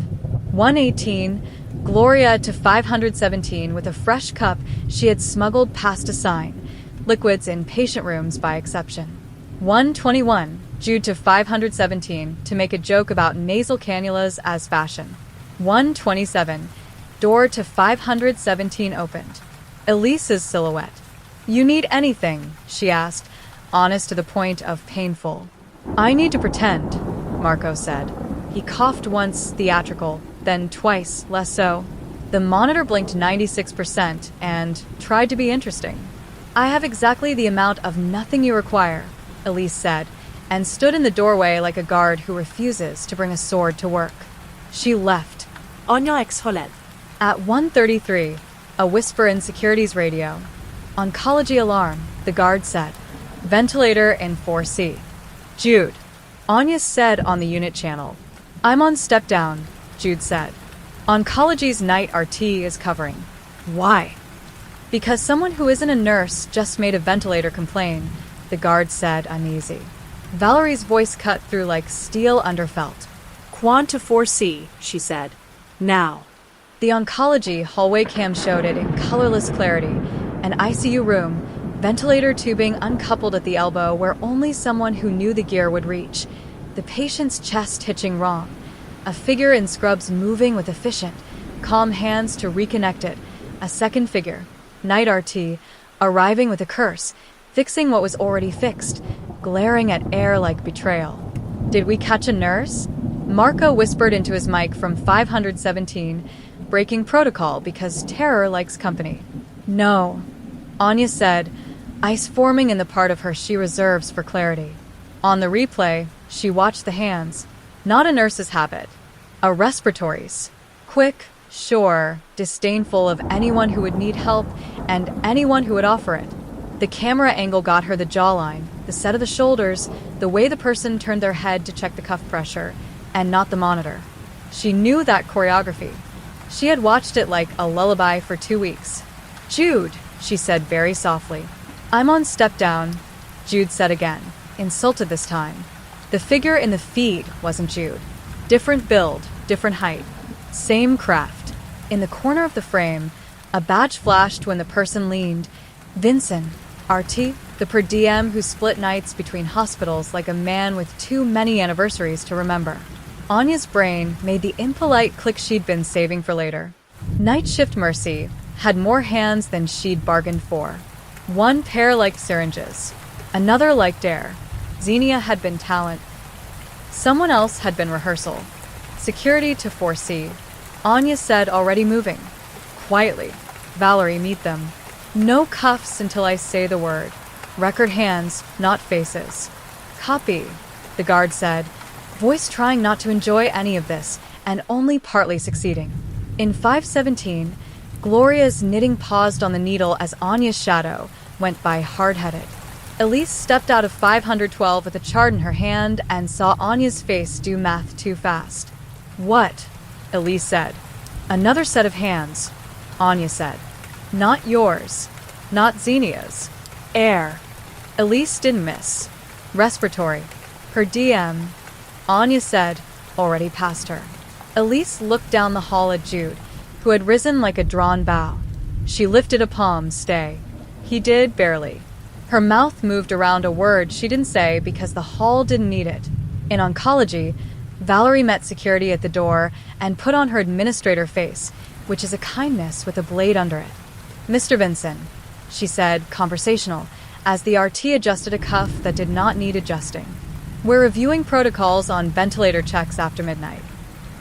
118, Gloria to 517 with a fresh cup she had smuggled past a sign. Liquids in patient rooms by exception. 121, Jude to 517 to make a joke about nasal cannulas as fashion. 127, door to 517 opened. Elise's silhouette. You need anything, she asked, honest to the point of painful. I need to pretend, Marco said. He coughed once, theatrical, then twice, less so. The monitor blinked 96% and tried to be interesting. I have exactly the amount of nothing you require, Elise said, and stood in the doorway like a guard who refuses to bring a sword to work. She left. Anya exhaled. At 1:33, a whisper in security's radio. Oncology alarm, the guard said. Ventilator in 4C. Jude. Anya said on the unit channel. I'm on step down, Jude said. Oncology's night RT is covering. Why? Because someone who isn't a nurse just made a ventilator complain, the guard said, uneasy. Valerie's voice cut through like steel underfelt. Quan to 4C, she said. Now. The oncology hallway cam showed it in colorless clarity. An ICU room, ventilator tubing uncoupled at the elbow where only someone who knew the gear would reach. The patient's chest hitching wrong. A figure in scrubs moving with efficient, calm hands to reconnect it. A second figure, night RT, arriving with a curse, fixing what was already fixed, glaring at air like betrayal. Did we catch a nurse? Marco whispered into his mic from 517, breaking protocol because terror likes company. No, Anya said, ice forming in the part of her she reserves for clarity. On the replay, she watched the hands. Not a nurse's habit. A respiratory's. Quick, sure, disdainful of anyone who would need help and anyone who would offer it. The camera angle got her the jawline, the set of the shoulders, the way the person turned their head to check the cuff pressure, and not the monitor. She knew that choreography. She had watched it like a lullaby for 2 weeks. Jude, she said very softly. I'm on step down, Jude said again, insulted this time. The figure in the feed wasn't Jude. Different build, different height. Same craft. In the corner of the frame, a badge flashed when the person leaned. Vincent, RT, the per diem who split nights between hospitals like a man with too many anniversaries to remember. Anya's brain made the impolite click she'd been saving for later. Nightshift Mercy had more hands than she'd bargained for. One pair liked syringes, another liked air. Xenia had been talent. Someone else had been rehearsal. Security to 4C. Anya said, already moving. Quietly. Valerie, meet them. No cuffs until I say the word. Record hands, not faces. Copy, the guard said, voice trying not to enjoy any of this, and only partly succeeding. In 517, Gloria's knitting paused on the needle as Anya's shadow went by hard-headed. Elise stepped out of 512 with a chart in her hand and saw Anya's face do math too fast. What? Elise said. Another set of hands, Anya said. Not yours. Not Xenia's. Air. Elise didn't miss. Respiratory. Per diem. Anya said, already past her. Elise looked down the hall at Jude, who had risen like a drawn bow. She lifted a palm, stay. He did, barely. Her mouth moved around a word she didn't say because the hall didn't need it. In oncology, Valerie met security at the door and put on her administrator face, which is a kindness with a blade under it. "Mr. Vinson," she said, conversational, as the RT adjusted a cuff that did not need adjusting. "We're reviewing protocols on ventilator checks after midnight."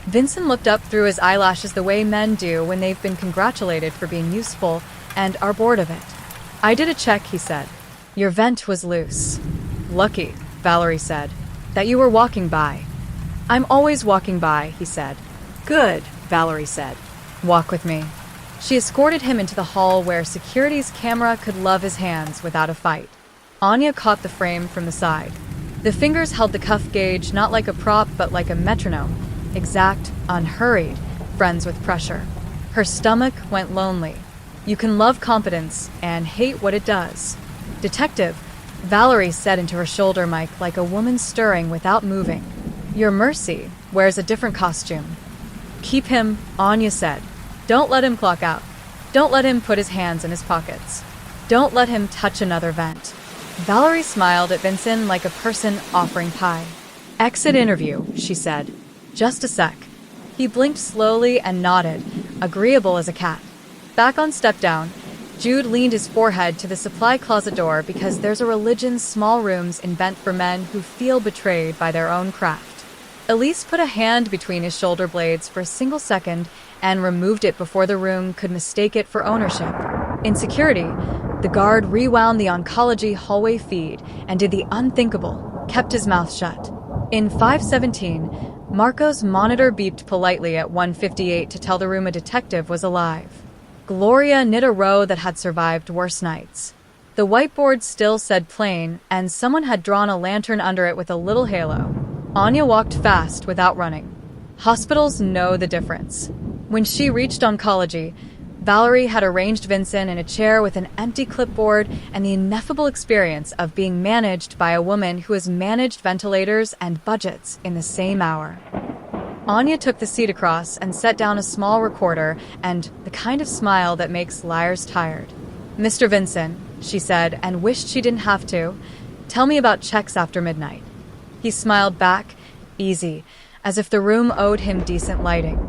Vinson looked up through his eyelashes the way men do when they've been congratulated for being useful and are bored of it. "I did a check," he said. "Your vent was loose." "Lucky," Valerie said, "that you were walking by." "I'm always walking by," he said. Good, Valerie said. "Walk with me." She escorted him into the hall where security's camera could love his hands without a fight. Anya caught the frame from the side. The fingers held the cuff gauge not like a prop but like a metronome, exact, unhurried, friends with pressure. Her stomach went lonely. You can love competence and hate what it does. "Detective," Valerie said into her shoulder mic like a woman stirring without moving. "Your Mercy wears a different costume." "Keep him," Anya said. "Don't let him clock out. Don't let him put his hands in his pockets. Don't let him touch another vent." Valerie smiled at Vincent like a person offering pie. "Exit interview," she said. "Just a sec." He blinked slowly and nodded, agreeable as a cat. Back on step down, Jude leaned his forehead to the supply closet door because there's a religion's small rooms invent for men who feel betrayed by their own craft. Elise put a hand between his shoulder blades for a single second and removed it before the room could mistake it for ownership. In security, the guard rewound the oncology hallway feed and did the unthinkable, kept his mouth shut. In 517, Marco's monitor beeped politely at 1:58 to tell the room a detective was alive. Gloria knit a row that had survived worse nights. The whiteboard still said plain, and someone had drawn a lantern under it with a little halo. Anya walked fast without running. Hospitals know the difference. When she reached oncology, Valerie had arranged Vincent in a chair with an empty clipboard and the ineffable experience of being managed by a woman who has managed ventilators and budgets in the same hour. Anya took the seat across and set down a small recorder and the kind of smile that makes liars tired. "Mr. Vincent," she said, and wished she didn't have to, "tell me about checks after midnight." He smiled back, easy, as if the room owed him decent lighting.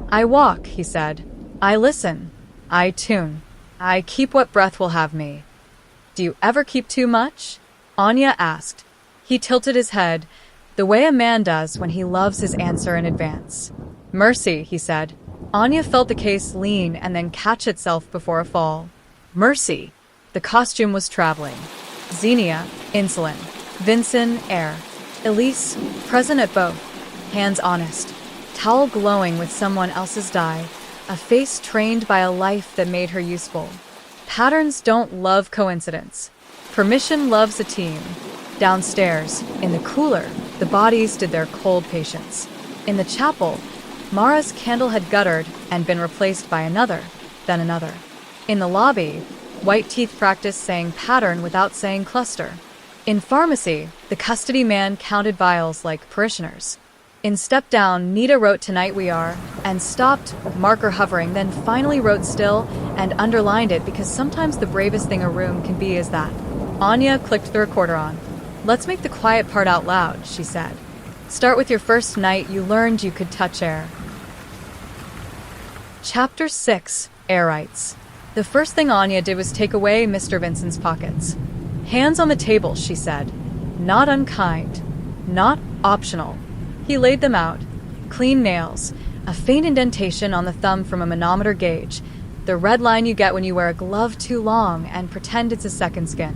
"I walk," he said. "I listen. I tune. I keep what breath will have me." "Do you ever keep too much?" Anya asked. He tilted his head, the way a man does when he loves his answer in advance. "Mercy," he said. Anya felt the case lean and then catch itself before a fall. Mercy. The costume was traveling. Xenia, insulin. Vincent, air. Elise, present at both. Hands honest. Towel glowing with someone else's dye. A face trained by a life that made her useful. Patterns don't love coincidence. Permission loves a team. Downstairs, in the cooler, the bodies did their cold patience. In the chapel, Mara's candle had guttered and been replaced by another, then another. In the lobby, white teeth practiced saying pattern without saying cluster. In pharmacy, the custody man counted vials like parishioners. In step down, Nita wrote "Tonight we are" and stopped, marker hovering, then finally wrote "still" and underlined it because sometimes the bravest thing a room can be is that. Anya clicked the recorder on. "Let's make the quiet part out loud," she said. "Start with your first night you learned you could touch air." Chapter 6, Air Rights. The first thing Anya did was take away Mr. Vincent's pockets. "Hands on the table," she said. "Not unkind. Not optional." He laid them out. Clean nails. A faint indentation on the thumb from a manometer gauge. The red line you get when you wear a glove too long and pretend it's a second skin.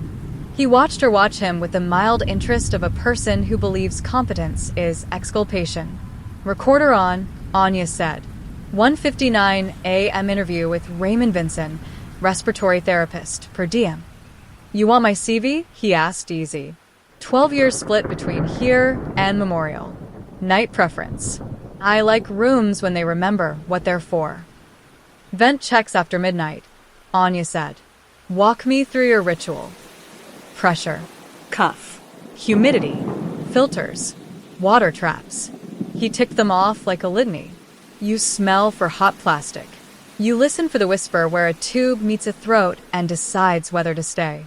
He watched her watch him with the mild interest of a person who believes competence is exculpation. "Recorder on," Anya said. 1:59 a.m. interview with Raymond Vincent, respiratory therapist, per diem. "You want my CV?" he asked, easy. 12 years split between here and Memorial. Night preference. I like rooms when they remember what they're for. "Vent checks after midnight," Anya said. "Walk me through your ritual." Pressure. Cuff. Humidity. Filters. Water traps. He ticked them off like a litany. You smell for hot plastic. You listen for the whisper where a tube meets a throat and decides whether to stay.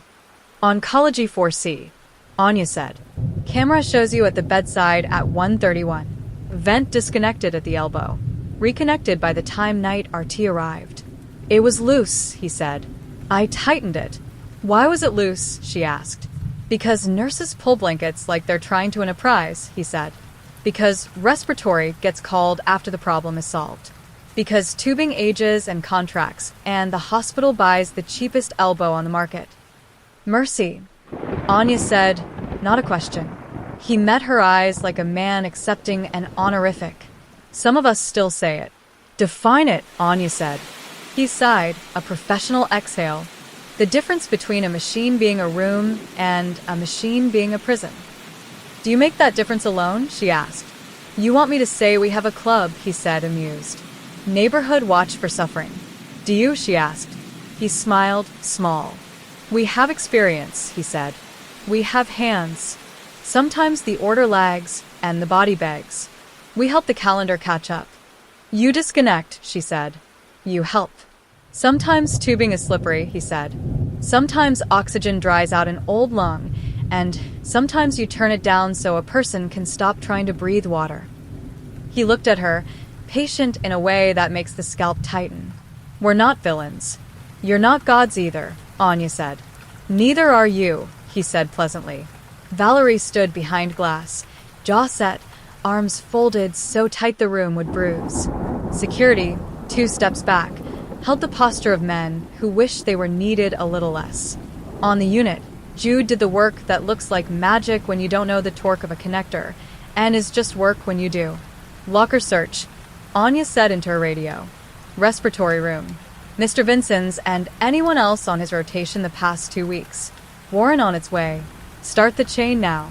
Oncology 4C, Anya said. Camera shows you at the bedside at 1:31. Vent disconnected at the elbow. Reconnected by the time night RT arrived. It was loose, he said. I tightened it. Why was it loose? She asked. Because nurses pull blankets like they're trying to win a prize, he said. Because respiratory gets called after the problem is solved. Because tubing ages and contracts, and the hospital buys the cheapest elbow on the market. Mercy, Anya said, not a question. He met her eyes like a man accepting an honorific. Some of us still say it. Define it, Anya said. He sighed, a professional exhale. The difference between a machine being a room and a machine being a prison. Do you make that difference alone? She asked. You want me to say we have a club, he said, amused. Neighborhood Watch for Suffering. Do you? She asked. He smiled, small. We have experience, he said. We have hands. Sometimes the order lags and the body begs. We help the calendar catch up. You disconnect, she said. You help. Sometimes tubing is slippery, he said. Sometimes oxygen dries out an old lung, and sometimes you turn it down so a person can stop trying to breathe water. He looked at her, patient in a way that makes the scalp tighten. We're not villains. You're not gods either, Anya said. Neither are you, he said pleasantly. Valerie stood behind glass, jaw set, arms folded so tight the room would bruise. Security, 2 steps back, held the posture of men who wish they were needed a little less. On the unit, Jude did the work that looks like magic when you don't know the torque of a connector, and is just work when you do. Locker search, Anya said into her radio. Respiratory room. Mr. Vincent's and anyone else on his rotation the past 2 weeks. Warrant on its way. Start the chain now.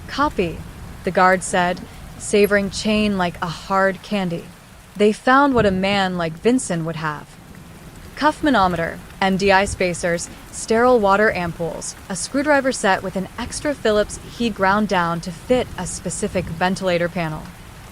Copy, the guard said, savoring chain like a hard candy. They found what a man like Vincent would have. Cuff manometer, MDI spacers, sterile water ampoules, a screwdriver set with an extra Phillips he'd ground down to fit a specific ventilator panel.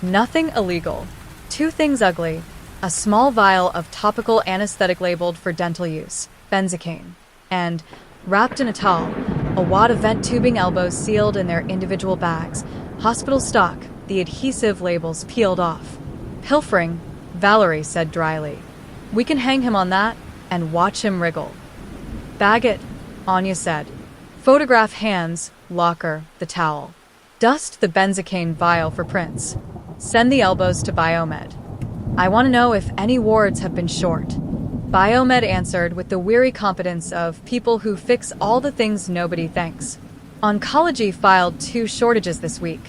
Nothing illegal. 2 things ugly. A small vial of topical anesthetic labeled for dental use, benzocaine, and, wrapped in a towel, a wad of vent tubing elbows sealed in their individual bags, hospital stock, the adhesive labels peeled off. Pilfering, Valerie said dryly. We can hang him on that and watch him wriggle. Bag it, Anya said. Photograph hands, locker, the towel. Dust the benzocaine vial for prints. Send the elbows to Biomed. I want to know if any wards have been short. Biomed answered with the weary competence of people who fix all the things nobody thanks. Oncology filed 2 shortages this week,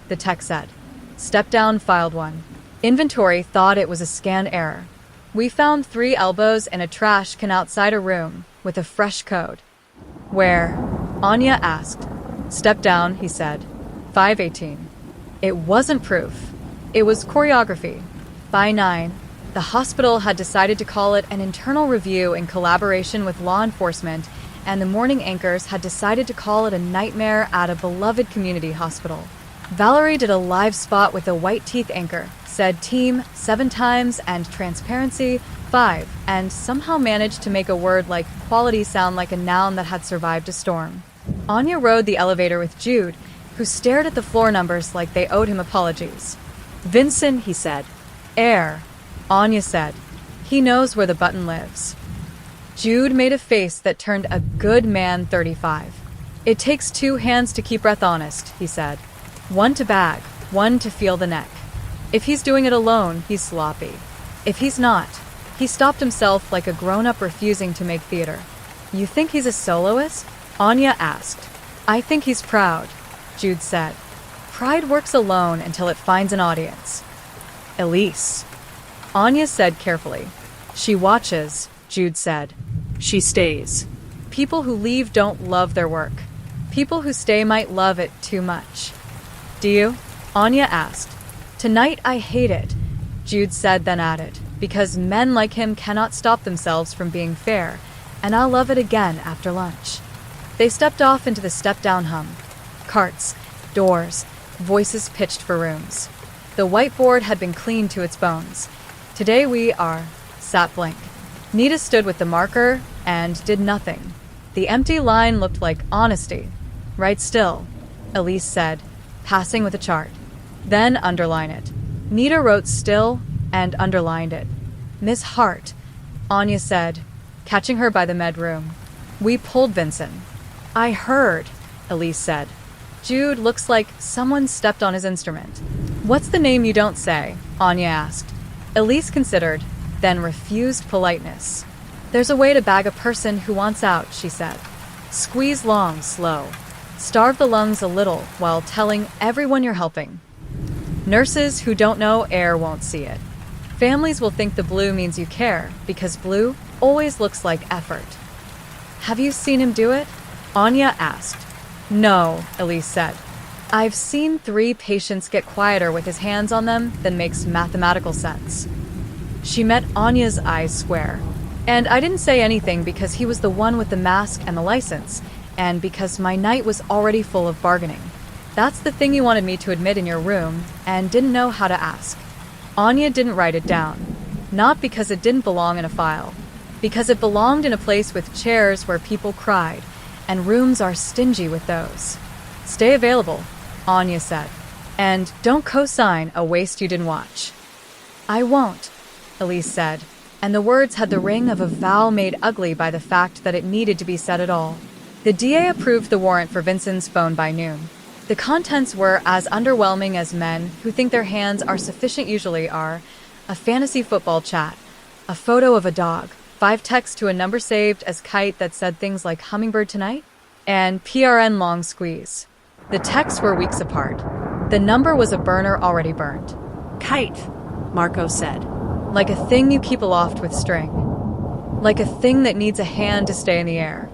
the tech said. Step down filed 1. Inventory thought it was a scan error. We found 3 elbows in a trash can outside a room with a fresh code. Where? Anya asked. Step down, he said. 518. It wasn't proof. It was choreography. By 9, the hospital had decided to call it an internal review in collaboration with law enforcement, and the morning anchors had decided to call it a nightmare at a beloved community hospital. Valerie did a live spot with a white teeth anchor, said team 7 times and transparency 5, and somehow managed to make a word like quality sound like a noun that had survived a storm. Anya rode the elevator with Jude, who stared at the floor numbers like they owed him apologies. Vincent, he said. Air, Anya said. He knows where the button lives. Jude made a face that turned a good man 35. It takes 2 hands to keep breath honest, he said. 1 to bag, 1 to feel the neck. If he's doing it alone, he's sloppy. If he's not, he stopped himself like a grown-up refusing to make theater. You think he's a soloist? Anya asked. I think he's proud, Jude said. Pride works alone until it finds an audience. Elise. Anya said carefully. She watches, Jude said. She stays. People who leave don't love their work. People who stay might love it too much. Do you? Anya asked. Tonight I hate it, Jude said, then added, because men like him cannot stop themselves from being fair, and I'll love it again after lunch. They stepped off into the step-down hum. Carts, doors, voices pitched for rooms. The whiteboard had been cleaned to its bones. Today we are, sat blank. Nita stood with the marker and did nothing. The empty line looked like honesty. Write still, Elise said, passing with a chart. Then underline it. Nita wrote still and underlined it. Miss Hart, Anya said, catching her by the med room. We pulled Vincent. I heard, Elise said. Jude, looks like someone stepped on his instrument. What's the name you don't say? Anya asked. Elise considered, then refused politeness. There's a way to bag a person who wants out, she said. Squeeze long, slow. Starve the lungs a little while telling everyone you're helping. Nurses who don't know air won't see it. Families will think the blue means you care, because blue always looks like effort. Have you seen him do it? Anya asked. No, Elise said. I've seen 3 patients get quieter with his hands on them than makes mathematical sense. She met Anya's eyes square. And I didn't say anything because he was the one with the mask and the license, and because my night was already full of bargaining. That's the thing you wanted me to admit in your room, and didn't know how to ask. Anya didn't write it down. Not because it didn't belong in a file. Because it belonged in a place with chairs where people cried, and rooms are stingy with those. Stay available, Anya said. And don't co-sign a waste you didn't watch. I won't, Elise said, and the words had the ring of a vow made ugly by the fact that it needed to be said at all. The DA approved the warrant for Vincent's phone by noon. The contents were as underwhelming as men who think their hands are sufficient usually are: a fantasy football chat, a photo of a dog, 5 texts to a number saved as Kite that said things like hummingbird tonight, and PRN long squeeze. The texts were weeks apart. The number was a burner already burned. Kite, Marco said. Like a thing you keep aloft with string. Like a thing that needs a hand to stay in the air,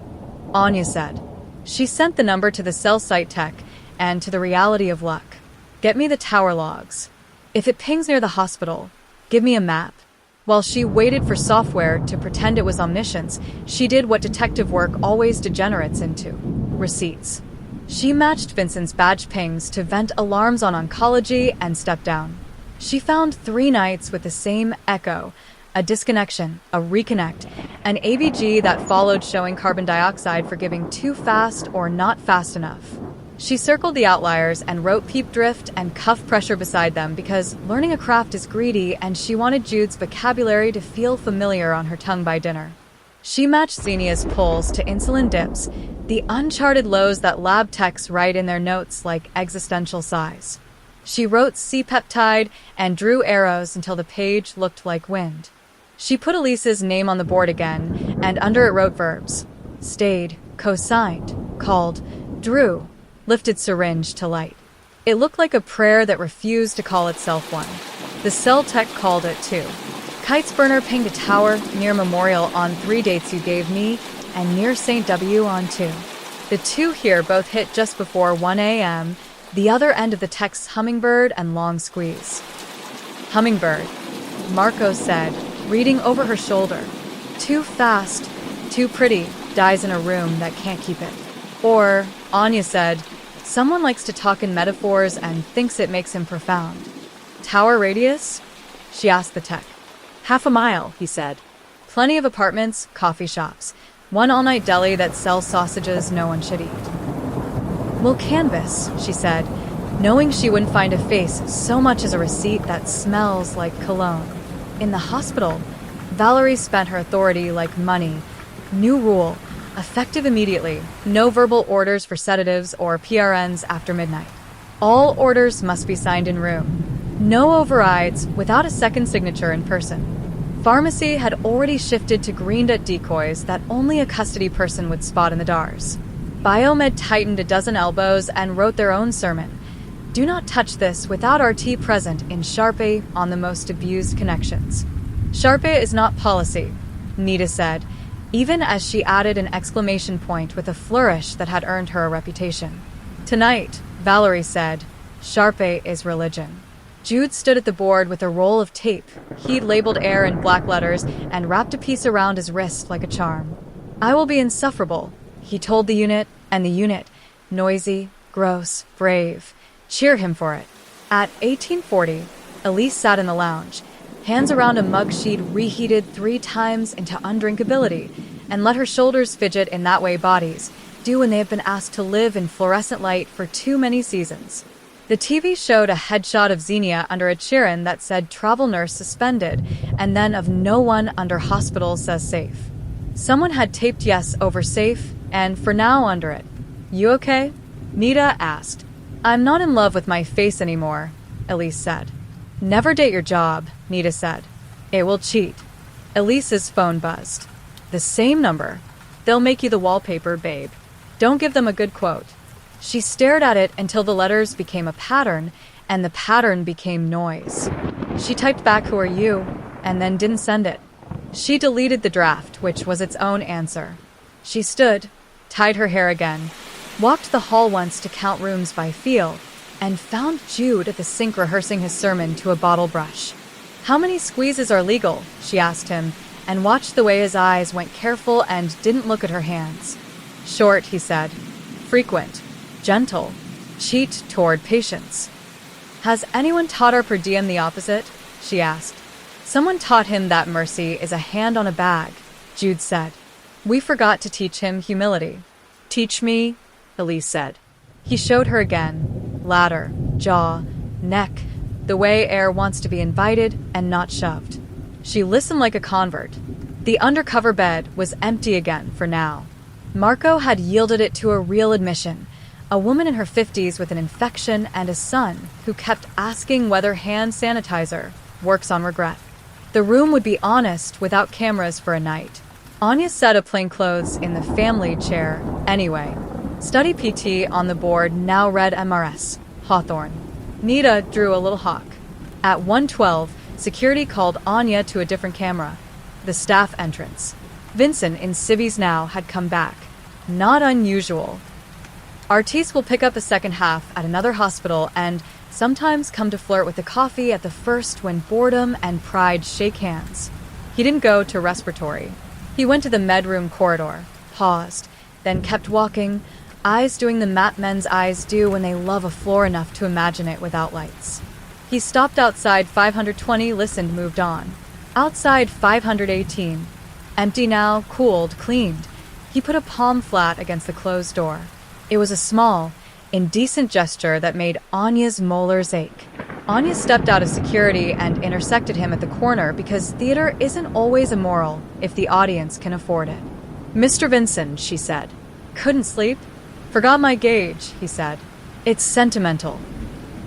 Anya said. She sent the number to the cell site tech and to the reality of luck. Get me the tower logs. If it pings near the hospital, give me a map. While she waited for software to pretend it was omniscience, she did what detective work always degenerates into: receipts. She matched Vincent's badge pings to vent alarms on oncology and stepped down. She found 3 nights with the same echo: a disconnection, a reconnect, an ABG that followed showing carbon dioxide for giving too fast or not fast enough. She circled the outliers and wrote peep drift and cuff pressure beside them because learning a craft is greedy and she wanted Jude's vocabulary to feel familiar on her tongue by dinner. She matched Xenia's pulls to insulin dips, the uncharted lows that lab techs write in their notes like existential sighs. She wrote C-peptide and drew arrows until the page looked like wind. She put Elise's name on the board again, and under it wrote verbs: stayed, co-signed, called, drew, lifted syringe to light. It looked like a prayer that refused to call itself one. The cell tech called it too. Kite's burner pinged a tower near Memorial on 3 dates you gave me, and near St. W on 2. The 2 here both hit just before 1 a.m., the other end of the text's hummingbird and long squeeze. Hummingbird, Marco said, reading over her shoulder. Too fast, too pretty, dies in a room that can't keep it. Or, Anya said, someone likes to talk in metaphors and thinks it makes him profound. Tower radius? She asked the tech. 1/2 mile, he said. Plenty of apartments, coffee shops. 1 all-night deli that sells sausages no one should eat. We'll canvass, she said, knowing she wouldn't find a face so much as a receipt that smells like cologne. In the hospital, Valerie spent her authority like money. New rule: effective immediately. No verbal orders for sedatives or PRNs after midnight. All orders must be signed in room. No overrides without a second signature in person. Pharmacy had already shifted to green dot decoys that only a custody person would spot in the DARS. Biomed tightened a dozen elbows and wrote their own sermon. Do not touch this without RT present in Sharpe on the most abused connections. Sharpe is not policy, Nita said, even as she added an exclamation point with a flourish that had earned her a reputation. Tonight, Valerie said, Sharpe is religion. Jude stood at the board with a roll of tape. He'd labeled air in black letters and wrapped a piece around his wrist like a charm. I will be insufferable, he told the unit, and the unit, noisy, gross, brave, cheer him for it. At 1840, Elise sat in the lounge, hands around a mug she'd reheated 3 times into undrinkability, and let her shoulders fidget in that way bodies do when they have been asked to live in fluorescent light for too many seasons. The TV showed a headshot of Xenia under a cheer-in that said travel nurse suspended, and then of no one under hospital says safe. Someone had taped yes over safe, and for now under it. You okay? Nita asked. I'm not in love with my face anymore, Elise said. Never date your job, Nita said. It will cheat. Elise's phone buzzed. The same number. They'll make you the wallpaper, babe. Don't give them a good quote. She stared at it until the letters became a pattern, and the pattern became noise. She typed back, "Who are you?" and then didn't send it. She deleted the draft, which was its own answer. She stood, tied her hair again, walked the hall once to count rooms by feel, and found Jude at the sink rehearsing his sermon to a bottle brush. How many squeezes are legal? She asked him, and watched the way his eyes went careful and didn't look at her hands. Short, he said. Frequent. Gentle. Cheat toward patience. Has anyone taught our per diem the opposite? She asked. Someone taught him that mercy is a hand on a bag, Jude said. We forgot to teach him humility. Teach me, Elise said. He showed her again. Ladder, jaw, neck, the way air wants to be invited and not shoved. She listened like a convert. The undercover bed was empty again for now. Marco had yielded it to a real admission. A woman in her 50s with an infection and a son who kept asking whether hand sanitizer works on regret. The room would be honest without cameras for a night. Anya set a plainclothes in the family chair anyway. Study PT on the board now read MRS, Hawthorne. Nita drew a little hawk. At 1:12, security called Anya to a different camera. The staff entrance. Vincent in civvies now had come back. Not unusual. Artis will pick up a second half at another hospital and sometimes come to flirt with the coffee at the first when boredom and pride shake hands. He didn't go to respiratory. He went to the medroom corridor, paused, then kept walking, eyes doing the map men's eyes do when they love a floor enough to imagine it without lights. He stopped outside 520, listened, moved on. Outside 518. Empty now, cooled, cleaned. He put a palm flat against the closed door. It was a small, indecent gesture that made Anya's molars ache. Anya stepped out of security and intersected him at the corner because theater isn't always immoral if the audience can afford it. Mr. Vincent, she said. Couldn't sleep? Forgot my gauge, he said. It's sentimental.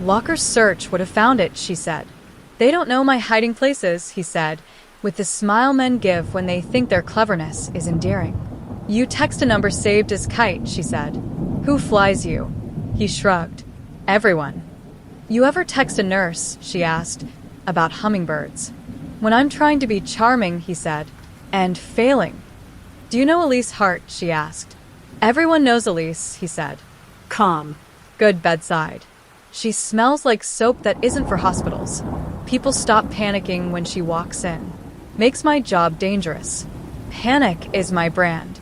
Locker search would have found it, she said. They don't know my hiding places, he said, with the smile men give when they think their cleverness is endearing. You text a number saved as Kite, she said. Who flies you? He shrugged. Everyone. You ever text a nurse, she asked, about hummingbirds? When I'm trying to be charming, he said, and failing. Do you know Elise Hart, she asked. Everyone knows Elise, he said. Calm. Good bedside. She smells like soap that isn't for hospitals. People stop panicking when she walks in. Makes my job dangerous. Panic is my brand.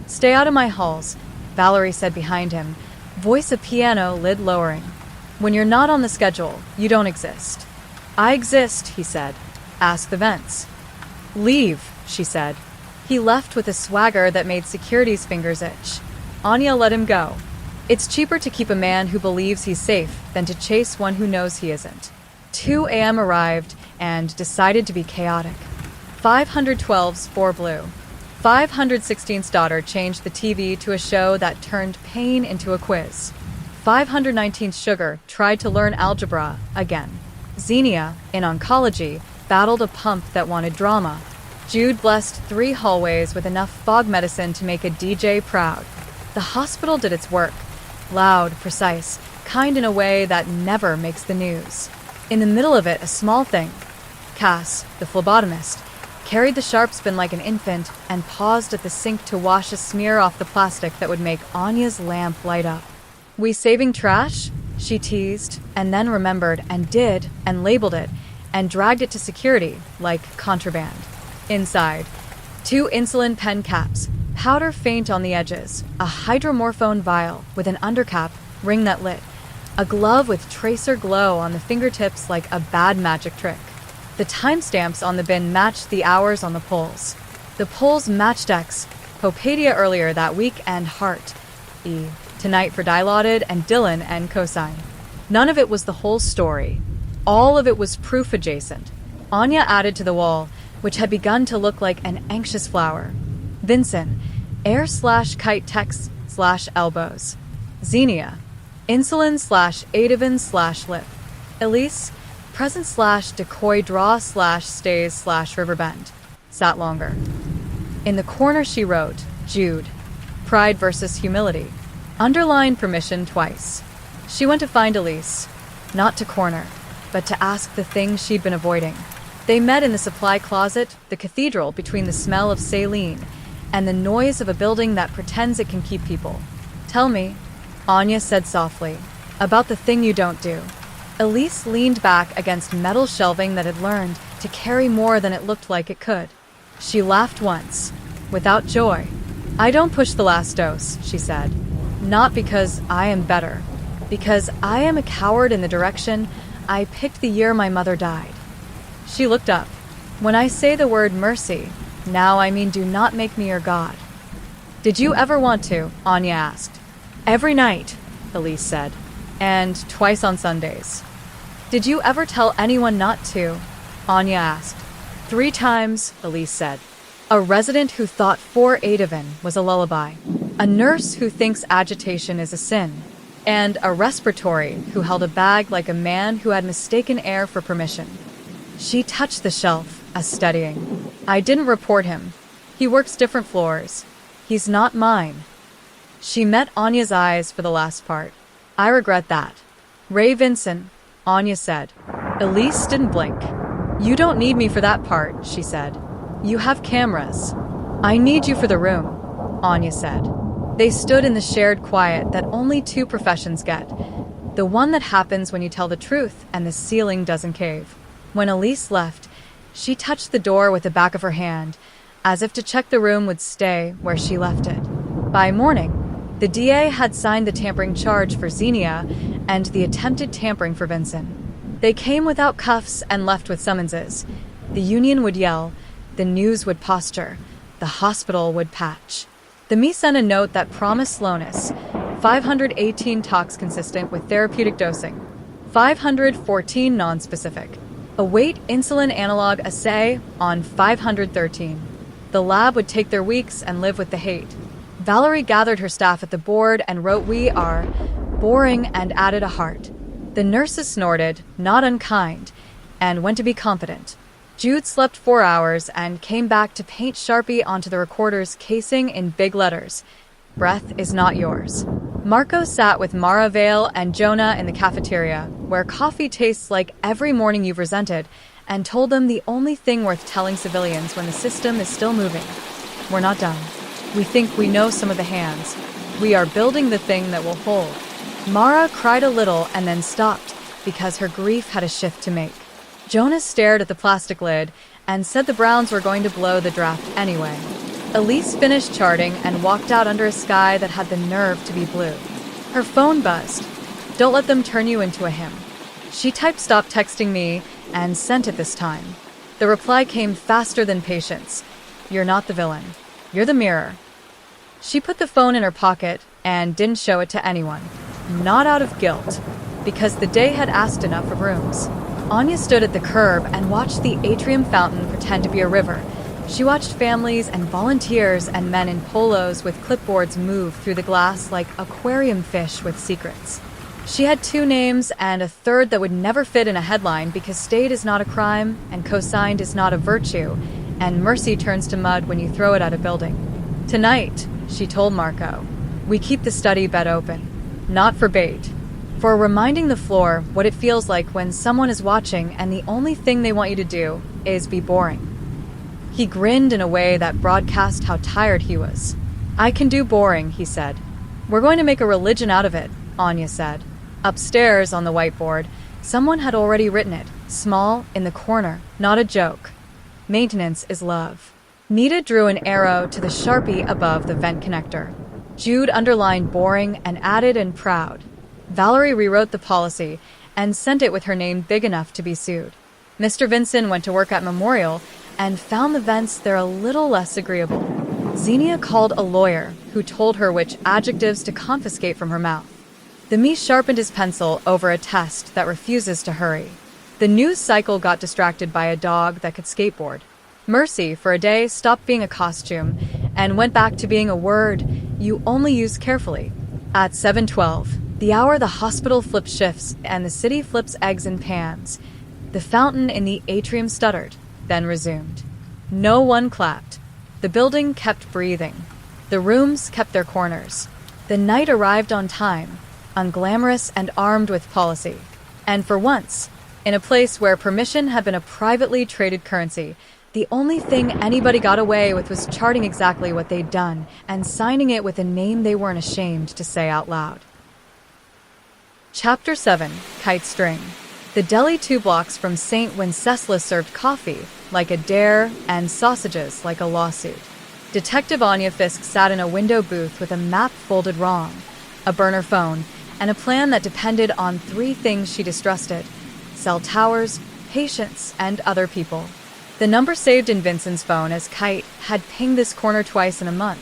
Stay out of my halls, Valerie said behind him, voice a piano, lid lowering. When you're not on the schedule, you don't exist. I exist, he said. Ask the vents. Leave, she said. He left with a swagger that made security's fingers itch. Anya let him go. It's cheaper to keep a man who believes he's safe than to chase one who knows he isn't. 2 a.m. arrived and decided to be chaotic. 512's 4 blue. 516's daughter changed the TV to a show that turned pain into a quiz. 519's sugar tried to learn algebra again. Xenia, in oncology, battled a pump that wanted drama. Jude blessed 3 hallways with enough fog medicine to make a DJ proud. The hospital did its work. Loud, precise, kind in a way that never makes the news. In the middle of it, a small thing. Cass, the phlebotomist, carried the sharp spin like an infant and paused at the sink to wash a smear off the plastic that would make Anya's lamp light up. We saving trash? She teased, and then remembered and did, and labeled it, and dragged it to security, like contraband. Inside, 2 insulin pen caps, powder faint on the edges, a hydromorphone vial with an undercap, ring that lit, a glove with tracer glow on the fingertips like a bad magic trick. The timestamps on the bin matched the hours on the polls. The polls matched X, Popadia earlier that week, and Hart, E, tonight for dilaudid, and Dylan and cosine. None of it was the whole story. All of it was proof adjacent. Anya added to the wall, which had begun to look like an anxious flower. Vincent, air/kite text/elbows. Xenia, insulin/Ativan/lip. Elise, present/decoy draw/stays/riverbend. Sat longer. In the corner she wrote, Jude, pride versus humility. Underline permission twice. She went to find Elise, not to corner, but to ask the thing she'd been avoiding. They met in the supply closet, the cathedral between the smell of saline and the noise of a building that pretends it can keep people. Tell me, Anya said softly, about the thing you don't do. Elise leaned back against metal shelving that had learned to carry more than it looked like it could. She laughed once, without joy. I don't push the last dose, she said. Not because I am better, because I am a coward in the direction I picked the year my mother died. She looked up. When I say the word mercy, now I mean do not make me your God. Did you ever want to? Anya asked. Every night, Elise said, and twice on Sundays. Did you ever tell anyone not to? Anya asked. 3 times, Elise said. A resident who thought 4-Ativan was a lullaby. A nurse who thinks agitation is a sin. And a respiratory who held a bag like a man who had mistaken air for permission. She touched the shelf, as steadying. I didn't report him. He works different floors. He's not mine. She met Anya's eyes for the last part. I regret that. Ray Vincent, Anya said. Elise didn't blink. You don't need me for that part, she said. You have cameras. I need you for the room, Anya said. They stood in the shared quiet that only 2 professions get. The one that happens when you tell the truth and the ceiling doesn't cave. When Elise left, she touched the door with the back of her hand, as if to check the room would stay where she left it. By morning, the DA had signed the tampering charge for Xenia and the attempted tampering for Vincent. They came without cuffs and left with summonses. The union would yell, the news would posture, the hospital would patch. The me sent a note that promised slowness, 518 tox consistent with therapeutic dosing, 514 non-specific. Await insulin analog assay on 513. The lab would take their weeks and live with the hate. Valerie gathered her staff at the board and wrote we are boring and added a heart. The nurses snorted, not unkind, and went to be confident. Jude slept 4 hours and came back to paint Sharpie onto the recorder's casing in big letters. Breath is not yours. Marco sat with Mara Vale and Jonah in the cafeteria, where coffee tastes like every morning you've resented, and told them the only thing worth telling civilians when the system is still moving. We're not done. We think we know some of the hands. We are building the thing that will hold. Mara cried a little and then stopped, because her grief had a shift to make. Jonah stared at the plastic lid and said the Browns were going to blow the draft anyway. Elise finished charting and walked out under a sky that had the nerve to be blue. Her phone buzzed. Don't let them turn you into a hymn. She typed stop texting me and sent it this time. The reply came faster than patience. You're not the villain. You're the mirror. She put the phone in her pocket and didn't show it to anyone. Not out of guilt, because the day had asked enough of rooms. Anya stood at the curb and watched the atrium fountain pretend to be a river. She watched families and volunteers and men in polos with clipboards move through the glass like aquarium fish with secrets. She had 2 names and a third that would never fit in a headline because stayed is not a crime and cosigned is not a virtue, and mercy turns to mud when you throw it at a building. Tonight, she told Marco, we keep the study bed open, not for bait, for reminding the floor what it feels like when someone is watching and the only thing they want you to do is be boring. He grinned in a way that broadcast how tired he was. I can do boring, he said. We're going to make a religion out of it, Anya said. Upstairs on the whiteboard, someone had already written it, small, in the corner, not a joke. Maintenance is love. Nita drew an arrow to the Sharpie above the vent connector. Jude underlined boring and added and proud. Valerie rewrote the policy and sent it with her name big enough to be sued. Mr. Vincent went to work at Memorial and found the vents there a little less agreeable. Xenia called a lawyer who told her which adjectives to confiscate from her mouth. The me sharpened his pencil over a test that refuses to hurry. The news cycle got distracted by a dog that could skateboard. Mercy, for a day, stopped being a costume and went back to being a word you only use carefully. At 7:12, the hour the hospital flips shifts and the city flips eggs in pans, the fountain in the atrium stuttered, then resumed. No one clapped. The building kept breathing. The rooms kept their corners. The night arrived on time, unglamorous and armed with policy. And for once, in a place where permission had been a privately traded currency, the only thing anybody got away with was charting exactly what they'd done and signing it with a name they weren't ashamed to say out loud. Chapter 7, Kite String. The deli 2 blocks from St. Wenceslas served coffee like a dare and sausages like a lawsuit. Detective Anya Fiske sat in a window booth with a map folded wrong, a burner phone, and a plan that depended on 3 things she distrusted: cell towers, patients, and other people. The number saved in Vincent's phone as Kite had pinged this corner twice in a month,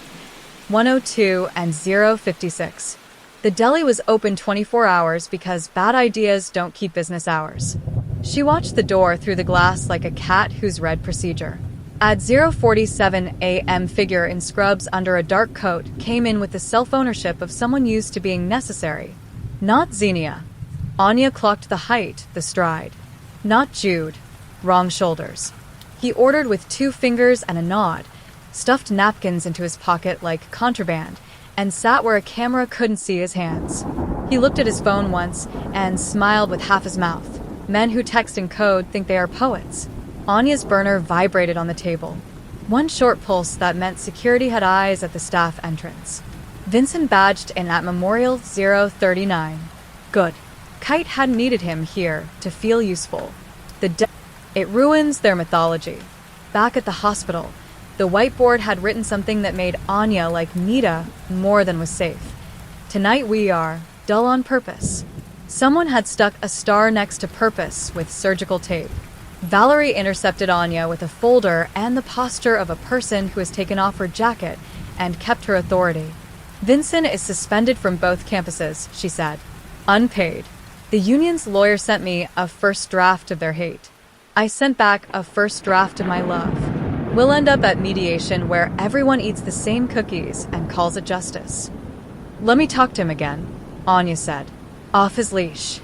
102 and 056. The deli was open 24 hours because bad ideas don't keep business hours. She watched the door through the glass like a cat who's read procedure. At 0:47 a.m., figure in scrubs under a dark coat came in with the self-ownership of someone used to being necessary. Not Xenia. Anya clocked the height, the stride. Not Jude. Wrong shoulders. He ordered with 2 fingers and a nod, stuffed napkins into his pocket like contraband, and sat where a camera couldn't see his hands. He looked at his phone once and smiled with half his mouth. Men who text in code think they are poets. Anya's burner vibrated on the table. One short pulse that meant security had eyes at the staff entrance. Vincent badged in at Memorial 039. Good. Kite hadn't needed him here to feel useful. It ruins their mythology. Back at the hospital, the whiteboard had written something that made Anya like Nita more than was safe. Tonight we are dull on purpose. Someone had stuck a star next to purpose with surgical tape. Valerie intercepted Anya with a folder and the posture of a person who has taken off her jacket and kept her authority. Vincent is suspended from both campuses, she said. Unpaid. The union's lawyer sent me a first draft of their hate. I sent back a first draft of my love. We'll end up at mediation where everyone eats the same cookies and calls it justice. Let me talk to him again, Anya said. Off his leash.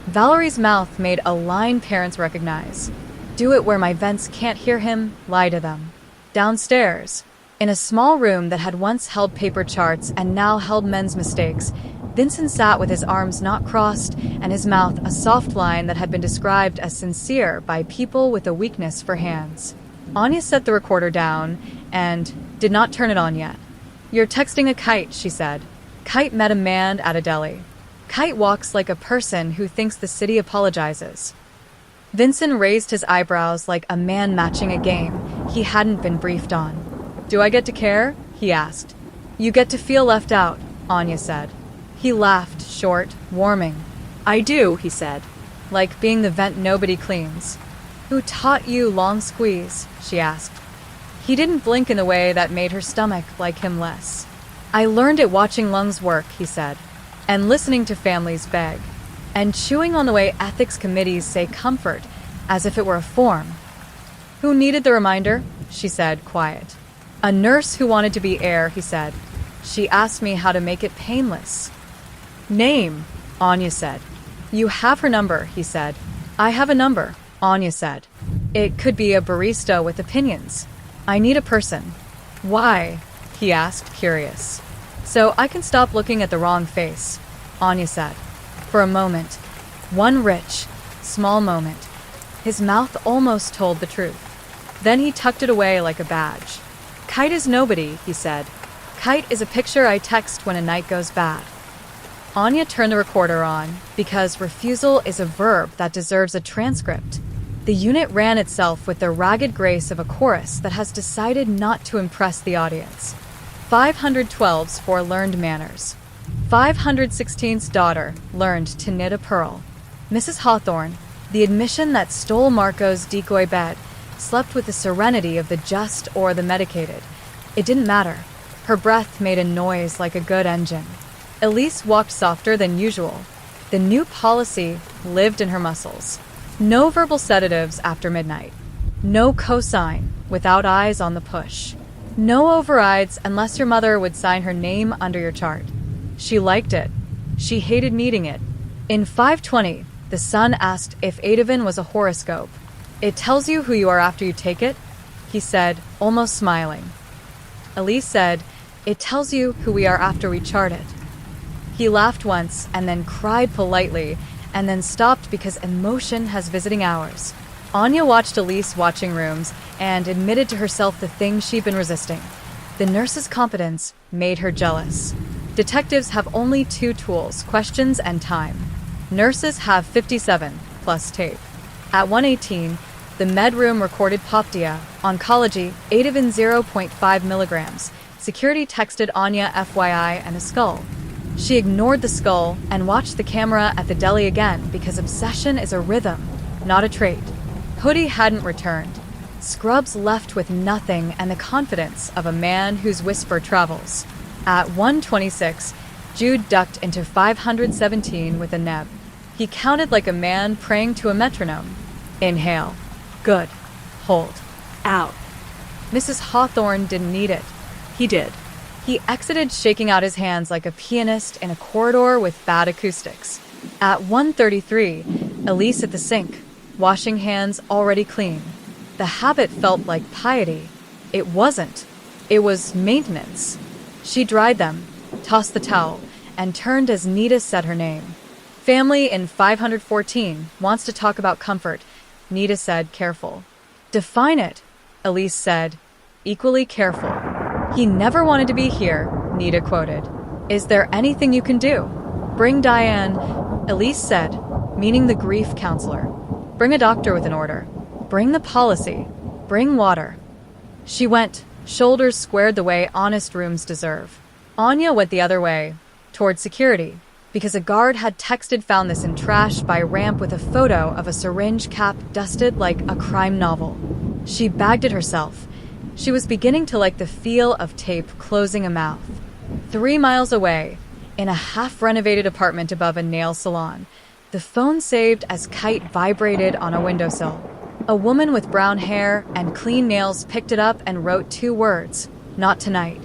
Valerie's mouth made a line parents recognize. Do it where my vents can't hear him, lie to them. Downstairs, in a small room that had once held paper charts and now held men's mistakes, Vincent sat with his arms not crossed and his mouth a soft line that had been described as sincere by people with a weakness for hands. Anya set the recorder down and did not turn it on yet. You're texting a Kite, she said. Kite met a man at a deli. Kite walks like a person who thinks the city apologizes. Vincent raised his eyebrows like a man matching a game he hadn't been briefed on. Do I get to care? He asked. You get to feel left out, Anya said. He laughed, short, warming. I do, he said. Like being the vent nobody cleans. Who taught you long squeeze? She asked. He didn't blink in the way that made her stomach like him less. I learned it watching lungs work, he said, and listening to families beg, and chewing on the way ethics committees say comfort, as if it were a form. Who needed the reminder? She said, quiet. A nurse who wanted to be air, he said. She asked me how to make it painless. Name, Anya said. You have her number, he said. I have a number, Anya said. It could be a barista with opinions. I need a person. Why? He asked, curious. So I can stop looking at the wrong face, Anya said. For a moment, one rich, small moment, his mouth almost told the truth. Then he tucked it away like a badge. Kite is nobody, he said. Kite is a picture I text when a night goes bad. Anya turned the recorder on because refusal is a verb that deserves a transcript. The unit ran itself with the ragged grace of a chorus that has decided not to impress the audience. 512's for learned manners. 516's daughter learned to knit a pearl. Mrs. Hawthorne, The admission that stole Marco's decoy bed, slept with the serenity of the just or the medicated. It didn't matter. Her breath made a noise like a good engine. Elise walked softer than usual. The new policy lived in her muscles. No verbal sedatives after midnight. No cosign without eyes on the push. No overrides unless your mother would sign her name under your chart. She liked it. She hated needing it. In 520, the Sun asked if Ativan was a horoscope. "It tells you who you are after you take it?" he said, almost smiling. Elise said, "It tells you who we are after we chart it." He laughed once and then cried politely and then stopped because emotion has visiting hours. Anya watched Elise watching rooms and admitted to herself the thing she'd been resisting. The nurse's competence made her jealous. Detectives have only 2 tools, questions and time. Nurses have 57, plus tape. At 1:18, the med room recorded Popdia, oncology, Ativan 0.5 milligrams. Security texted Anya FYI and a skull. She ignored the skull and watched the camera at the deli again because obsession is a rhythm, not a trait. Hoodie hadn't returned. Scrubs left with nothing and the confidence of a man whose whisper travels. At 1:26, Jude ducked into 517 with a neb. He counted like a man praying to a metronome. Inhale. Good. Hold. Out. Mrs. Hawthorne didn't need it. He did. He exited shaking out his hands like a pianist in a corridor with bad acoustics. At 1:33, Elise at the sink, washing hands already clean. The habit felt like piety. It wasn't. It was maintenance. She dried them, tossed the towel, and turned as Nita said her name. "Family in 514 wants to talk about comfort," Nita said, careful. "Define it," Elise said, equally careful. "He never wanted to be here," Nita quoted. "Is there anything you can do?" "Bring Diane," Elise said, meaning the grief counselor. "Bring a doctor with an order. Bring the policy. Bring water." She went, shoulders squared the way honest rooms deserve. Anya went the other way, toward security, because a guard had texted found this in trash by ramp with a photo of a syringe cap dusted like a crime novel. She bagged it herself. She was beginning to like the feel of tape closing a mouth. 3 miles away, in a half-renovated apartment above a nail salon, the phone saved as Kite vibrated on a windowsill. A woman with brown hair and clean nails picked it up and wrote 2 words, "Not tonight,"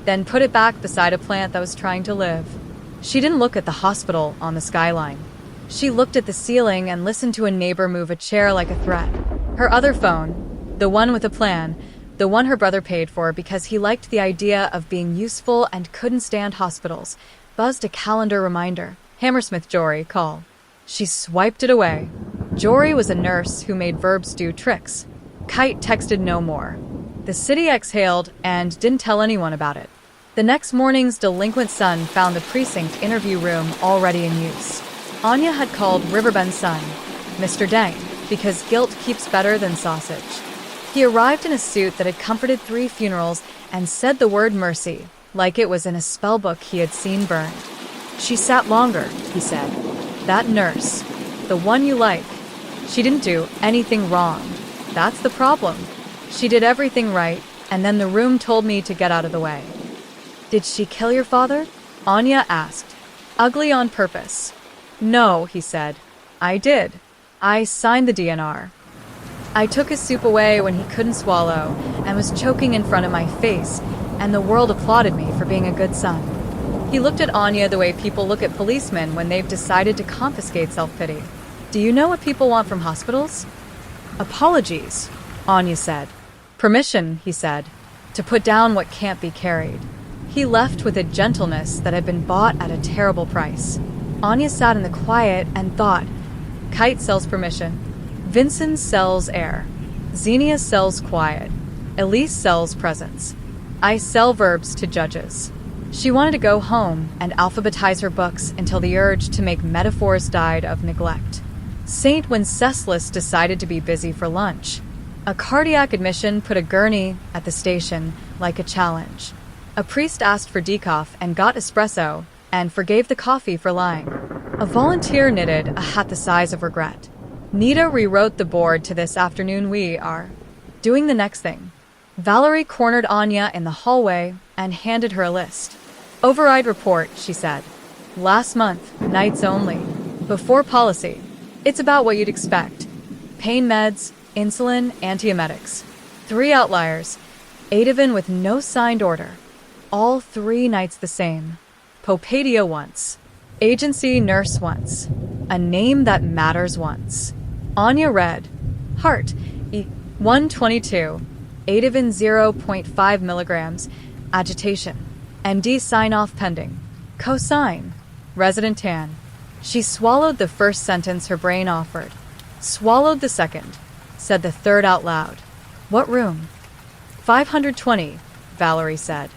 then put it back beside a plant that was trying to live. She didn't look at the hospital on the skyline. She looked at the ceiling and listened to a neighbor move a chair like a threat. Her other phone, the one with a plan, the one her brother paid for because he liked the idea of being useful and couldn't stand hospitals, buzzed a calendar reminder. Hammersmith Jory, call. She swiped it away. Jory was a nurse who made verbs do tricks. Kite texted no more. The city exhaled and didn't tell anyone about it. The next morning's delinquent Sun found the precinct interview room already in use. Anya had called Riverbend Sun Mr. Dang because guilt keeps better than sausage. He arrived in a suit that had comforted 3 funerals and said the word mercy, like it was in a spellbook he had seen burned. "She sat longer," he said. "That nurse, the one you like, she didn't do anything wrong. That's the problem. She did everything right, and then the room told me to get out of the way." "Did she kill your father?" Anya asked. "Ugly on purpose." "No," he said. "I did. I signed the DNR. I took his soup away when he couldn't swallow and was choking in front of my face, and the world applauded me for being a good son." He looked at Anya the way people look at policemen when they've decided to confiscate self-pity. "Do you know what people want from hospitals?" "Apologies," Anya said. "Permission," he said, "to put down what can't be carried." He left with a gentleness that had been bought at a terrible price. Anya sat in the quiet and thought. Kite sells permission. Vincent sells air. Xenia sells quiet. Elise sells presence. I sell verbs to judges. She wanted to go home and alphabetize her books until the urge to make metaphors died of neglect. Saint Wenceslas decided to be busy for lunch. A cardiac admission put a gurney at the station like a challenge. A priest asked for decaf and got espresso and forgave the coffee for lying. A volunteer knitted a hat the size of regret. Nita rewrote the board to this afternoon. We are doing the next thing. Valerie cornered Anya in the hallway and handed her a list. Override report, she said. Last month, nights only. Before policy. It's about what you'd expect. Pain meds, insulin, antiemetics. 3 outliers. Ativan with no signed order. All 3 nights the same. Popadia once. Agency nurse once. A name that matters once. Anya read. Heart. 122. Ativan 0.5 milligrams. Agitation. MD sign-off pending. Cosign. Resident Tan. She swallowed the first sentence her brain offered. Swallowed the second. Said the third out loud. What room? 520, Valerie said.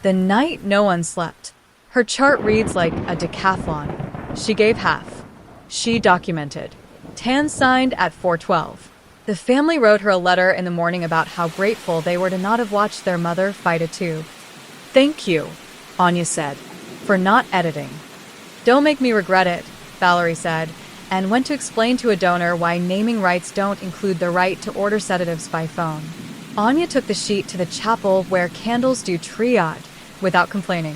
The night no one slept. Her chart reads like a decathlon. She gave half. She documented. Tan signed at 4:12. The family wrote her a letter in the morning about how grateful they were to not have watched their mother fight a tube. Thank you, Anya said, for not editing. Don't make me regret it, Valerie said, and went to explain to a donor why naming rights don't include the right to order sedatives by phone. Anya took the sheet to the chapel where candles do triage without complaining.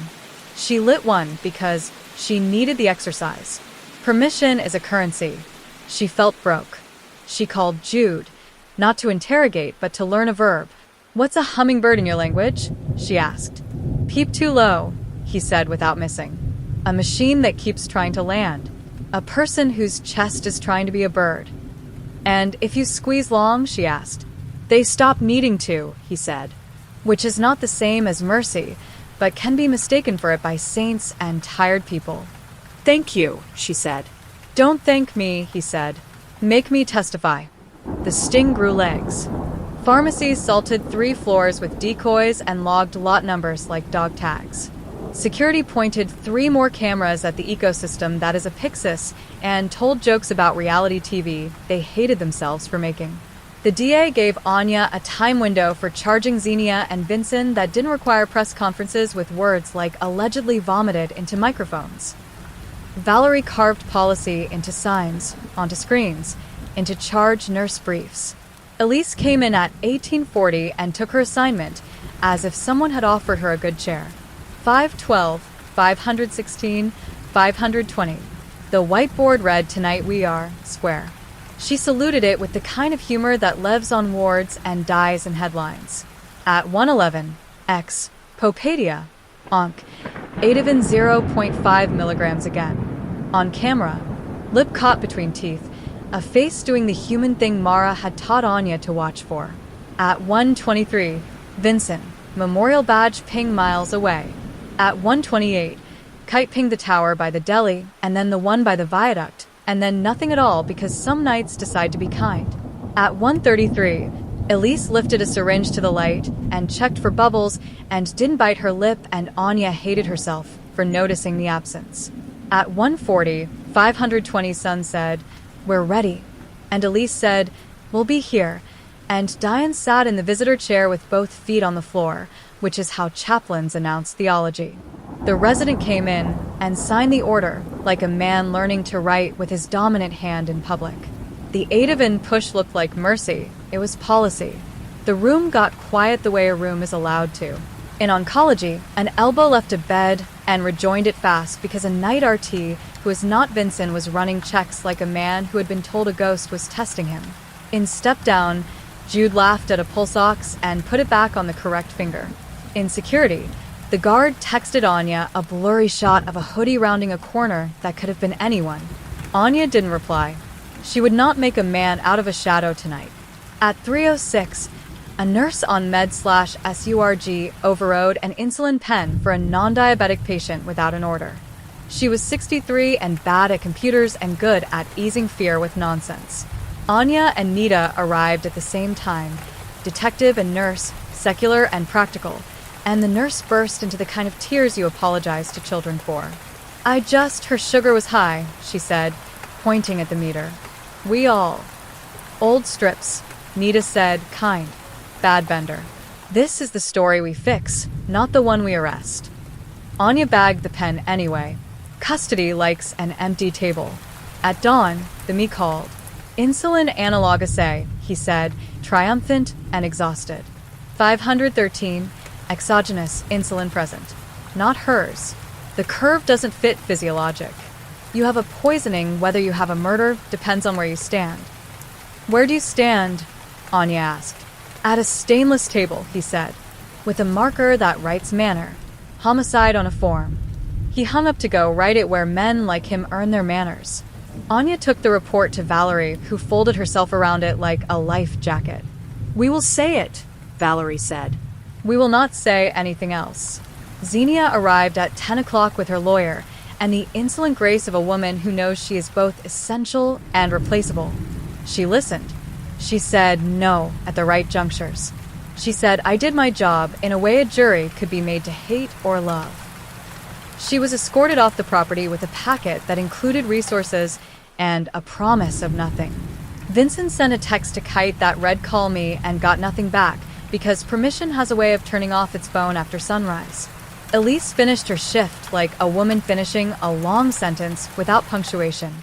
She lit one because she needed the exercise. Permission is a currency. She felt broke. She called Jude, not to interrogate, but to learn a verb. What's a hummingbird in your language? She asked. Peep too low, he said without missing. A machine that keeps trying to land. A person whose chest is trying to be a bird. And if you squeeze long, she asked. They stop needing to, he said, which is not the same as mercy, but can be mistaken for it by saints and tired people. Thank you, she said. Don't thank me, he said. Make me testify. The sting grew legs. Pharmacies salted 3 floors with decoys and logged lot numbers like dog tags. Security pointed 3 more cameras at the ecosystem that is a Pyxis and told jokes about reality TV they hated themselves for making. The DA gave Anya a time window for charging Xenia and Vincent that didn't require press conferences with words like allegedly vomited into microphones. Valerie carved policy into signs, onto screens, into charge nurse briefs. Elise came in at 1840 and took her assignment, as if someone had offered her a good chair. 512, 516, 520. The whiteboard read, Tonight we are square. She saluted it with the kind of humor that lives on wards and dies in headlines. At 111, X, Popadia, Onk, Ativan 0.5 milligrams again. On camera, lip caught between teeth, a face doing the human thing Mara had taught Anya to watch for. At 123, Vincent, memorial badge ping miles away. At 128, kite pinged the tower by the deli, and then the one by the viaduct, and then nothing at all because some nights decide to be kind. At 133, Elise lifted a syringe to the light and checked for bubbles and didn't bite her lip, and Anya hated herself for noticing the absence. At 140, 520 Sun said, We're ready. And Elise said, We'll be here. And Diane sat in the visitor chair with both feet on the floor, which is how chaplains announce theology. The resident came in and signed the order, like a man learning to write with his dominant hand in public. The Ativan push looked like mercy. It was policy. The room got quiet the way a room is allowed to. In oncology, an elbow left a bed and rejoined it fast because a night RT who was not Vincent was running checks like a man who had been told a ghost was testing him. In step down, Jude laughed at a pulse ox and put it back on the correct finger. In security, the guard texted Anya a blurry shot of a hoodie rounding a corner that could have been anyone. Anya didn't reply. She would not make a man out of a shadow tonight. At 3:06, a nurse on med/SURG overrode an insulin pen for a non-diabetic patient without an order. She was 63 and bad at computers and good at easing fear with nonsense. Anya and Nita arrived at the same time, detective and nurse, secular and practical, and the nurse burst into the kind of tears you apologize to children for. Her sugar was high, she said, pointing at the meter. We all. Old strips, Nita said, kind. Bad bender. This is the story we fix, not the one we arrest. Anya bagged the pen anyway. Custody likes an empty table. At dawn, the me called. Insulin analog assay, he said, triumphant and exhausted. 513, exogenous insulin present. Not hers. The curve doesn't fit physiologic. You have a poisoning, whether you have a murder depends on where you stand. Where do you stand? Anya asked. At a stainless table, he said, with a marker that writes manner. Homicide on a form. He hung up to go write it where men like him earn their manners. Anya took the report to Valerie, who folded herself around it like a life jacket. We will say it, Valerie said. We will not say anything else. Xenia arrived at 10 o'clock with her lawyer, and the insolent grace of a woman who knows she is both essential and replaceable. She listened. She said no at the right junctures. She said, I did my job in a way a jury could be made to hate or love. She was escorted off the property with a packet that included resources and a promise of nothing. Vincent sent a text to Kite that read call me and got nothing back because permission has a way of turning off its phone after sunrise. Elise finished her shift like a woman finishing a long sentence without punctuation.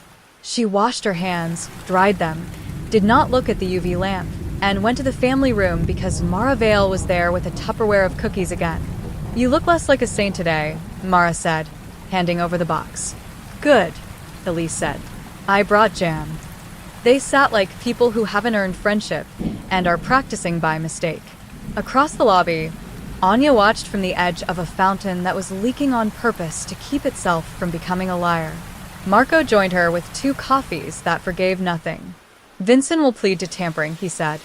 She washed her hands, dried them, did not look at the UV lamp, and went to the family room because Mara Vale was there with a Tupperware of cookies again. You look less like a saint today, Mara said, handing over the box. Good, Elise said. I brought jam. They sat like people who haven't earned friendship and are practicing by mistake. Across the lobby, Anya watched from the edge of a fountain that was leaking on purpose to keep itself from becoming a liar. Marco joined her with 2 coffees that forgave nothing. Vincent will plead to tampering, he said.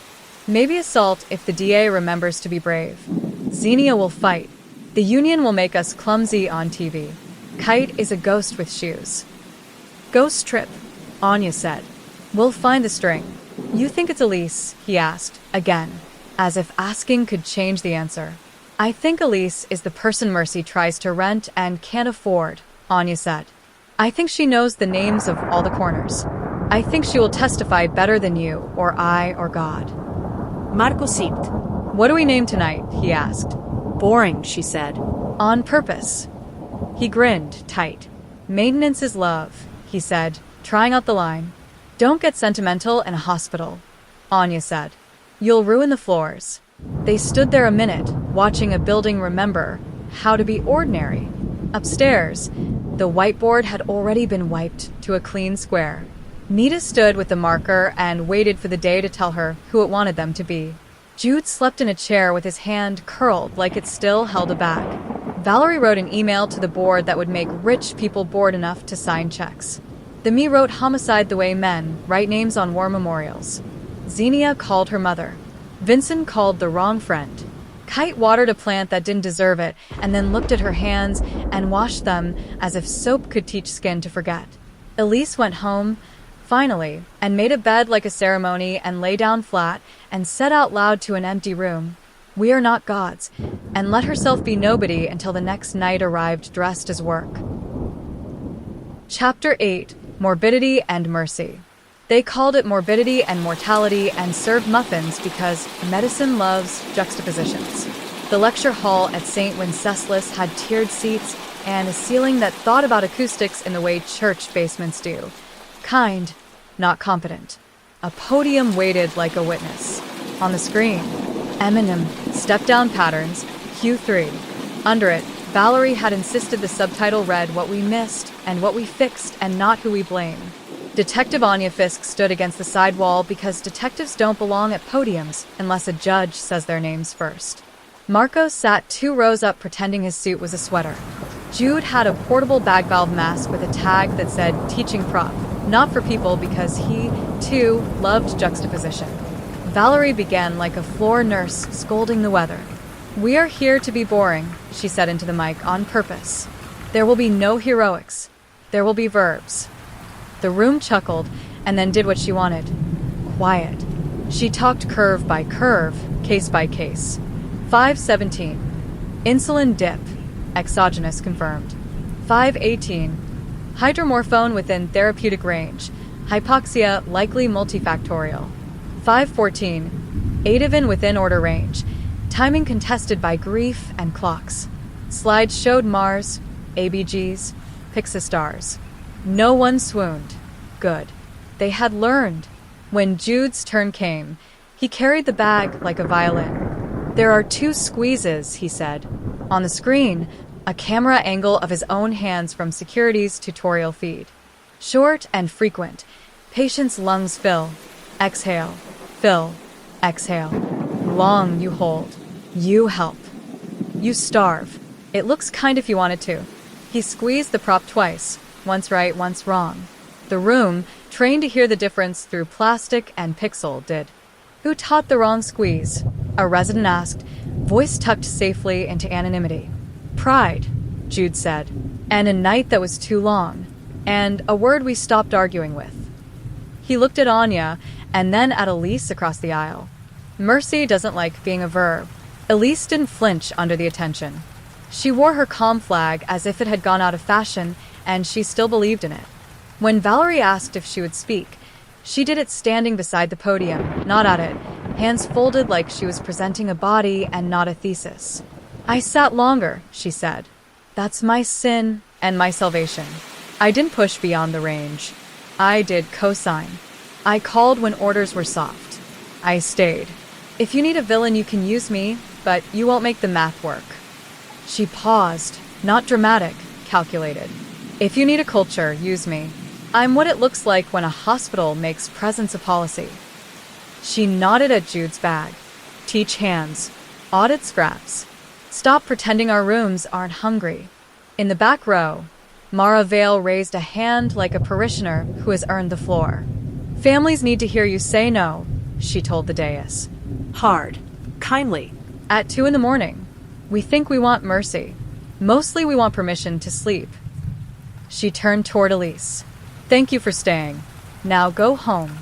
Maybe assault if the DA remembers to be brave. Xenia will fight. The union will make us clumsy on TV. Kite is a ghost with shoes. Ghost trip, Anya said. We'll find the string. You think it's Elise? He asked, again, as if asking could change the answer. I think Elise is the person Mercy tries to rent and can't afford, Anya said. I think she knows the names of all the corners. I think she will testify better than you, or I, or God. Marco sipped. What do we name tonight? He asked. Boring, she said. On purpose. He grinned, tight. Maintenance is love, he said, trying out the line. Don't get sentimental in a hospital, Anya said. You'll ruin the floors. They stood there a minute, watching a building remember how to be ordinary. Upstairs, the whiteboard had already been wiped to a clean square. Nita stood with the marker and waited for the day to tell her who it wanted them to be. Jude slept in a chair with his hand curled like it still held a bag. Valerie wrote an email to the board that would make rich people bored enough to sign checks. The me wrote homicide the way men write names on war memorials. Xenia called her mother. Vincent called the wrong friend. Kite watered a plant that didn't deserve it and then looked at her hands and washed them as if soap could teach skin to forget. Elise went home, finally, and made a bed like a ceremony and lay down flat and said out loud to an empty room, "We are not gods," and let herself be nobody until the next night arrived dressed as work. Chapter 8, Morbidity and Mercy. They called it morbidity and mortality and served muffins because medicine loves juxtapositions. The lecture hall at St. Wenceslas had tiered seats and a ceiling that thought about acoustics in the way church basements do. Kind, not competent. A podium waited like a witness. On the screen, Eminem, step-down patterns, Q3. Under it, Valerie had insisted the subtitle read what we missed and what we fixed and not who we blame. Detective Anya Fiske stood against the side wall because detectives don't belong at podiums unless a judge says their names first. Marco sat 2 rows up pretending his suit was a sweater. Jude had a portable bag valve mask with a tag that said teaching prop, not for people because he, too, loved juxtaposition. Valerie began like a floor nurse scolding the weather. We are here to be boring, she said into the mic on purpose. There will be no heroics. There will be verbs. The room chuckled and then did what she wanted. Quiet. She talked curve by curve, case by case. 517. Insulin dip. Exogenous confirmed. 518. Hydromorphone within therapeutic range. Hypoxia likely multifactorial. 514. Ativan within order range. Timing contested by grief and clocks. Slides showed Mars, ABGs, Pyxis stars. No one swooned. Good. They had learned. When Jude's turn came, he carried the bag like a violin. "There are 2 squeezes," he said. On the screen, a camera angle of his own hands from security's tutorial feed. Short and frequent. Patient's lungs fill. Exhale. Fill. Exhale. Long you hold. You help. You starve. It looks kind if you wanted to. He squeezed the prop twice, once right, once wrong. The room, trained to hear the difference through plastic and pixel, did. "Who taught the wrong squeeze?" a resident asked, voice tucked safely into anonymity. "Pride," Jude said, "and a night that was too long, and a word we stopped arguing with." He looked at Anya and then at Elise across the aisle. Mercy doesn't like being a verb. Elise didn't flinch under the attention. She wore her calm flag as if it had gone out of fashion, and she still believed in it. When Valerie asked if she would speak, she did it standing beside the podium, not at it, hands folded like she was presenting a body and not a thesis. "I sat longer," she said. "That's my sin and my salvation. I didn't push beyond the range. I did cosign. I called when orders were soft. I stayed. If you need a villain, you can use me, but you won't make the math work." She paused, not dramatic, calculated. "If you need a culture, use me. I'm what it looks like when a hospital makes presence a policy." She nodded at Jude's bag. "Teach hands. Audit scraps. Stop pretending our rooms aren't hungry." In the back row, Mara Vale raised a hand like a parishioner who has earned the floor. "Families need to hear you say no," she told the dais. Hard. Kindly. "At 2 a.m. We think we want mercy. Mostly we want permission to sleep." She turned toward Elise. "Thank you for staying. Now go home."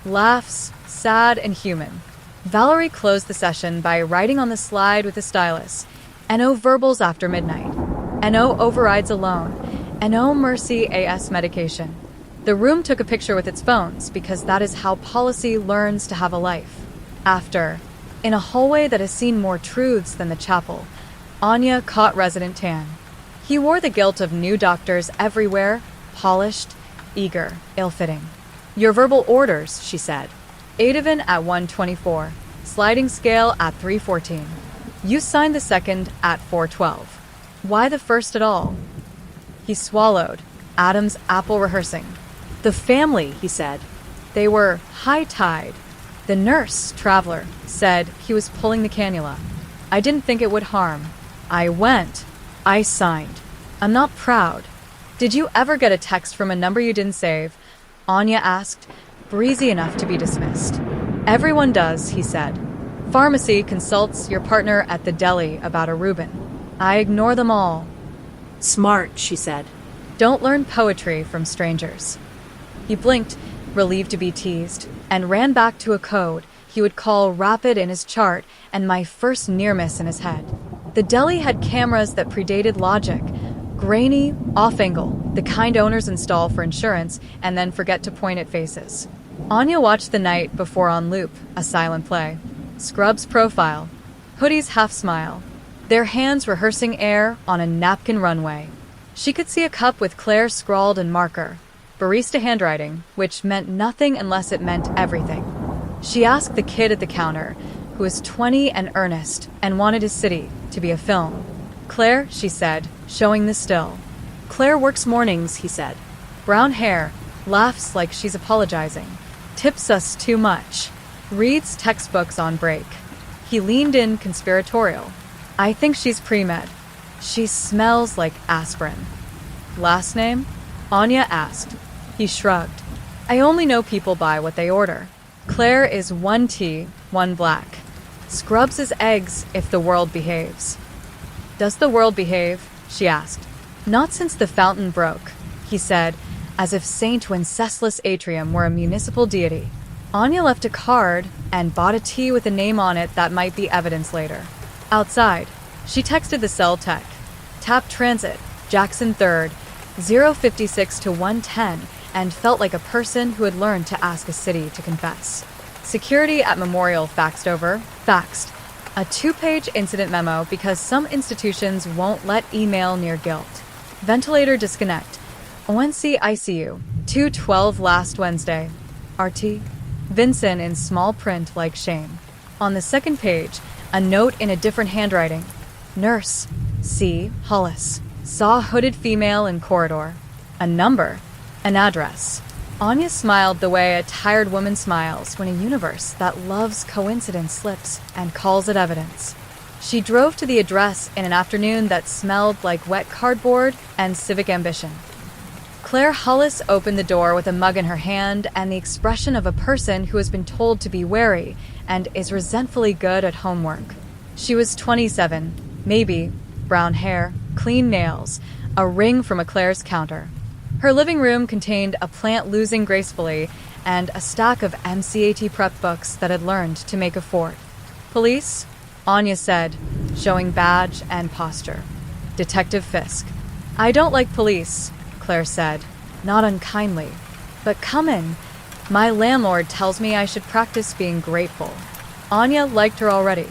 Laughs, sad and human. Valerie closed the session by writing on the slide with a stylus, "No verbals after midnight. No overrides alone. No mercy AS medication." The room took a picture with its phones because that is how policy learns to have a life. After, in a hallway that has seen more truths than the chapel, Anya caught Resident Tan. He wore the guilt of new doctors everywhere, polished, eager, ill-fitting. "Your verbal orders," she said. Ativan at 124, sliding scale at 314. You signed the second at 412. Why the first at all? He swallowed, Adam's apple rehearsing. "The family," he said. They were high-tide. The nurse, Traveler, said he was pulling the cannula. "I didn't think it would harm. I went. I signed. I'm not proud." "Did you ever get a text from a number you didn't save?" Anya asked, breezy enough to be dismissed. "Everyone does," he said. "Pharmacy consults your partner at the deli about a Reuben. I ignore them all." "Smart," she said. "Don't learn poetry from strangers." He blinked, relieved to be teased, and ran back to a code he would call rapid in his chart and my first near miss in his head. The deli had cameras that predated logic. Grainy, off-angle, the kind owners install for insurance and then forget to point at faces. Anya watched the night before on loop, a silent play. Scrub's profile. Hoodie's half-smile. Their hands rehearsing air on a napkin runway. She could see a cup with Claire scrawled in marker. Barista handwriting, which meant nothing unless it meant everything. She asked the kid at the counter, who was 20 and earnest and wanted his city to be a film. "Claire," she said, showing the still. "Claire works mornings," he said. Brown hair, laughs like she's apologizing. Tips us too much. Reads textbooks on break. He leaned in conspiratorial. "I think she's pre-med. She smells like aspirin." "Last name?" Anya asked. He shrugged. "I only know people by what they order. Claire is 1 tea, 1 black. Scrubs is eggs if the world behaves." "Does the world behave?" she asked. "Not since the fountain broke," he said, as if Saint Wenceslas Atrium were a municipal deity. Anya left a card and bought a tea with a name on it that might be evidence later. Outside, she texted the cell tech. "Tap transit, Jackson 3rd, 056 to 110, and felt like a person who had learned to ask a city to confess. Security at Memorial faxed over, a 2-page incident memo because some institutions won't let email near guilt. Ventilator disconnect. ONC ICU, 212 last Wednesday. RT. Vincent in small print like shame. On the second page, a note in a different handwriting. Nurse, C. Hollis. Saw hooded female in corridor. A number. An address. Anya smiled the way a tired woman smiles when a universe that loves coincidence slips and calls it evidence. She drove to the address in an afternoon that smelled like wet cardboard and civic ambition. Claire Hollis opened the door with a mug in her hand and the expression of a person who has been told to be wary and is resentfully good at homework. She was 27, maybe, brown hair, clean nails, a ring from a Claire's counter. Her living room contained a plant losing gracefully and a stack of MCAT prep books that had learned to make a fort. Police? Anya said, showing badge and posture. Detective Fiske. I don't like police, Claire said, not unkindly. But come in. My landlord tells me I should practice being grateful. Anya liked her already.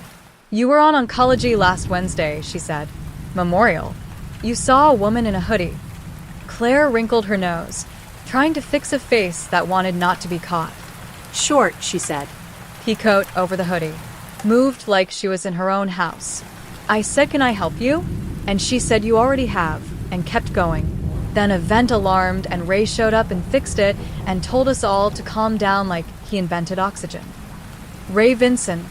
You were on oncology last Wednesday, she said. Memorial. You saw a woman in a hoodie. Claire wrinkled her nose, trying to fix a face that wanted not to be caught. Short, she said. Peacoat over the hoodie. Moved like she was in her own house. I said, can I help you? And she said, you already have, and kept going. Then a vent alarmed and Ray showed up and fixed it and told us all to calm down like he invented oxygen. Ray Vincent,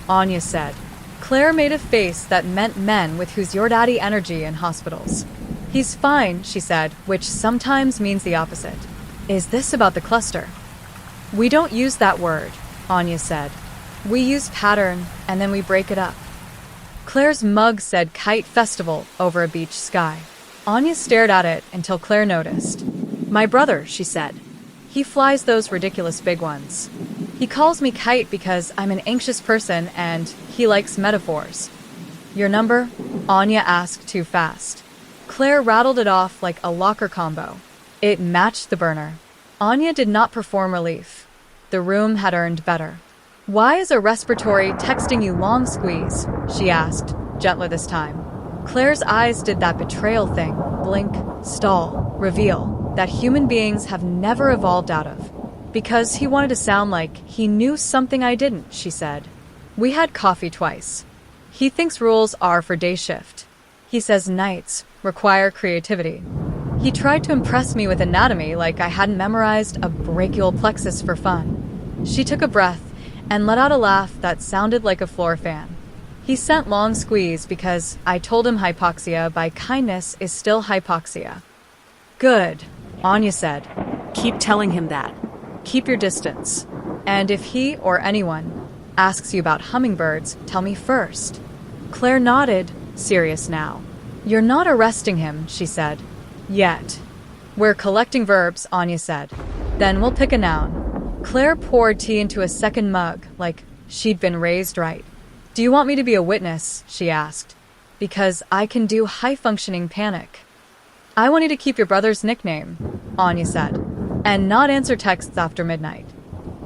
Anya said. Claire made a face that meant men with whose your daddy energy in hospitals. He's fine, she said, which sometimes means the opposite. Is this about the cluster? We don't use that word, Anya said. We use pattern, and then we break it up. Claire's mug said Kite Festival over a beach sky. Anya stared at it until Claire noticed. My brother, she said. He flies those ridiculous big ones. He calls me Kite because I'm an anxious person and he likes metaphors. Your number? Anya asked too fast. Claire rattled it off like a locker combo. It matched the burner. Anya did not perform relief. The room had earned better. Why is a respiratory texting you long squeeze? She asked, gentler this time. Claire's eyes did that betrayal thing, blink, stall, reveal, that human beings have never evolved out of. Because he wanted to sound like he knew something I didn't, she said. We had coffee twice. He thinks rules are for day shift. He says nights require creativity. He tried to impress me with anatomy like I hadn't memorized a brachial plexus for fun. She took a breath and let out a laugh that sounded like a floor fan. He sent long squeeze because I told him hypoxia by kindness is still hypoxia. Good, Anya said. Keep telling him that. Keep your distance. And if he or anyone asks you about hummingbirds, tell me first. Claire nodded, serious now. You're not arresting him, she said. Yet. We're collecting verbs, Anya said. Then we'll pick a noun. Claire poured tea into a second mug, like she'd been raised right. Do you want me to be a witness? She asked. Because I can do high-functioning panic. I want you to keep your brother's nickname, Anya said, and not answer texts after midnight.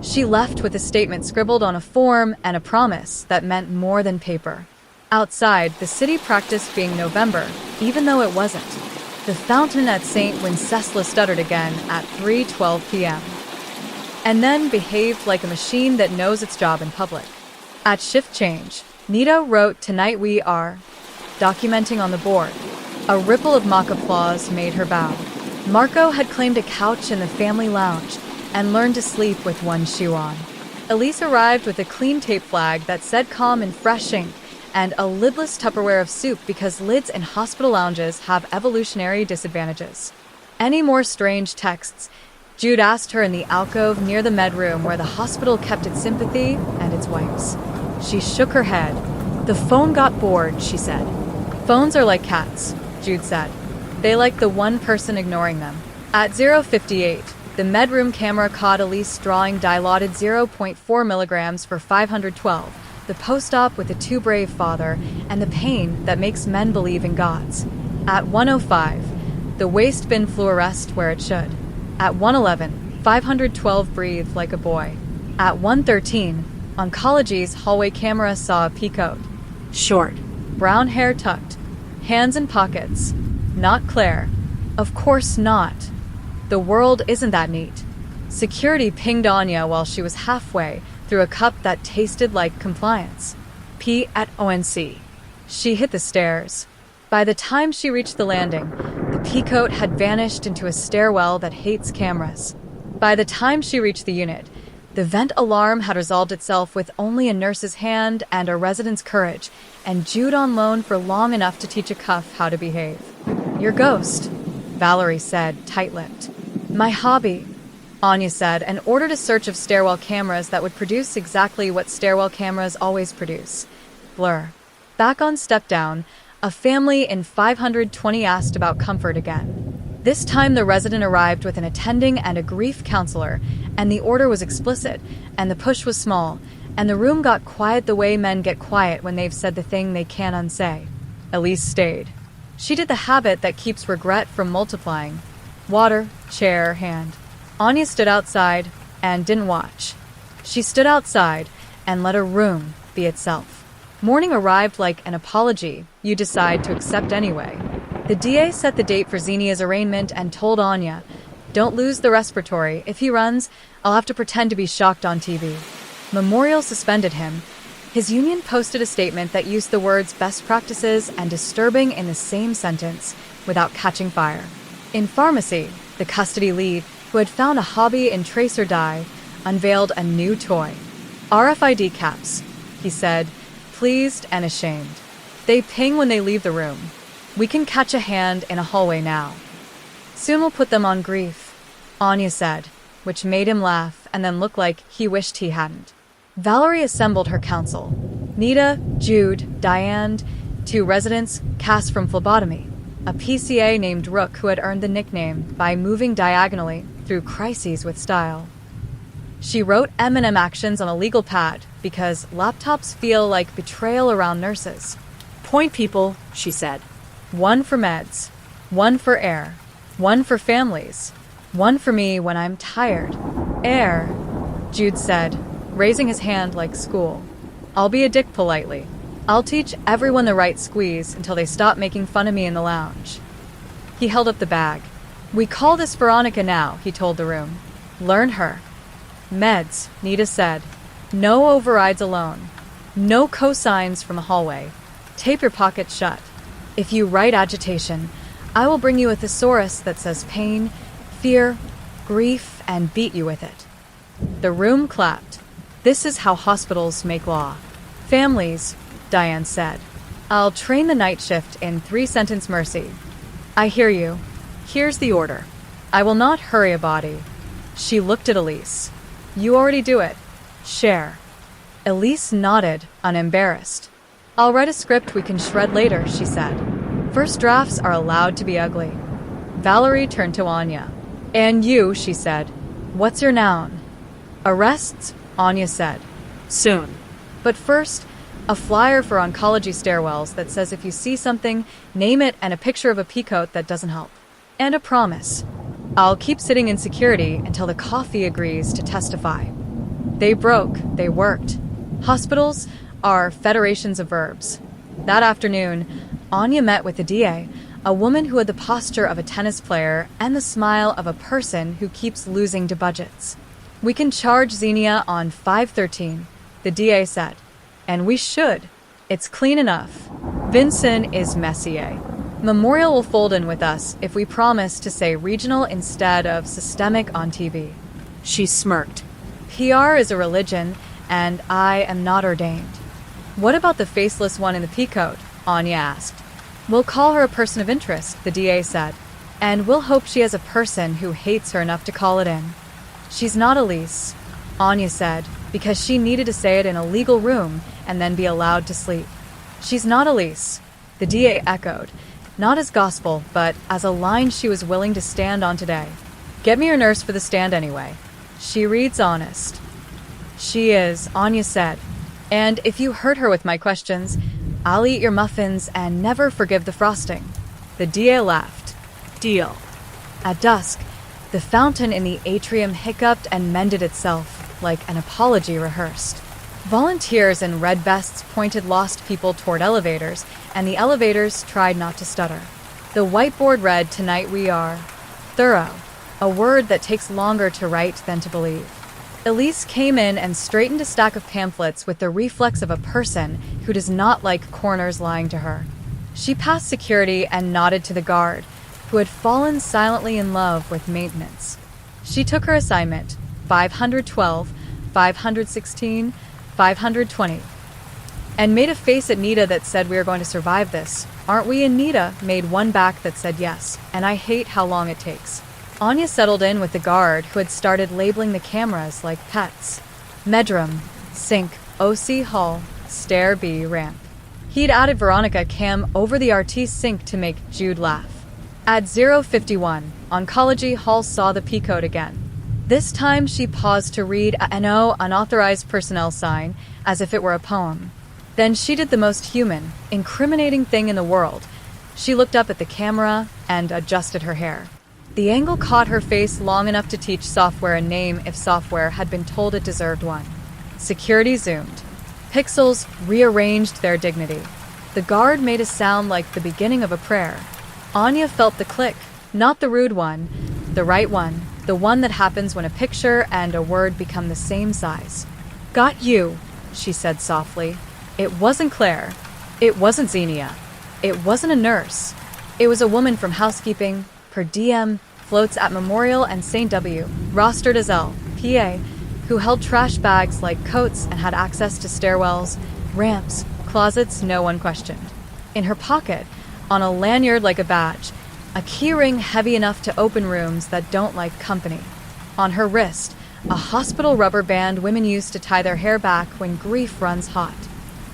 She left with a statement scribbled on a form and a promise that meant more than paper. Outside, the city practiced being November, even though it wasn't. The fountain at St. Wenceslas stuttered again at 3:12 p.m. and then behaved like a machine that knows its job in public. At shift change, Nita wrote, "Tonight we are," documenting on the board. A ripple of mock applause made her bow. Marco had claimed a couch in the family lounge and learned to sleep with one shoe on. Elise arrived with a clean tape flag that said calm in fresh ink and a lidless Tupperware of soup because lids in hospital lounges have evolutionary disadvantages. Any more strange texts? Jude asked her in the alcove near the med room where the hospital kept its sympathy and its wipes. She shook her head. The phone got bored, she said. Phones are like cats, Jude said. They like the one person ignoring them. At 0:58, the med room camera caught Elise drawing dilaudid 0.4 milligrams for 512, the post-op with a too brave father, and the pain that makes men believe in gods. At 1:05, the waste bin fluoresced where it should. At 1:11, 512 breathed like a boy. At 1:13, oncology's hallway camera saw a peacoat. Short, brown hair tucked, hands in pockets. Not Claire. Of course not. The world isn't that neat. Security pinged Anya while she was halfway through a cup that tasted like compliance. P at ONC. She hit the stairs. By the time she reached the landing, the peacoat had vanished into a stairwell that hates cameras. By the time she reached the unit, the vent alarm had resolved itself with only a nurse's hand and a resident's courage, and Jude on loan for long enough to teach a cuff how to behave. "Your ghost," Valerie said, tight-lipped. "My hobby," Anya said, and ordered a search of stairwell cameras that would produce exactly what stairwell cameras always produce. Blur. Back on step down, a family in 520 asked about comfort again. This time the resident arrived with an attending and a grief counselor, and the order was explicit, and the push was small, and the room got quiet the way men get quiet when they've said the thing they can't unsay. Elise stayed. She did the habit that keeps regret from multiplying. Water, chair, hand. Anya stood outside and didn't watch. She stood outside and let her room be itself. Morning arrived like an apology you decide to accept anyway. The DA set the date for Xenia's arraignment and told Anya, "Don't lose the respiratory. If he runs, I'll have to pretend to be shocked on TV." Memorial suspended him. His union posted a statement that used the words best practices and disturbing in the same sentence without catching fire. In pharmacy, the custody lead, who had found a hobby in trace or die, unveiled a new toy. "RFID caps," he said, pleased and ashamed. "They ping when they leave the room. We can catch a hand in a hallway now. Soon we'll put them on grief," Anya said, which made him laugh and then look like he wished he hadn't. Valerie assembled her council. Nita, Jude, Diane, 2 residents cast from phlebotomy, a PCA named Rook who had earned the nickname by moving diagonally through crises with style. She wrote M&M actions on a legal pad because laptops feel like betrayal around nurses. "Point people," she said. 1 for meds, 1 for air, 1 for families, 1 for me when I'm tired. Air, Jude said, raising his hand like school. "I'll be a dick politely. I'll teach everyone the right squeeze until they stop making fun of me in the lounge." He held up the bag. "We call this Veronica now," he told the room. "Learn her." Meds, Nita said. "No overrides alone. No cosigns from the hallway. Tape your pockets shut. If you write agitation, I will bring you a thesaurus that says pain, fear, grief, and beat you with it." The room clapped. "This is how hospitals make law." "Families," Diane said. "I'll train the night shift in 3-sentence mercy." "I hear you. Here's the order. I will not hurry a body." She looked at Elise. "You already do it. Share." Elise nodded, unembarrassed. "I'll write a script we can shred later," she said. "First drafts are allowed to be ugly." Valerie turned to Anya. "And you," she said. "What's your noun?" "Arrests," Anya said. "Soon." "But first, a flyer for oncology stairwells that says if you see something, name it, and a picture of a peacoat that doesn't help. And a promise. I'll keep sitting in security until the coffee agrees to testify." They broke. They worked. Hospitals are federations of verbs. That afternoon, Anya met with the DA, a woman who had the posture of a tennis player and the smile of a person who keeps losing to budgets. "We can charge Xenia on 513, the DA said. "And we should. It's clean enough. Vincent is Messier. Memorial will fold in with us if we promise to say regional instead of systemic on TV." She smirked. "PR is a religion, and I am not ordained." "What about the faceless one in the peacoat?" Anya asked. "We'll call her a person of interest," the DA said. "And we'll hope she has a person who hates her enough to call it in." "She's not Elise," Anya said, because she needed to say it in a legal room and then be allowed to sleep. "She's not Elise," the DA echoed, not as gospel, but as a line she was willing to stand on today. "Get me your nurse for the stand anyway. She reads honest." "She is," Anya said. "And if you hurt her with my questions, I'll eat your muffins and never forgive the frosting." The DA laughed. "Deal." At dusk, the fountain in the atrium hiccuped and mended itself like an apology rehearsed. Volunteers in red vests pointed lost people toward elevators, and the elevators tried not to stutter. The whiteboard read, "Tonight we are thorough." a word that takes longer to write than to believe. Elise came in and straightened a stack of pamphlets with the reflex of a person who does not like corners lying to her. She passed security and nodded to the guard, who had fallen silently in love with maintenance. She took her assignment, 512, 516, 520, and made a face at Nita that said, "We are going to survive this, aren't we?" And Nita made one back that said yes, and I hate how long it takes. Anya settled in with the guard, who had started labeling the cameras like pets. Medroom, sink, OC hall, stair B, ramp. He'd added Veronica Cam over the RT sink to make Jude laugh. At 051, Oncology Hall saw the P code again. This time she paused to read a "No unauthorized personnel" sign as if it were a poem. Then she did the most human, incriminating thing in the world. She looked up at the camera and adjusted her hair. The angle caught her face long enough to teach software a name if software had been told it deserved one. Security zoomed. Pixels rearranged their dignity. The guard made a sound like the beginning of a prayer. Anya felt the click, not the rude one, the right one, the one that happens when a picture and a word become the same size. "Got you," she said softly. It wasn't Claire. It wasn't Xenia. It wasn't a nurse. It was a woman from housekeeping, per diem, floats at Memorial and St. W, rostered as L, PA, who held trash bags like coats and had access to stairwells, ramps, closets no one questioned. In her pocket, on a lanyard like a badge, a key ring heavy enough to open rooms that don't like company. On her wrist, a hospital rubber band women use to tie their hair back when grief runs hot.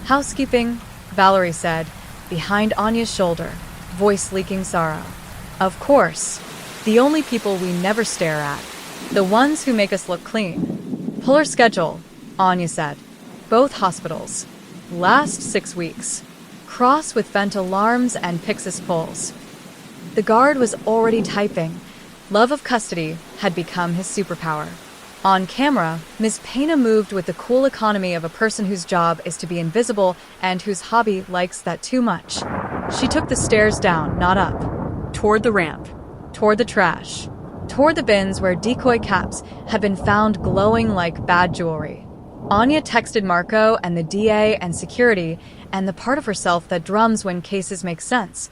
"Housekeeping," Valerie said, behind Anya's shoulder, voice leaking sorrow. "Of course. The only people we never stare at. The ones who make us look clean." "Pull her schedule," Anya said. "Both hospitals. Last 6 weeks. Cross with vent alarms and Pyxis pulls." The guard was already typing. Love of custody had become his superpower. On camera, Ms. Pena moved with the cool economy of a person whose job is to be invisible and whose hobby likes that too much. She took the stairs down, not up. Toward the ramp. Toward the trash. Toward the bins where decoy caps had been found glowing like bad jewelry. Anya texted Marco and the DA and security and the part of herself that drums when cases make sense.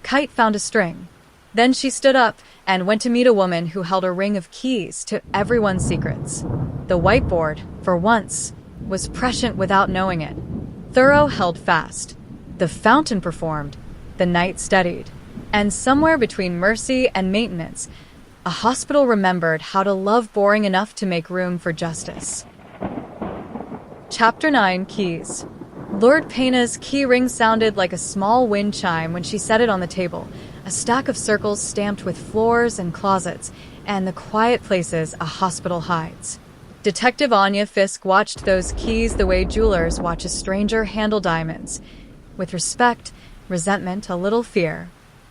Kite found a string. Then she stood up and went to meet a woman who held a ring of keys to everyone's secrets. The whiteboard, for once, was prescient without knowing it. Thorough held fast. The fountain performed. The night steadied. And somewhere between mercy and maintenance, a hospital remembered how to love boring enough to make room for justice. Chapter 9, Keys. Lord Pena's key ring sounded like a small wind chime when she set it on the table, a stack of circles stamped with floors and closets, and the quiet places a hospital hides. Detective Anya Fiske watched those keys the way jewelers watch a stranger handle diamonds. With respect, resentment, a little fear.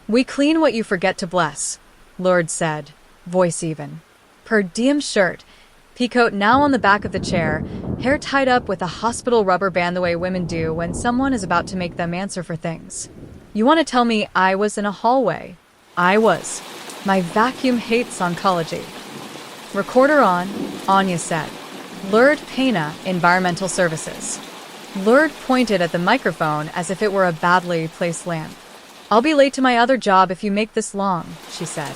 "We clean what you forget to bless," Lord said, voice even. Per diem shirt, peacoat now on the back of the chair, hair tied up with a hospital rubber band the way women do when someone is about to make them answer for things. "You want to tell me I was in a hallway?" "I was. My vacuum hates oncology." "Recorder on," Anya said. "Lord Pena, Environmental Services." Lord pointed at the microphone as if it were a badly placed lamp. "I'll be late to my other job if you make this long," she said.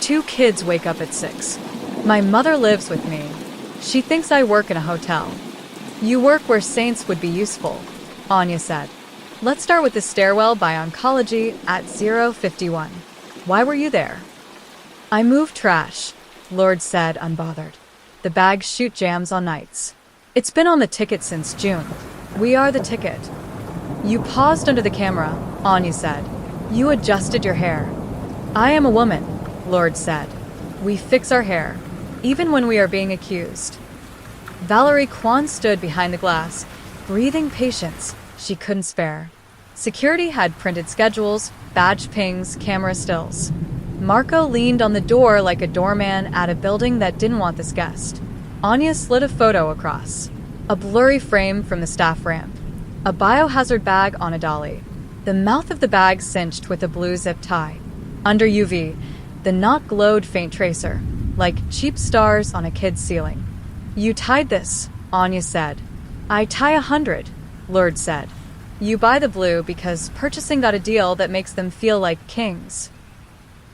2 kids wake up at 6. My mother lives with me. She thinks I work in a hotel." "You work where saints would be useful," Anya said. "Let's start with the stairwell by Oncology at 051. Why were you there?" "I move trash," Lord said, unbothered. "The bags shoot jams on nights. It's been on the ticket since June. We are the ticket." "You paused under the camera," Anya said. "You adjusted your hair." "I am a woman," Lord said. "We fix our hair, even when we are being accused." Valerie Kwan stood behind the glass, breathing patience she couldn't spare. Security had printed schedules, badge pings, camera stills. Marco leaned on the door like a doorman at a building that didn't want this guest. Anya slid a photo across. A blurry frame from the staff ramp. A biohazard bag on a dolly. The mouth of the bag cinched with a blue zip tie. Under UV, the knot glowed faint tracer. like cheap stars on a kid's ceiling. You tied this, Anya said. I tie 100, Lourdes said. You buy the blue because purchasing got a deal that makes them feel like kings.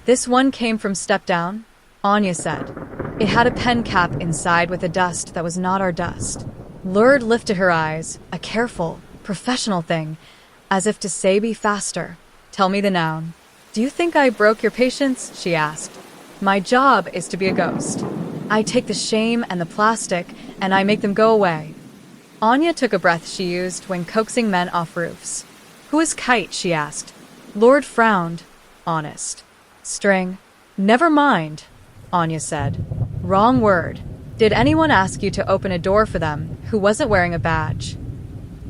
This one came from Step Down, Anya said. It had a pen cap inside with a dust that was not our dust. Lourdes lifted her eyes, a careful, professional thing, as if to say be faster. Tell me the noun. Do you think I broke your patience? She asked. My job is to be a ghost. I take the shame and the plastic and I make them go away. Anya took a breath she used when coaxing men off roofs. Who is Kite? She asked. Lourdes frowned. Honest. String. Never mind, Anya said. Wrong word. Did anyone ask you to open a door for them who wasn't wearing a badge?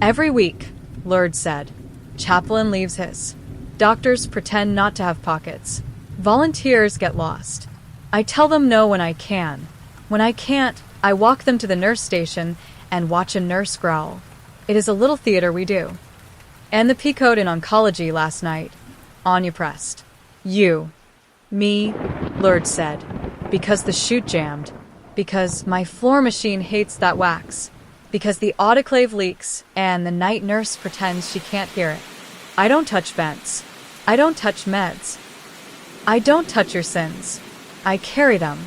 Every week, Lourdes said. Chaplain leaves his. Doctors pretend not to have pockets. Volunteers get lost. I tell them no when I can. When I can't, I walk them to the nurse station and watch a nurse growl. It is a little theater we do. And the P-code in oncology last night. Anya pressed. You. Me, Lourdes said. Because the chute jammed. Because my floor machine hates that wax. Because the autoclave leaks and the night nurse pretends she can't hear it. I don't touch vents. I don't touch meds. I don't touch your sins. I carry them.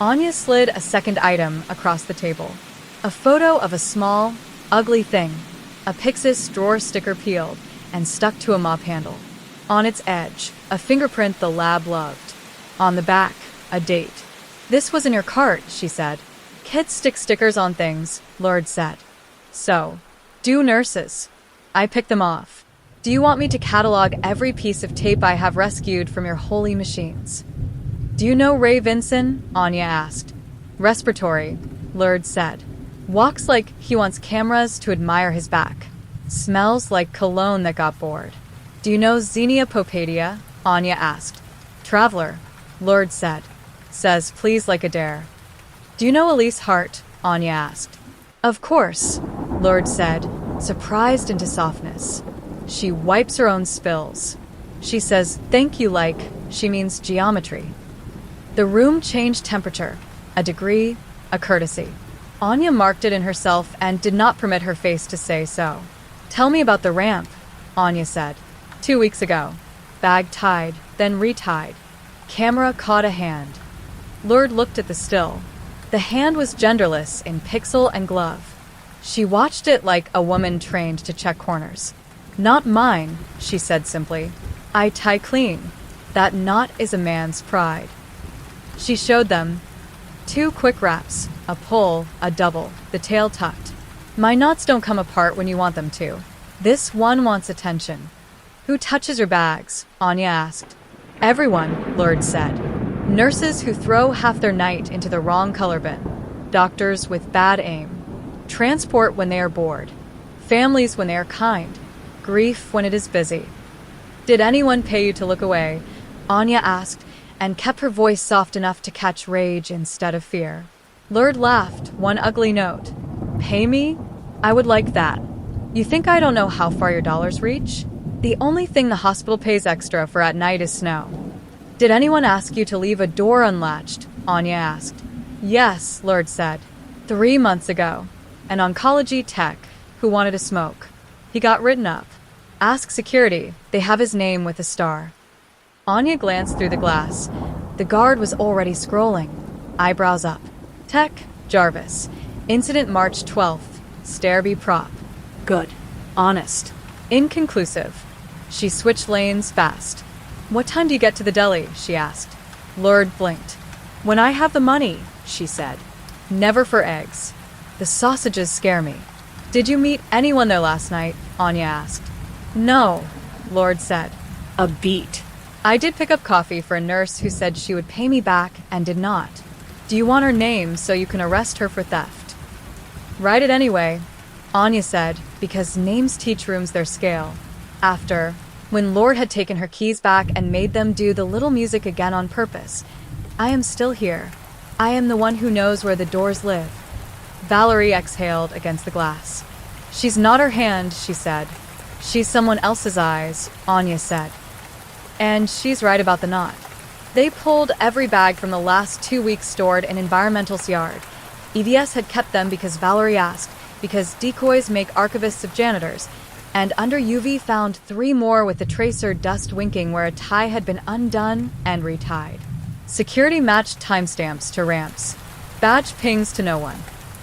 Anya slid a second item across the table. A photo of a small, ugly thing. A Pyxis drawer sticker peeled and stuck to a mop handle. On its edge, a fingerprint the lab loved. On the back, a date. This was in your cart, she said. Kids stick stickers on things, Lourdes said. So, do nurses. I pick them off. Do you want me to catalog every piece of tape I have rescued from your holy machines? Do you know Ray Vinson? Anya asked. Respiratory, Lourdes said. Walks like he wants cameras to admire his back. Smells like cologne that got bored. Do you know Xenia Popadia? Anya asked. Traveler, Lourdes said. Says please like a dare. Do you know Elise Hart? Anya asked. Of course, Lourdes said, surprised into softness. She wipes her own spills. She says thank you like she means geometry. The room changed temperature, a degree, a courtesy. Anya marked it in herself and did not permit her face to say so. Tell me about the ramp, Anya said. 2 weeks ago. Bag tied, then retied. Camera caught a hand. Lourdes looked at the still. The hand was genderless in pixel and glove. She watched it like a woman trained to check corners. Not mine, she said simply. I tie clean. That knot is a man's pride. She showed them. 2 quick wraps, a pull, a double, the tail tucked. My knots don't come apart when you want them to. This one wants attention. Who touches your bags? Anya asked. Everyone, Lourdes said. Nurses who throw half their night into the wrong color bin. Doctors with bad aim. Transport when they are bored. Families when they are kind. Grief when it is busy. Did anyone pay you to look away? Anya asked, and kept her voice soft enough to catch rage instead of fear. Lourdes laughed, one ugly note. Pay me? I would like that. You think I don't know how far your dollars reach? The only thing the hospital pays extra for at night is snow. Did anyone ask you to leave a door unlatched? Anya asked. Yes, Lourdes said. 3 months ago. An oncology tech who wanted to smoke. He got written up. Ask security. They have his name with a star. Anya glanced through the glass. The guard was already scrolling. Eyebrows up. Tech, Jarvis. Incident March 12th. Stairby prop. Good. Honest. Inconclusive. She switched lanes fast. What time do you get to the deli? She asked. Lourdes blinked. When I have the money, she said. Never for eggs. The sausages scare me. Did you meet anyone there last night? Anya asked. No, Lourdes said. A beat. I did pick up coffee for a nurse who said she would pay me back and did not. Do you want her name so you can arrest her for theft? Write it anyway, Anya said, because names teach rooms their scale. After, when Lourdes had taken her keys back and made them do the little music again on purpose, I am still here. I am the one who knows where the doors live. Valerie exhaled against the glass. She's not her hand, she said. She's someone else's eyes, Anya said. And she's right about the knot. They pulled every bag from the last 2 weeks stored in Environmental's yard. EVS had kept them because Valerie asked, because decoys make archivists of janitors, and under UV found 3 more with the tracer dust winking where a tie had been undone and retied. Security matched timestamps to ramps. Badge pings to no one.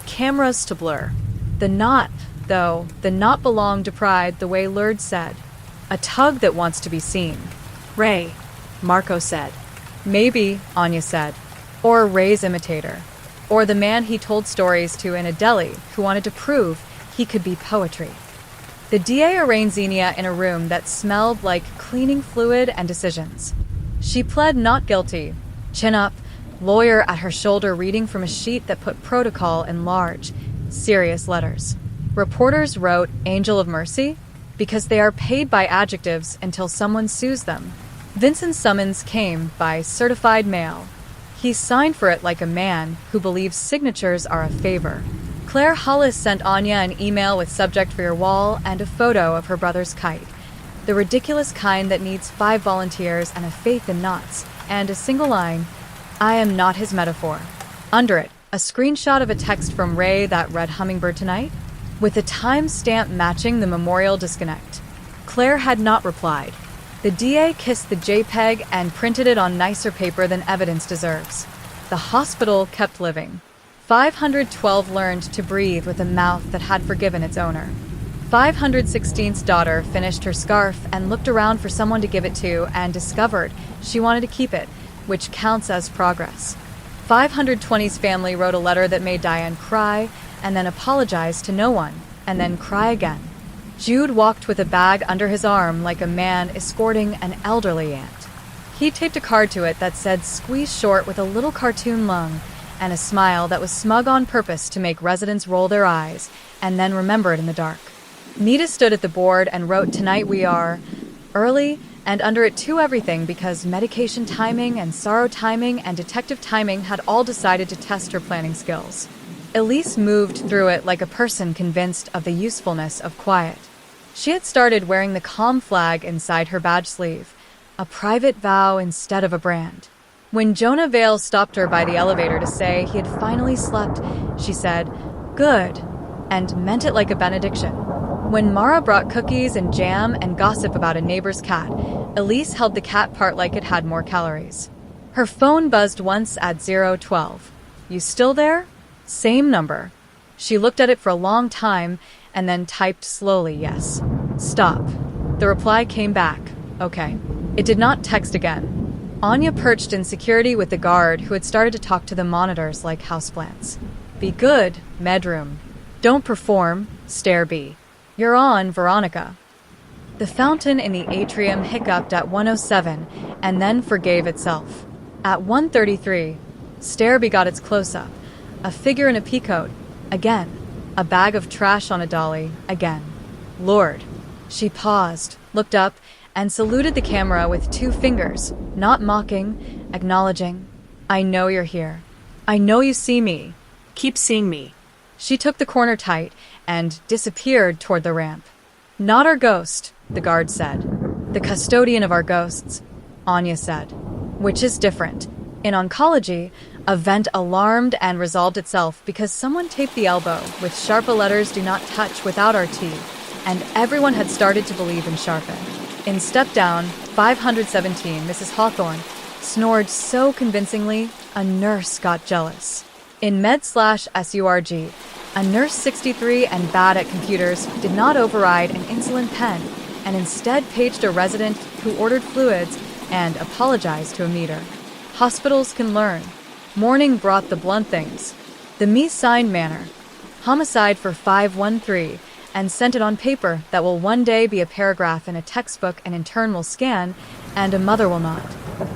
Cameras to blur. The knot, though, the knot belonged to Pride the way Lurd said. A tug that wants to be seen. Ray, Marco said. Maybe, Anya said. Or Ray's imitator. Or the man he told stories to in a deli who wanted to prove he could be poetry. The DA arraigned Xenia in a room that smelled like cleaning fluid and decisions. She pled not guilty, chin up, lawyer at her shoulder reading from a sheet that put protocol in large, serious letters. Reporters wrote Angel of Mercy because they are paid by adjectives until someone sues them. Vincent's summons came by certified mail. He signed for it like a man who believes signatures are a favor. Claire Hollis sent Anya an email with subject for your wall and a photo of her brother's kite. The ridiculous kind that needs 5 volunteers and a faith in knots, and a single line, I am not his metaphor. Under it, a screenshot of a text from Ray that read Hummingbird Tonight, with a time stamp matching the memorial disconnect. Claire had not replied. The DA kissed the JPEG and printed it on nicer paper than evidence deserves. The hospital kept living. 512 learned to breathe with a mouth that had forgiven its owner. 516's daughter finished her scarf and looked around for someone to give it to and discovered she wanted to keep it, which counts as progress. 520's family wrote a letter that made Diane cry and then apologize to no one and then cry again. Jude walked with a bag under his arm like a man escorting an elderly aunt. He taped a card to it that said squeeze short with a little cartoon lung and a smile that was smug on purpose to make residents roll their eyes and then remember it in the dark. Nita stood at the board and wrote tonight we are early and under it too everything because medication timing and sorrow timing and detective timing had all decided to test her planning skills. Elise moved through it like a person convinced of the usefulness of quiet. She had started wearing the calm flag inside her badge sleeve, a private vow instead of a brand. When Jonah Vale stopped her by the elevator to say he had finally slept, she said, good, and meant it like a benediction. When Mara brought cookies and jam and gossip about a neighbor's cat, Elise held the cat part like it had more calories. Her phone buzzed once at 012. You still there? Same number. She looked at it for a long time and then typed slowly, yes. Stop. The reply came back, okay. It did not text again. Anya perched in security with the guard who had started to talk to the monitors like houseplants. Be good, medroom. Don't perform, stare B. You're on, Veronica. The fountain in the atrium hiccuped at 107 and then forgave itself. At 133, stare B got its close-up. A figure in a peacoat, again. A bag of trash on a dolly, again. Lord. She paused, looked up, and saluted the camera with 2 fingers, not mocking, acknowledging. I know you're here. I know you see me. Keep seeing me. She took the corner tight and disappeared toward the ramp. Not our ghost, the guard said. The custodian of our ghosts, Anya said. Which is different. In oncology, a vent alarmed and resolved itself because someone taped the elbow with Sharpa letters do not touch without RT, and everyone had started to believe in Sharpa. In Step Down, 517, Mrs. Hawthorne snored so convincingly, a nurse got jealous. In Med/SURG, a nurse 63 and bad at computers did not override an insulin pen and instead paged a resident who ordered fluids and apologized to a meter. Hospitals can learn. Morning brought the blunt things. The me-signed manner. Homicide for 513, and sent it on paper that will one day be a paragraph in a textbook an intern will scan, and a mother will not.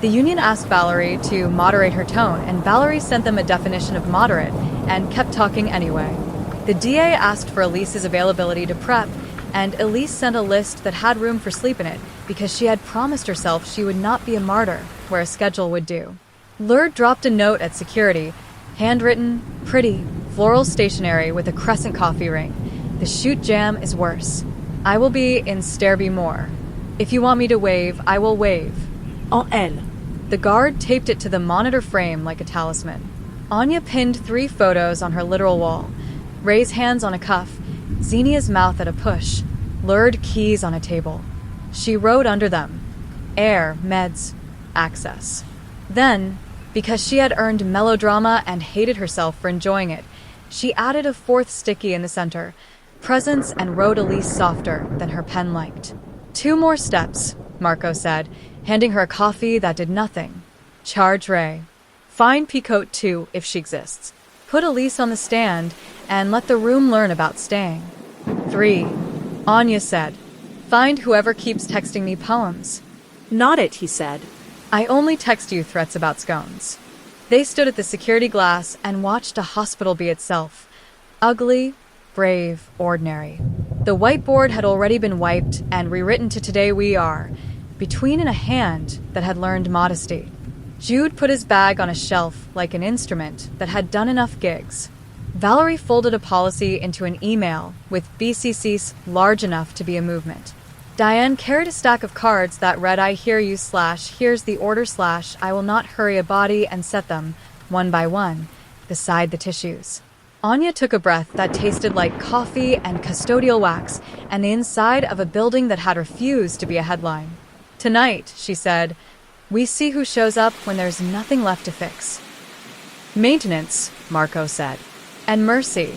The union asked Valerie to moderate her tone, and Valerie sent them a definition of moderate, and kept talking anyway. The DA asked for Elise's availability to prep, and Elise sent a list that had room for sleep in it, because she had promised herself she would not be a martyr, where a schedule would do. Lurd dropped a note at security, handwritten, pretty, floral stationery with a crescent coffee ring. The shoot jam is worse. I will be in Stairby more. If you want me to wave, I will wave. En elle. The guard taped it to the monitor frame like a talisman. Anya pinned 3 photos on her literal wall. Ray's hands on a cuff, Xenia's mouth at a push, lurid keys on a table. She wrote under them, air, meds, access. Then, because she had earned melodrama and hated herself for enjoying it, she added a 4th sticky in the center, presence, and wrote Elise softer than her pen liked. 2 more steps, Marco said, handing her a coffee that did nothing. Charge Ray. Find Peacoat 2 if she exists. Put Elise on the stand and let the room learn about staying. 3. Anya said, find whoever keeps texting me poems. Not it, he said. I only text you threats about scones. They stood at the security glass and watched a hospital be itself. Ugly, brave, ordinary. The whiteboard had already been wiped and rewritten to today we are, between in a hand that had learned modesty. Jude put his bag on a shelf like an instrument that had done enough gigs. Valerie folded a policy into an email with BCCs large enough to be a movement. Diane carried a stack of cards that read I hear you / here's the order / I will not hurry a body and set them, one by one, beside the tissues. Anya took a breath that tasted like coffee and custodial wax and the inside of a building that had refused to be a headline. Tonight, she said, we see who shows up when there's nothing left to fix. Maintenance, Marco said. And mercy,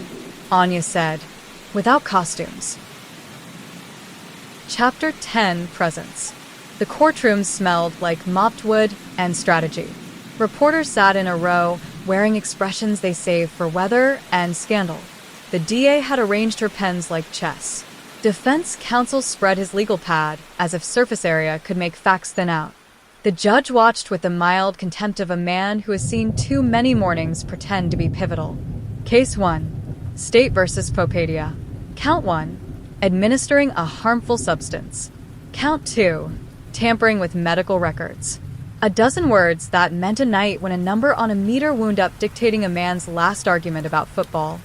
Anya said, without costumes. Chapter 10, Presence. The courtroom smelled like mopped wood and strategy. Reporters sat in a row, wearing expressions they saved for weather and scandal. The DA had arranged her pens like chess. Defense counsel spread his legal pad, as if surface area could make facts thin out. The judge watched with the mild contempt of a man who has seen too many mornings pretend to be pivotal. Case 1. State versus Popadia. Count 1. Administering a harmful substance. Count 2. Tampering with medical records. A dozen words that meant a night when a number on a meter wound up dictating a man's last argument about football.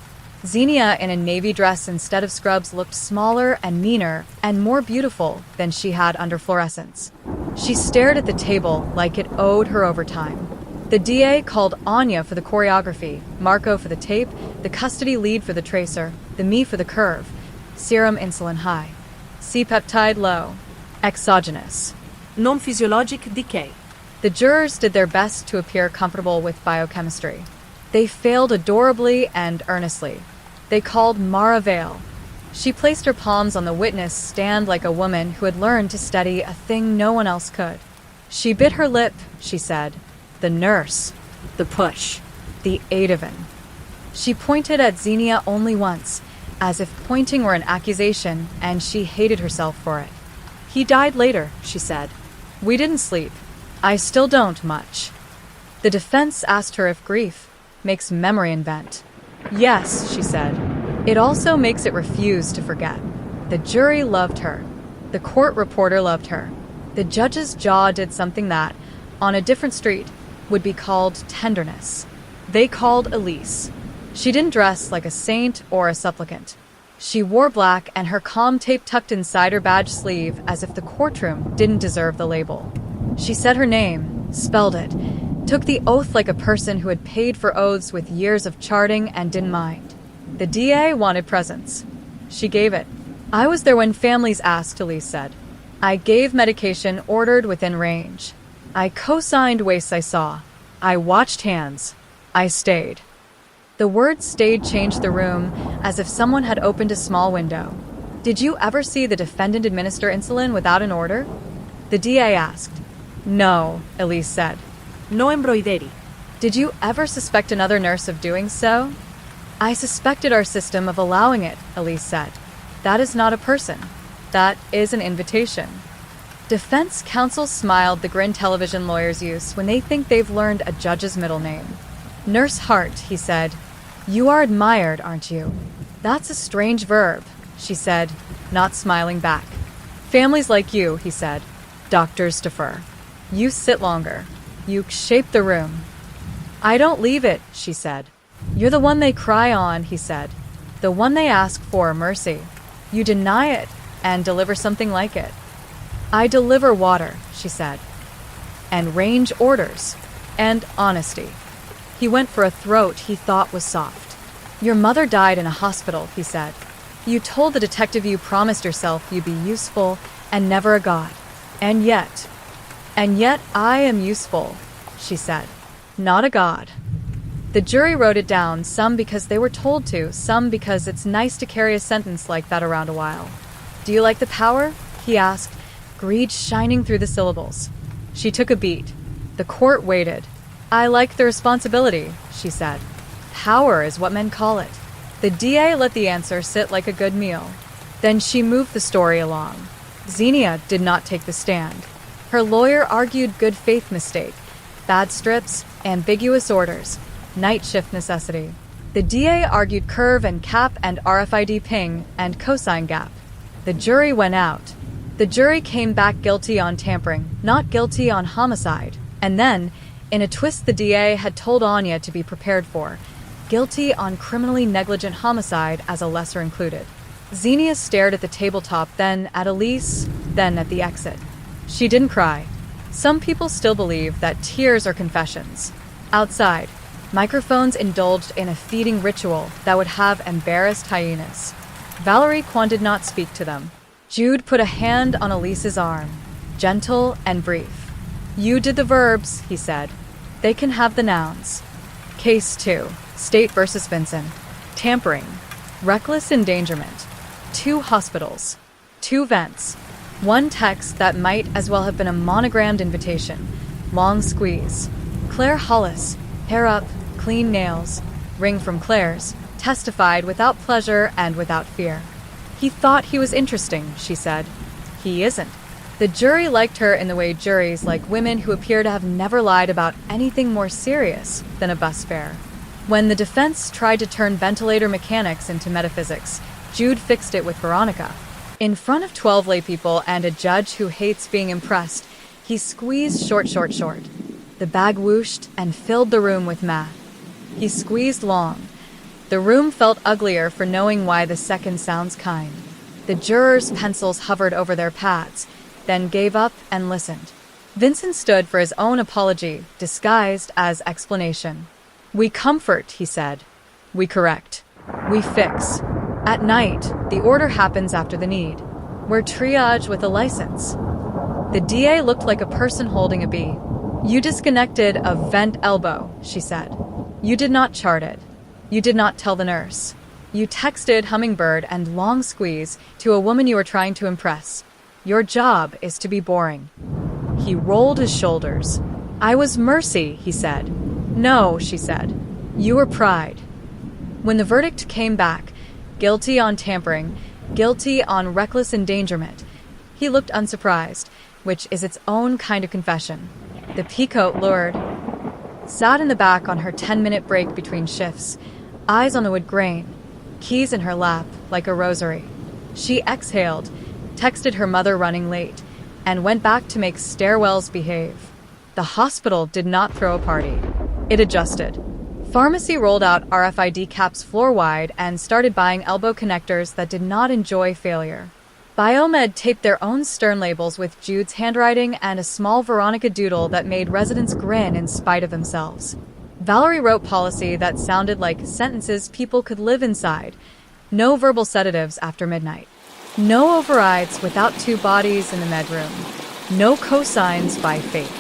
Xenia in a navy dress instead of scrubs looked smaller and meaner and more beautiful than she had under fluorescence. She stared at the table like it owed her overtime. The DA called Anya for the choreography, Marco for the tape, the custody lead for the tracer, the me for the curve. Serum insulin high. C-peptide low. Exogenous. Non-physiologic decay. The jurors did their best to appear comfortable with biochemistry. They failed adorably and earnestly. They called Mara Vale. She placed her palms on the witness stand like a woman who had learned to study a thing no one else could. She bit her lip, she said. The nurse. The push. The Ativan. She pointed at Xenia only once, as if pointing were an accusation, and she hated herself for it. He died later, she said. We didn't sleep. I still don't much. The defense asked her if grief makes memory invent. Yes, she said. It also makes it refuse to forget. The jury loved her. The court reporter loved her. The judge's jaw did something that, on a different street, would be called tenderness. They called Elise. She didn't dress like a saint or a supplicant. She wore black and her calm tape tucked inside her badge sleeve as if the courtroom didn't deserve the label. She said her name, spelled it, took the oath like a person who had paid for oaths with years of charting and didn't mind. The DA wanted presence. She gave it. I was there when families asked, Elise said. I gave medication ordered within range. I co-signed wastes I saw. I watched hands. I stayed. The word stayed changed the room as if someone had opened a small window. Did you ever see the defendant administer insulin without an order? The DA asked. No, Elise said. No embroidery. Did you ever suspect another nurse of doing so? I suspected our system of allowing it, Elise said. That is not a person. That is an invitation. Defense counsel smiled the grin television lawyers use when they think they've learned a judge's middle name. Nurse Hart, he said. You are admired, aren't you? That's a strange verb, she said, not smiling back. Families like you, he said. Doctors defer. You sit longer. You shape the room. I don't leave it, she said. You're the one they cry on, he said. The one they ask for mercy. You deny it and deliver something like it. I deliver water, she said. and range orders, and honesty. He went for a throat he thought was soft. "Your mother died in a hospital," he said. "You told the detective you promised yourself you'd be useful and never a god. And yet I am useful," she said. "Not a god." The jury wrote it down, some because they were told to, some because it's nice to carry a sentence like that around a while. "Do you like the power?" he asked, greed shining through the syllables. She took a beat. The court waited. "I like the responsibility," she said. "Power is what men call it." The DA let the answer sit like a good meal. Then she moved the story along. Xenia did not take the stand. Her lawyer argued good faith mistake, bad strips, ambiguous orders, night shift necessity. The DA argued curve and cap and RFID ping and cosine gap. The jury went out. The jury came back guilty on tampering, not guilty on homicide. And then, in a twist the DA had told Anya to be prepared for, guilty on criminally negligent homicide as a lesser included. Xenia stared at the tabletop, then at Elise, then at the exit. She didn't cry. Some people still believe that tears are confessions. Outside, microphones indulged in a feeding ritual that would have embarrassed hyenas. Valerie Kwan did not speak to them. Jude put a hand on Elise's arm, gentle and brief. "You did the verbs," he said. "They can have the nouns." Case 2, State versus Vincent. Tampering. Reckless endangerment. 2 hospitals. 2 vents. 1 text that might as well have been a monogrammed invitation. Long squeeze. Claire Hollis, hair up, clean nails. Ring from Claire's. Testified without pleasure and without fear. "He thought he was interesting," she said. "He isn't." The jury liked her in the way juries like women who appear to have never lied about anything more serious than a bus fare. When the defense tried to turn ventilator mechanics into metaphysics, Jude fixed it with Veronica. In front of 12 laypeople and a judge who hates being impressed, he squeezed short. The bag whooshed and filled the room with math. He squeezed long. The room felt uglier for knowing why the second sounds kind. The jurors' pencils hovered over their pads, then gave up and listened. Vincent stood for his own apology, disguised as explanation. "We comfort," he said. "We correct. We fix. At night, the order happens after the need. We're triage with a license." The DA looked like a person holding a bee. "You disconnected a vent elbow," she said. "You did not chart it. You did not tell the nurse. You texted hummingbird and long squeeze to a woman you were trying to impress. Your job is to be boring." He rolled his shoulders. "I was mercy," he said. "No," she said. "You were pride." When the verdict came back, guilty on tampering, guilty on reckless endangerment, he looked unsurprised, which is its own kind of confession. The peacoat lured. Sat in the back on her 10-minute break between shifts, eyes on the wood grain, keys in her lap like a rosary. She exhaled, texted her mother running late, and went back to make stairwells behave. The hospital did not throw a party. It adjusted. Pharmacy rolled out RFID caps floor-wide and started buying elbow connectors that did not enjoy failure. Biomed taped their own stern labels with Jude's handwriting and a small Veronica doodle that made residents grin in spite of themselves. Valerie wrote policy that sounded like sentences people could live inside. No verbal sedatives after midnight. No overrides without 2 bodies in the med room. No cosigns by fate.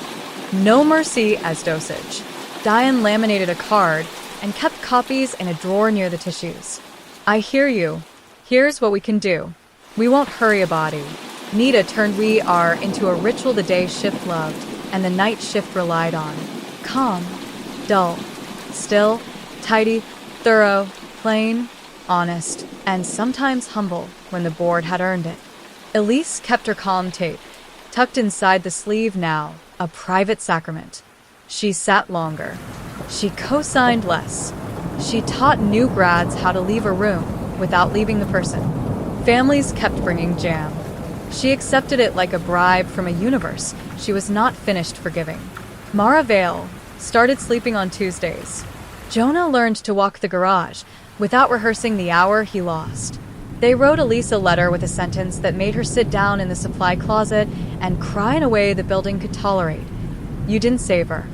No mercy as dosage. Diane laminated a card and kept copies in a drawer near the tissues. "I hear you. Here's what we can do. We won't hurry a body." Nita turned "we are" into a ritual the day shift loved and the night shift relied on. Calm, dull, still, tidy, thorough, plain, honest, and sometimes humble when the board had earned it. Elise kept her calm tape, tucked inside the sleeve now, a private sacrament. She sat longer. She co-signed less. She taught new grads how to leave a room without leaving the person. Families kept bringing jam. She accepted it like a bribe from a universe she was not finished forgiving. Mara Vale started sleeping on Tuesdays. Jonah learned to walk the garage without rehearsing the hour he lost. They wrote Elise a letter with a sentence that made her sit down in the supply closet and cry in a way the building could tolerate. You didn't save her.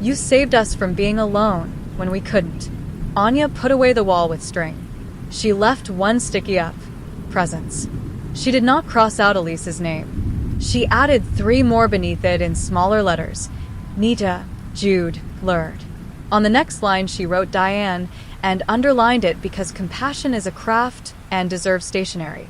You saved us from being alone when we couldn't. Anya put away the wall with string. She left one sticky up. Presents. She did not cross out Elise's name. She added 3 more beneath it in smaller letters. Nita, Jude, Lurd. On the next line she wrote Diane and underlined it because compassion is a craft and deserves stationery.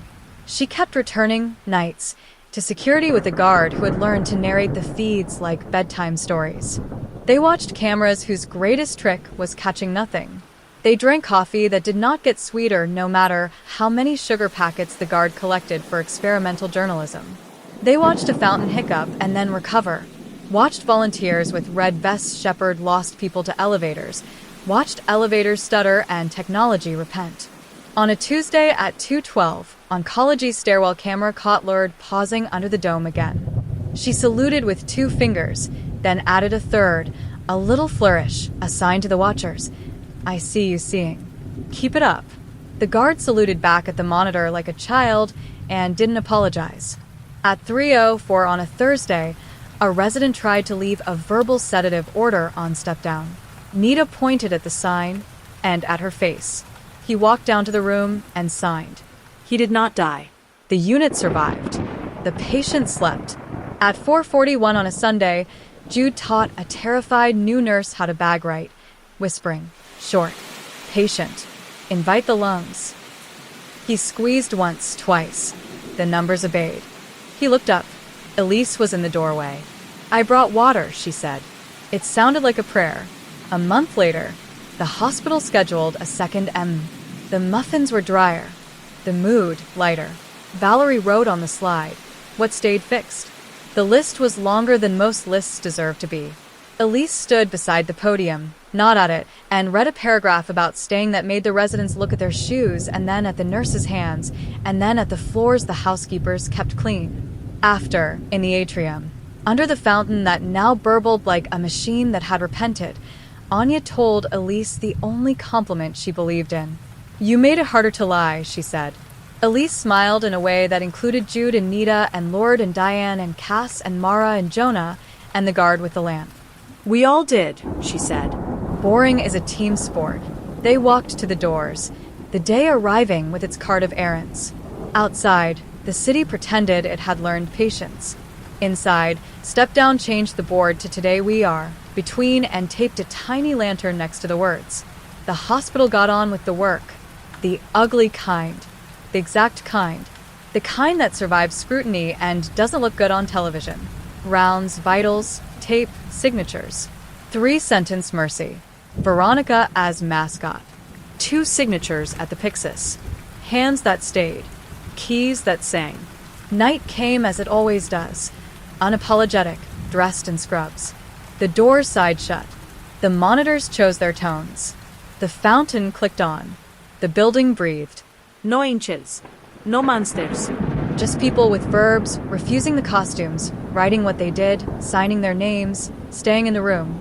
She kept returning, nights, to security with a guard who had learned to narrate the feeds like bedtime stories. They watched cameras whose greatest trick was catching nothing. They drank coffee that did not get sweeter no matter how many sugar packets the guard collected for experimental journalism. They watched a fountain hiccup and then recover. Watched volunteers with red vests shepherd lost people to elevators. Watched elevators stutter and technology repent. On a Tuesday at 2:12, oncology's stairwell camera caught Lurd pausing under the dome again. She saluted with 2 fingers, then added a third, a little flourish, a sign to the watchers. I see you seeing. Keep it up. The guard saluted back at the monitor like a child and didn't apologize. At 3:04 on a Thursday, a resident tried to leave a verbal sedative order on step down. Nita pointed at the sign and at her face. He walked down to the room and signed. He did not die. The unit survived. The patient slept. At 4:41 on a Sunday, Jude taught a terrified new nurse how to bag right, whispering, short, patient, invite the lungs. He squeezed once, twice. The numbers obeyed. He looked up. Elise was in the doorway. I brought water, she said. It sounded like a prayer. A month later, the hospital scheduled a second M. The muffins were drier. The mood lighter. Valerie wrote on the slide. What stayed fixed? The list was longer than most lists deserve to be. Elise stood beside the podium, gnawed at it, and read a paragraph about staying that made the residents look at their shoes and then at the nurses' hands and then at the floors the housekeepers kept clean. After, in the atrium, under the fountain that now burbled like a machine that had repented, Anya told Elise the only compliment she believed in. You made it harder to lie, she said. Elise smiled in a way that included Jude and Nita and Lord and Diane and Cass and Mara and Jonah and the guard with the lamp. We all did, she said. Boring is a team sport. They walked to the doors, the day arriving with its cart of errands. Outside, the city pretended it had learned patience. Inside, Step Down changed the board to Today We Are, between and taped a tiny lantern next to the words. The hospital got on with the work. The ugly kind. The exact kind. The kind that survives scrutiny and doesn't look good on television. Rounds, vitals, tape, signatures. 3-sentence mercy. Veronica as mascot. 2 signatures at the Pyxis. Hands that stayed. Keys that sang. Night came as it always does. Unapologetic, dressed in scrubs. The doors side shut. The monitors chose their tones. The fountain clicked on. The building breathed. No angels. No monsters. Just people with verbs, refusing the costumes, writing what they did, signing their names, staying in the room.